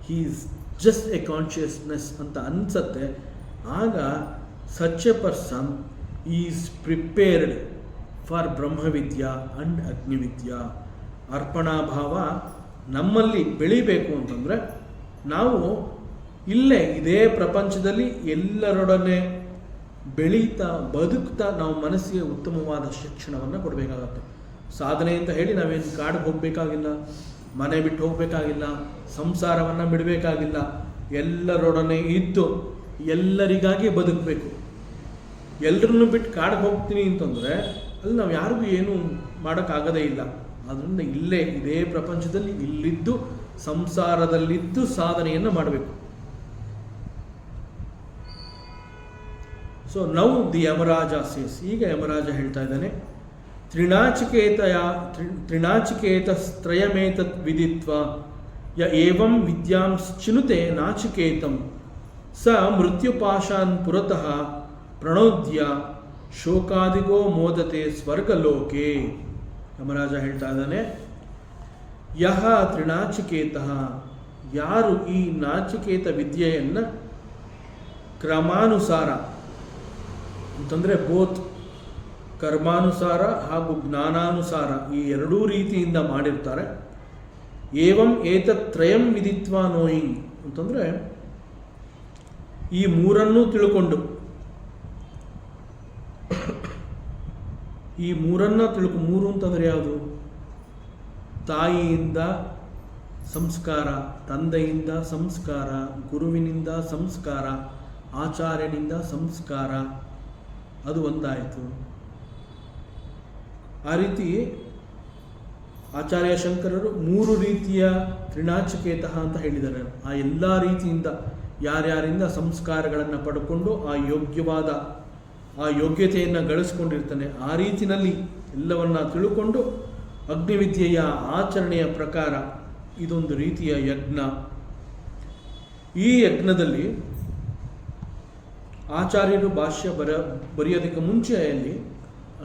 he is just a consciousness ಅಂತ ಅನಿಸುತ್ತೆ, ಆಗ such a person is prepared for ಬ್ರಹ್ಮವಿದ್ಯಾ ಅಂಡ್ ಅಗ್ನಿವಿದ್ಯಾ. ಅರ್ಪಣಾಭಾವ ನಮ್ಮಲ್ಲಿ ಬೆಳಿಬೇಕು ಅಂತಂದರೆ ನಾವು ಇಲ್ಲೇ ಇದೇ ಪ್ರಪಂಚದಲ್ಲಿ ಎಲ್ಲರೊಡನೆ ಬೆಳೀತಾ ಬದುಕ್ತಾ ನಾವು ಮನಸ್ಸಿಗೆ ಉತ್ತಮವಾದ ಶಿಕ್ಷಣವನ್ನು ಕೊಡಬೇಕಾಗತ್ತೆ. ಸಾಧನೆ ಅಂತ ಹೇಳಿ ನಾವೇನು ಕಾಡಿಗೆ ಹೋಗಬೇಕಾಗಿಲ್ಲ, ಮನೆ ಬಿಟ್ಟು ಹೋಗಬೇಕಾಗಿಲ್ಲ, ಸಂಸಾರವನ್ನು ಬಿಡಬೇಕಾಗಿಲ್ಲ. ಎಲ್ಲರೊಡನೆ ಇದ್ದು ಎಲ್ಲರಿಗಾಗಿ ಬದುಕಬೇಕು. ಎಲ್ಲರನ್ನು ಬಿಟ್ಟು ಕಾಡಿಗೆ ಹೋಗ್ತೀನಿ ಅಂತಂದರೆ ಅಲ್ಲಿ ನಾವು ಯಾರಿಗೂ ಏನೂ ಮಾಡೋಕ್ಕಾಗದೇ ಇಲ್ಲ. ಆದ್ದರಿಂದ ಇಲ್ಲೇ ಇದೇ ಪ್ರಪಂಚದಲ್ಲಿ ಇಲ್ಲಿದ್ದು ಸಂಸಾರದಲ್ಲಿದ್ದು ಸಾಧನೆಯನ್ನು ಮಾಡಬೇಕು. So now the Yamaraja says, ಈಗ ಯಮರಾಜ ಹೇಳ್ತಾ ಇದ್ದಾನೆ, ತ್ರಿನಾಚಿಕೇತಸ್ತ್ರಯಮೇತತ್ ವಿದಿತ್ವ ಯ ಏವಂ ವಿದ್ಯಾಂಶ್ಚಿನುತೆ ನಾಚಿಕೇತಂ ಸ ಮೃತ್ಯುಪಾಶಾನ್ ಪುರತಃ ಪ್ರಣೋದ್ಯ ಶೋಕಾದಿಗೋ ಮೋದತೆ ಸ್ವರ್ಗಲೋಕೆ. ಯಮರಾಜ ಹೇಳ್ತಾ ಇದ್ದಾನೆ, ಯಹ ತ್ರಿನಾಚಿಕೇತಃ, ಯಾರು ಈ ನಾಚಿಕೇತ ವಿದ್ಯೆಯನ್ನು ಕ್ರಮಾನುಸಾರ ಅಂತಂದರೆ ಬೋತ್ ಕರ್ಮಾನುಸಾರ ಹಾಗೂ ಜ್ಞಾನಾನುಸಾರ ಈ ಎರಡೂ ರೀತಿಯಿಂದ ಮಾಡಿರ್ತಾರೆ. ಏವಂ ಏತತ್ ತ್ರಯಂ ವಿದಿತ್ವ ನೋಯಿಂಗ್ ಅಂತಂದರೆ ಈ ಮೂರನ್ನೂ ತಿಳ್ಕೊಂಡು, ಮೂರು ಅಂತಂದರೆ ಯಾವುದು? ತಾಯಿಯಿಂದ ಸಂಸ್ಕಾರ, ತಂದೆಯಿಂದ ಸಂಸ್ಕಾರ, ಗುರುವಿನಿಂದ ಸಂಸ್ಕಾರ, ಆಚಾರ್ಯನಿಂದ ಸಂಸ್ಕಾರ, ಅದು ಒಂದಾಯಿತು. ಆ ರೀತಿ ಆಚಾರ್ಯ ಶಂಕರರು 3 ರೀತಿಯ ತ್ರಿನಾಚಿಕೇತ ಅಂತ ಹೇಳಿದ್ದಾರೆ. ಆ ಎಲ್ಲ ರೀತಿಯಿಂದ ಯಾರ್ಯಾರಿಂದ ಸಂಸ್ಕಾರಗಳನ್ನು ಪಡ್ಕೊಂಡು ಆ ಯೋಗ್ಯತೆಯನ್ನು ಗಳಿಸ್ಕೊಂಡಿರ್ತಾನೆ, ಆ ರೀತಿಯಲ್ಲಿ ಎಲ್ಲವನ್ನ ತಿಳ್ಕೊಂಡು ಅಗ್ನಿವಿದ್ಯೆಯ ಆಚರಣೆಯ ಪ್ರಕಾರ ಇದೊಂದು ರೀತಿಯ ಯಜ್ಞ. ಈ ಯಜ್ಞದಲ್ಲಿ ಆಚಾರ್ಯರು ಭಾಷ್ಯ ಬರೆಯೋದಕ್ಕೆ ಮುಂಚೆಯಲ್ಲಿ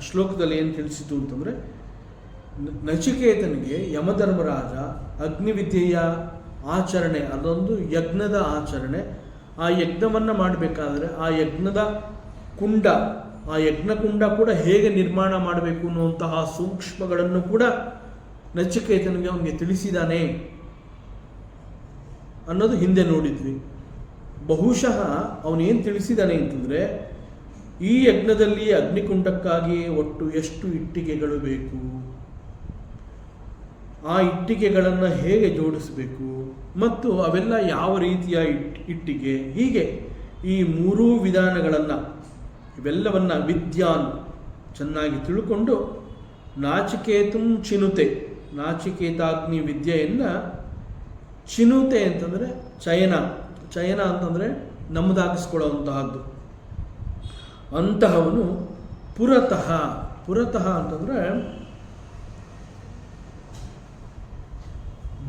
ಶ್ಲೋಕದಲ್ಲಿ ಏನು ತಿಳಿಸಿತು ಅಂತಂದರೆ, ನಚಿಕೇತನಿಗೆ ಯಮಧರ್ಮರಾಜ ಅಗ್ನಿವಿದ್ಯೆಯ ಆಚರಣೆ, ಅದೊಂದು ಯಜ್ಞದ ಆಚರಣೆ, ಆ ಯಜ್ಞವನ್ನು ಮಾಡಬೇಕಾದ್ರೆ ಆ ಯಜ್ಞದ ಕುಂಡ, ಆ ಯಜ್ಞಕುಂಡ ಕೂಡ ಹೇಗೆ ನಿರ್ಮಾಣ ಮಾಡಬೇಕು ಅನ್ನುವಂತಹ ಸೂಕ್ಷ್ಮಗಳನ್ನು ಕೂಡ ನಚಿಕೇತನಿಗೆ ಅವನಿಗೆ ತಿಳಿಸಿದಾನೆ ಅನ್ನೋದು ಹಿಂದೆ ನೋಡಿದ್ವಿ. ಬಹುಶಃ ಅವನೇನು ತಿಳಿಸಿದಾನೆ ಅಂತಂದರೆ, ಈ ಯಜ್ಞದಲ್ಲಿ ಅಗ್ನಿಕುಂಡಕ್ಕಾಗಿ ಒಟ್ಟು ಎಷ್ಟು ಇಟ್ಟಿಗೆಗಳು ಬೇಕು, ಆ ಇಟ್ಟಿಗೆಗಳನ್ನು ಹೇಗೆ ಜೋಡಿಸಬೇಕು ಮತ್ತು ಅವೆಲ್ಲ ಯಾವ ರೀತಿಯ ಇಟ್ಟಿಗೆ, ಹೀಗೆ ಈ 3 ವಿಧಾನಗಳನ್ನು ಇವೆಲ್ಲವನ್ನು ವಿದ್ಯಾನ್ ಚೆನ್ನಾಗಿ ತಿಳ್ಕೊಂಡು ನಾಚಿಕೇತಂ ಚಿನುತೆ, ನಾಚಿಕೇತಾಗ್ನಿ ವಿದ್ಯೆಯನ್ನು ಚಿನುತೆ ಅಂತಂದರೆ ಚಯನ ಅಂತಂದರೆ ನಮ್ಮದಾಗಿಸ್ಕೊಳ್ಳುವಂತಹದ್ದು, ಅಂತಹವನು ಪುರತಃ ಅಂತಂದರೆ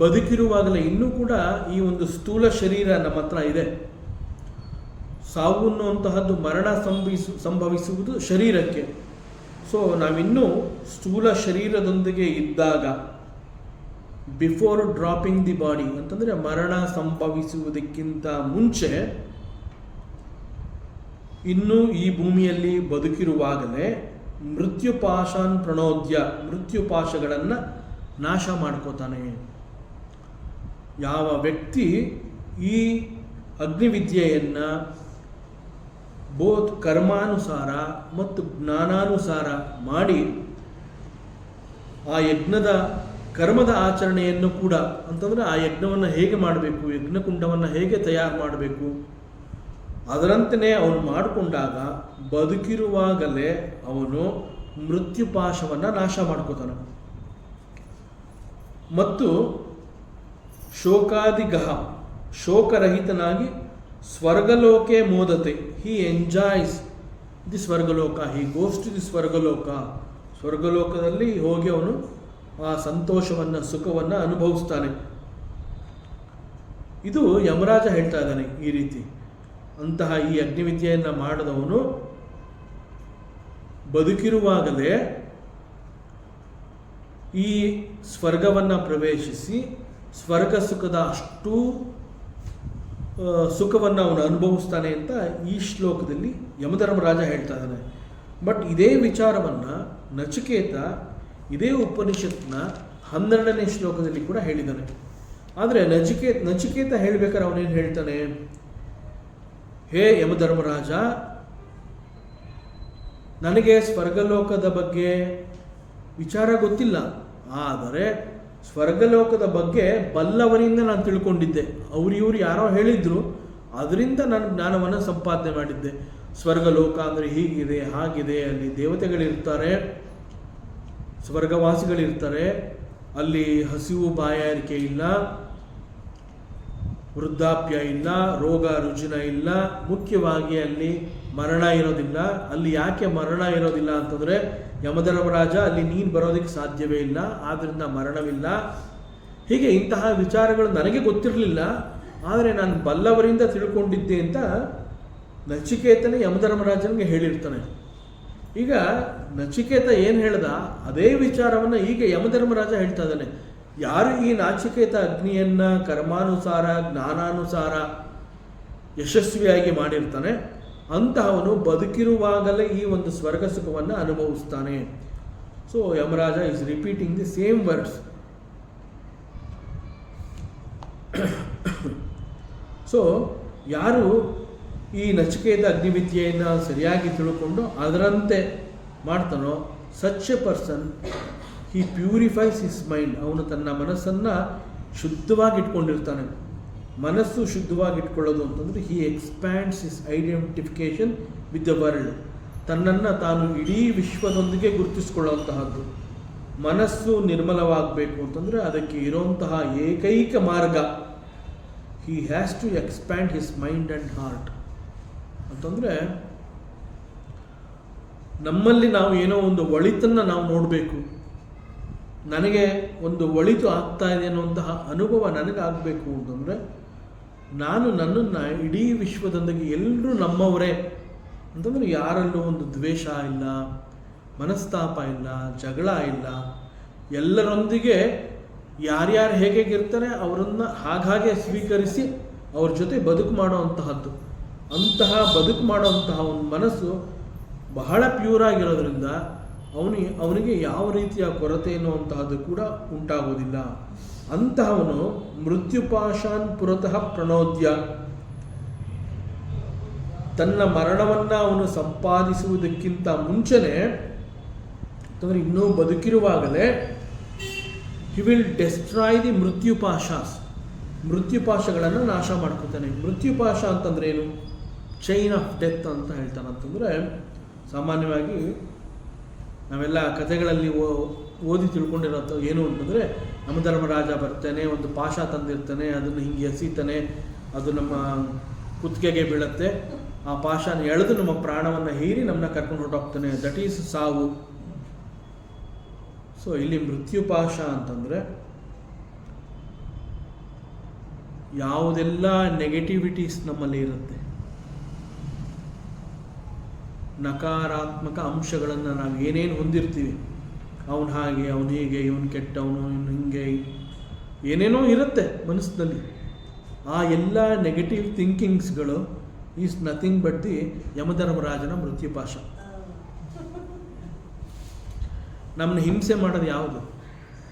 ಬದುಕಿರುವಾಗಲೇ ಇನ್ನೂ ಕೂಡ ಈ ಒಂದು ಸ್ಥೂಲ ಶರೀರ ನಮ್ಮ ಹತ್ರ ಇದೆ. ಸಾವು ಅನ್ನುವಂತಹದ್ದು ಮರಣ ಸಂಭವಿಸುವುದು ಶರೀರಕ್ಕೆ. ಸೊ ನಾವಿನ್ನೂ ಸ್ಥೂಲ ಶರೀರದೊಂದಿಗೆ ಇದ್ದಾಗ, ಬಿಫೋರ್ ಡ್ರಾಪಿಂಗ್ ದಿ ಬಾಡಿ ಅಂತಂದರೆ ಮರಣ ಸಂಭವಿಸುವುದಕ್ಕಿಂತ ಮುಂಚೆ ಇನ್ನೂ ಈ ಭೂಮಿಯಲ್ಲಿ ಬದುಕಿರುವಾಗಲೇ ಮೃತ್ಯುಪಾಶಾನ್ ಪ್ರಣೋದ್ಯ, ಮೃತ್ಯುಪಾಶಗಳನ್ನು ನಾಶ ಮಾಡ್ಕೋತಾನೆ. ಯಾವ ವ್ಯಕ್ತಿ ಈ ಅಗ್ನಿವಿದ್ಯೆಯನ್ನು ಬೋತ್ ಕರ್ಮಾನುಸಾರ ಮತ್ತು ಜ್ಞಾನಾನುಸಾರ ಮಾಡಿ ಆ ಯಜ್ಞದ ಕರ್ಮದ ಆಚರಣೆಯನ್ನು ಕೂಡ ಅಂತಂದರೆ ಆ ಯಜ್ಞವನ್ನು ಹೇಗೆ ಮಾಡಬೇಕು, ಯಜ್ಞಕುಂಡವನ್ನು ಹೇಗೆ ತಯಾರು ಮಾಡಬೇಕು ಅದರಂತೆಯೇ ಅವನು ಮಾಡಿಕೊಂಡಾಗ ಬದುಕಿರುವಾಗಲೇ ಅವನು ಮೃತ್ಯುಪಾಶವನ್ನು ನಾಶ ಮಾಡ್ಕೋತಾನೆ. ಮತ್ತು ಶೋಕಾದಿಗಹ, ಶೋಕರಹಿತನಾಗಿ ಸ್ವರ್ಗಲೋಕೆ ಮೋದತೆ, ಹಿ ಎಂಜಾಯ್ಸ್ ದಿ ಸ್ವರ್ಗಲೋಕ, ಹಿ ಗೋಸ್ ಟು ದಿ ಸ್ವರ್ಗಲೋಕ, ಸ್ವರ್ಗಲೋಕದಲ್ಲಿ ಹೋಗಿ ಅವನು ಆ ಸಂತೋಷವನ್ನು ಸುಖವನ್ನು ಅನುಭವಿಸ್ತಾನೆ. ಇದು ಯಮರಾಜ ಹೇಳ್ತಾ ಇದ್ದಾನೆ. ಈ ರೀತಿ ಅಂತಹ ಈ ಅಗ್ನಿವಿದ್ಯೆಯನ್ನು ಮಾಡಿದವನು ಬದುಕಿರುವಾಗಲೇ ಈ ಸ್ವರ್ಗವನ್ನು ಪ್ರವೇಶಿಸಿ ಸ್ವರ್ಗ ಸುಖದ ಅಷ್ಟು ಸುಖವನ್ನು ಅವನು ಅನುಭವಿಸ್ತಾನೆ ಅಂತ ಈ ಶ್ಲೋಕದಲ್ಲಿ ಯಮಧರ್ಮರಾಜ ಹೇಳ್ತಾ ಇದ್ದಾನೆ. ಬಟ್ ಇದೇ ವಿಚಾರವನ್ನು ನಚಿಕೇತ ಇದೇ ಉಪನಿಷತ್ನ 12ನೇ ಶ್ಲೋಕದಲ್ಲಿ ಕೂಡ ಹೇಳಿದ್ದಾನೆ. ಆದರೆ ನಚಿಕೇತ ಹೇಳಬೇಕಾದ್ರೆ ಅವನೇನು ಹೇಳ್ತಾನೆ, ಹೇ ಯಮಧರ್ಮರಾಜ, ನನಗೆ ಸ್ವರ್ಗಲೋಕದ ಬಗ್ಗೆ ವಿಚಾರ ಗೊತ್ತಿಲ್ಲ, ಆದರೆ ಸ್ವರ್ಗಲೋಕದ ಬಗ್ಗೆ ಬಲ್ಲವರಿಂದ ನಾನು ತಿಳ್ಕೊಂಡಿದ್ದೆ. ಇವರು ಯಾರೋ ಹೇಳಿದ್ರು, ಅದರಿಂದ ನಾನು ಜ್ಞಾನವನ್ನು ಸಂಪಾದನೆ ಮಾಡಿದ್ದೆ. ಸ್ವರ್ಗಲೋಕ ಅಂದರೆ ಹೀಗಿದೆ ಹಾಗಿದೆ, ಅಲ್ಲಿ ದೇವತೆಗಳಿರ್ತಾರೆ, ಸ್ವರ್ಗವಾಸಿಗಳಿರ್ತಾರೆ, ಅಲ್ಲಿ ಹಸಿವು ಬಾಯಾರಿಕೆ ಇಲ್ಲ, ವೃದ್ಧಾಪ್ಯ ಇಲ್ಲ, ರೋಗ ರುಜಿನ ಇಲ್ಲ, ಮುಖ್ಯವಾಗಿ ಅಲ್ಲಿ ಮರಣ ಇರೋದಿಲ್ಲ. ಅಲ್ಲಿ ಯಾಕೆ ಮರಣ ಇರೋದಿಲ್ಲ ಅಂತಂದರೆ, ಯಮಧರ್ಮರಾಜ ಅಲ್ಲಿ ನೀನು ಬರೋದಕ್ಕೆ ಸಾಧ್ಯವೇ ಇಲ್ಲ, ಆದ್ದರಿಂದ ಮರಣವಿಲ್ಲ. ಹೀಗೆ ಇಂತಹ ವಿಚಾರಗಳು ನನಗೆ ಗೊತ್ತಿರಲಿಲ್ಲ, ಆದರೆ ನಾನು ಬಲ್ಲವರಿಂದ ತಿಳ್ಕೊಂಡಿದ್ದೆ ಅಂತ ನಚಿಕೇತನೇ ಯಮಧರ್ಮರಾಜನಿಗೆ ಹೇಳಿರ್ತಾನೆ. ಈಗ ನಚಿಕೇತ ಏನು ಹೇಳ್ದ ಅದೇ ವಿಚಾರವನ್ನು ಈಗ ಯಮಧರ್ಮರಾಜ ಹೇಳ್ತಾ ಇದ್ದಾನೆ. ಯಾರು ಈ ನಾಚಿಕೇತ ಅಗ್ನಿಯನ್ನು ಕರ್ಮಾನುಸಾರ ಜ್ಞಾನಾನುಸಾರ ಯಶಸ್ವಿಯಾಗಿ ಮಾಡಿರ್ತಾನೆ, ಅಂತಹವನು ಬದುಕಿರುವಾಗಲೇ ಈ ಒಂದು ಸ್ವರ್ಗ ಸುಖವನ್ನು ಅನುಭವಿಸ್ತಾನೆ. So Yamaraja is repeating the same words. So ಯಾರು ಈ ನಚಿಕೇತ ಅಗ್ನಿವಿದ್ಯೆಯನ್ನು ಸರಿಯಾಗಿ ತಿಳ್ಕೊಂಡು ಅದರಂತೆ ಮಾಡ್ತಾನೋ, such a person he purifies his mind. ಅವನು ತನ್ನ ಮನಸ್ಸನ್ನು ಶುದ್ಧವಾಗಿ ಇಟ್ಕೊಂಡಿರ್ತಾನೆ. ಮನಸ್ಸು ಶುದ್ಧವಾಗಿ ಇಟ್ಕೊಳ್ಳೋದು ಅಂತಂದರೆ he expands his identification with the world. ತನ್ನನ್ನು ತಾನು ಇಡೀ ವಿಶ್ವದೊಂದಿಗೆ ಗುರುತಿಸ್ಕೊಳ್ಳುವಂತಹದ್ದು. ಮನಸ್ಸು ನಿರ್ಮಲವಾಗಬೇಕು ಅಂತಂದರೆ ಅದಕ್ಕೆ ಇರೋಂತಹ ಏಕೈಕ ಮಾರ್ಗ he has to expand his mind and heart. ಅಂತಂದರೆ ನಮ್ಮಲ್ಲಿ ನಾವು ಏನೋ ಒಂದು ಒಳಿತನ್ನು ನಾವು ನೋಡಬೇಕು. ನನಗೆ ಒಂದು ಒಳಿತು ಆಗ್ತಾ ಇದೆ ಅನ್ನುವಂತಹ ಅನುಭವ ನನಗಾಗಬೇಕು ಅಂತಂದರೆ ನಾನು ನನ್ನನ್ನು ಇಡೀ ವಿಶ್ವದೊಂದಿಗೆ ಎಲ್ಲರೂ ನಮ್ಮವರೇ ಅಂತಂದರೆ ಯಾರಲ್ಲೂ ಒಂದು ದ್ವೇಷ ಇಲ್ಲ, ಮನಸ್ತಾಪ ಇಲ್ಲ, ಜಗಳ ಇಲ್ಲ. ಎಲ್ಲರೊಂದಿಗೆ ಯಾರ್ಯಾರು ಹೇಗಿರ್ತಾರೆ ಅವರನ್ನು ಹಾಗೆ ಸ್ವೀಕರಿಸಿ ಅವ್ರ ಜೊತೆ ಬದುಕು ಮಾಡೋವಂತಹದ್ದು. ಅಂತಹ ಬದುಕು ಮಾಡೋವಂತಹ ಒಂದು ಮನಸ್ಸು ಬಹಳ ಪ್ಯೂರ್ ಆಗಿರೋದ್ರಿಂದ ಅವನಿಗೆ ಯಾವ ರೀತಿಯ ಕೊರತೆ ಎನ್ನುವಂತಹದ್ದು ಕೂಡ ಉಂಟಾಗೋದಿಲ್ಲ. ಅಂತಹವನು ಮೃತ್ಯುಪಾಶಾನ್ ಪುರತಃ ಪ್ರಣೋದ್ಯ. ತನ್ನ ಮರಣವನ್ನು ಅವನು ಸಂಪಾದಿಸುವುದಕ್ಕಿಂತ ಮುಂಚೆನೇ ಅಂತಂದರೆ ಇನ್ನೂ ಬದುಕಿರುವಾಗಲೇ ಹಿ ವಿಲ್ ಡೆಸ್ಟ್ರಾಯ್ ದಿ ಮೃತ್ಯುಪಾಶಾಸ್. ಮೃತ್ಯುಪಾಶಗಳನ್ನು ನಾಶ ಮಾಡ್ಕೊತಾನೆ. ಮೃತ್ಯುಪಾಶ ಅಂತಂದ್ರೆ ಏನು? ಚೈನ್ ಆಫ್ ಡೆತ್ ಅಂತ ಹೇಳ್ತಾನೆ. ಅಂತಂದರೆ ಸಾಮಾನ್ಯವಾಗಿ ನಾವೆಲ್ಲ ಕಥೆಗಳಲ್ಲಿ ಓದಿ ತಿಳ್ಕೊಂಡಿರೋ ಏನು ಅಂತಂದರೆ ಯಮಧರ್ಮರಾಜ ಬರ್ತಾನೆ, ಒಂದು ಪಾಶ ತಂದಿರ್ತಾನೆ, ಅದನ್ನು ಹಿಂಗೆ ಎಸಿತಾನೆ, ಅದು ನಮ್ಮ ಕುತ್ತಿಗೆಗೆ ಬೀಳುತ್ತೆ, ಆ ಪಾಶನ ಎಳೆದು ನಮ್ಮ ಪ್ರಾಣವನ್ನು ಹೀರಿ ನಮ್ಮನ್ನ ಕರ್ಕೊಂಡು ಹೊರಟೋಗ್ತಾನೆ. ದಟ್ ಈಸ್ ಸಾವು. ಸೊ ಇಲ್ಲಿ ಮೃತ್ಯುಪಾಶ ಅಂತಂದರೆ ಯಾವುದೆಲ್ಲ ನೆಗೆಟಿವಿಟೀಸ್ ನಮ್ಮಲ್ಲಿ ಇರುತ್ತೆ, ನಕಾರಾತ್ಮಕ ಅಂಶಗಳನ್ನು ನಾವು ಏನೇನು ಹೊಂದಿರ್ತೀವಿ, ಅವನು ಹಾಗೆ, ಅವನು ಹೀಗೆ, ಇವನು ಕೆಟ್ಟವನು, ಇವನು ಹಿಂಗೆ, ಏನೇನೋ ಇರುತ್ತೆ ಮನಸ್ಸಿನಲ್ಲಿ. ಆ ಎಲ್ಲ ನೆಗೆಟಿವ್ ಥಿಂಕಿಂಗ್ಸ್ಗಳು ಈಸ್ ನಥಿಂಗ್ ಬಟ್ ದಿ ಯಮಧರ್ಮರಾಜನ ಮೃತ್ಯುಪಾಶ. ನಮ್ಮನ್ನು ಹಿಂಸೆ ಮಾಡೋದು ಯಾವುದು?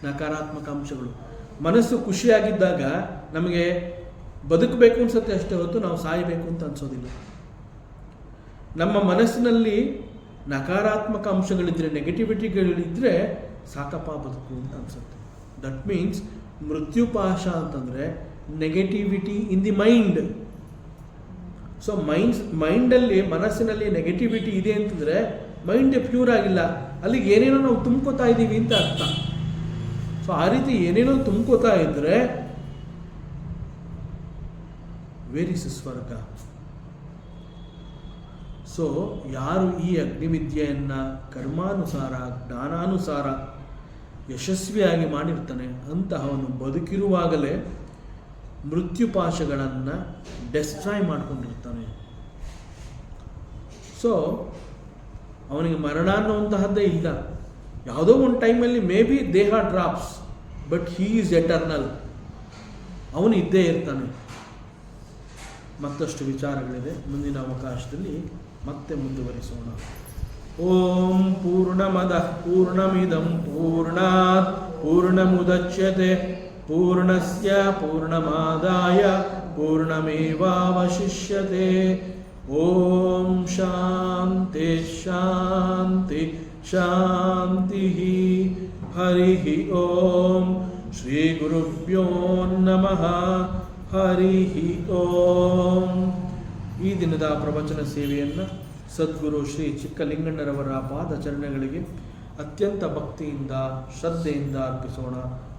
ನಕಾರಾತ್ಮಕ ಅಂಶಗಳು. ಮನಸ್ಸು ಖುಷಿಯಾಗಿದ್ದಾಗ ನಮಗೆ ಬದುಕಬೇಕು ಅನ್ಸುತ್ತೆ, ಅಷ್ಟೇ ಹೊತ್ತು ನಾವು ಸಾಯಬೇಕು ಅಂತ ಅನ್ಸೋದಿಲ್ಲ. ನಮ್ಮ ಮನಸ್ಸಿನಲ್ಲಿ ನಕಾರಾತ್ಮಕ ಅಂಶಗಳಿದ್ದರೆ, ನೆಗೆಟಿವಿಟಿಗಳಿದ್ದರೆ ಸಾಕಪ್ಪ ಬದುಕು ಅಂತ ಅನ್ಸುತ್ತೆ. ದಟ್ ಮೀನ್ಸ್ ಮೃತ್ಯುಪಾಶ ಅಂತಂದರೆ negativity in the mind. So ಮೈಂಡಲ್ಲಿ, ಮನಸ್ಸಿನಲ್ಲಿ ನೆಗೆಟಿವಿಟಿ ಇದೆ ಅಂತಂದರೆ ಮೈಂಡ್ ಪ್ಯೂರ್ ಆಗಿಲ್ಲ, ಅಲ್ಲಿಗೆ ಏನೇನೋ ನಾವು ತುಂಬ್ಕೋತಾ ಇದ್ದೀವಿ ಅಂತ ಅರ್ಥ. ಸೊ ಆ ರೀತಿ ಏನೇನೋ ತುಂಬ್ಕೋತಾ ಇದ್ದರೆ ವೇರ್ ಇಸ್ ಸ್ವರ್ಗ. ಸೊ ಯಾರು ಈ ಅಗ್ನಿವಿದ್ಯೆಯನ್ನು ಕರ್ಮಾನುಸಾರ, ಜ್ಞಾನಾನುಸಾರ ಯಶಸ್ವಿಯಾಗಿ ಮಾಡಿರ್ತಾನೆ ಅಂತಹವನು ಬದುಕಿರುವಾಗಲೇ ಮೃತ್ಯುಪಾಶಗಳನ್ನು ಡೆಸ್ಟ್ರಾಯ್ ಮಾಡಿಕೊಂಡಿರ್ತಾನೆ. ಸೊ ಅವನಿಗೆ ಮರಣ ಅನ್ನುವಂತಹದ್ದೇ ಇಲ್ಲ. ಯಾವುದೋ ಒಂದು ಟೈಮಲ್ಲಿ ಮೇ ಬಿ ದೇಹ drops, but he is eternal. ಅವನು ಇದ್ದೇ ಇರ್ತಾನೆ. ಮತ್ತಷ್ಟು ವಿಚಾರಗಳಿದೆ, ಮುಂದಿನ ಅವಕಾಶದಲ್ಲಿ ಮತ್ತೆ ಮುಂದುವರಿಸೋಣ. ಓಂ ಪೂರ್ಣಮದಃ ಪೂರ್ಣಮಿದಂ ಪೂರ್ಣಾತ್ ಪೂರ್ಣಮುದಚ್ಯತೆ ಪೂರ್ಣಸ್ಯ ಪೂರ್ಣಮಾದಾಯ ಪೂರ್ಣಮೇವಾವಶಿಷ್ಯತೆ. ಓಂ ಶಾಂತಿ ಶಾಂತಿ ಶಾಂತಿ. ಹರಿ ಓಂ ಶ್ರೀ ಗುರುಭ್ಯೋ ನಮಃ. ಹರಿ ಓಂ. ಈ ದಿನದ ಪ್ರವಚನ ಸೇವೆಯನ್ನು ಸದ್ಗುರು ಶ್ರೀ ಚಿಕ್ಕಲಿಂಗಣ್ಣರವರ ಪಾದಚರಣೆಗಳಿಗೆ ಅತ್ಯಂತ ಭಕ್ತಿಯಿಂದ ಶ್ರದ್ಧೆಯಿಂದ ಅರ್ಪಿಸೋಣ.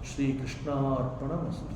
ಶ್ರೀ ಕೃಷ್ಣಾರ್ಪಣಮಸ್ತು.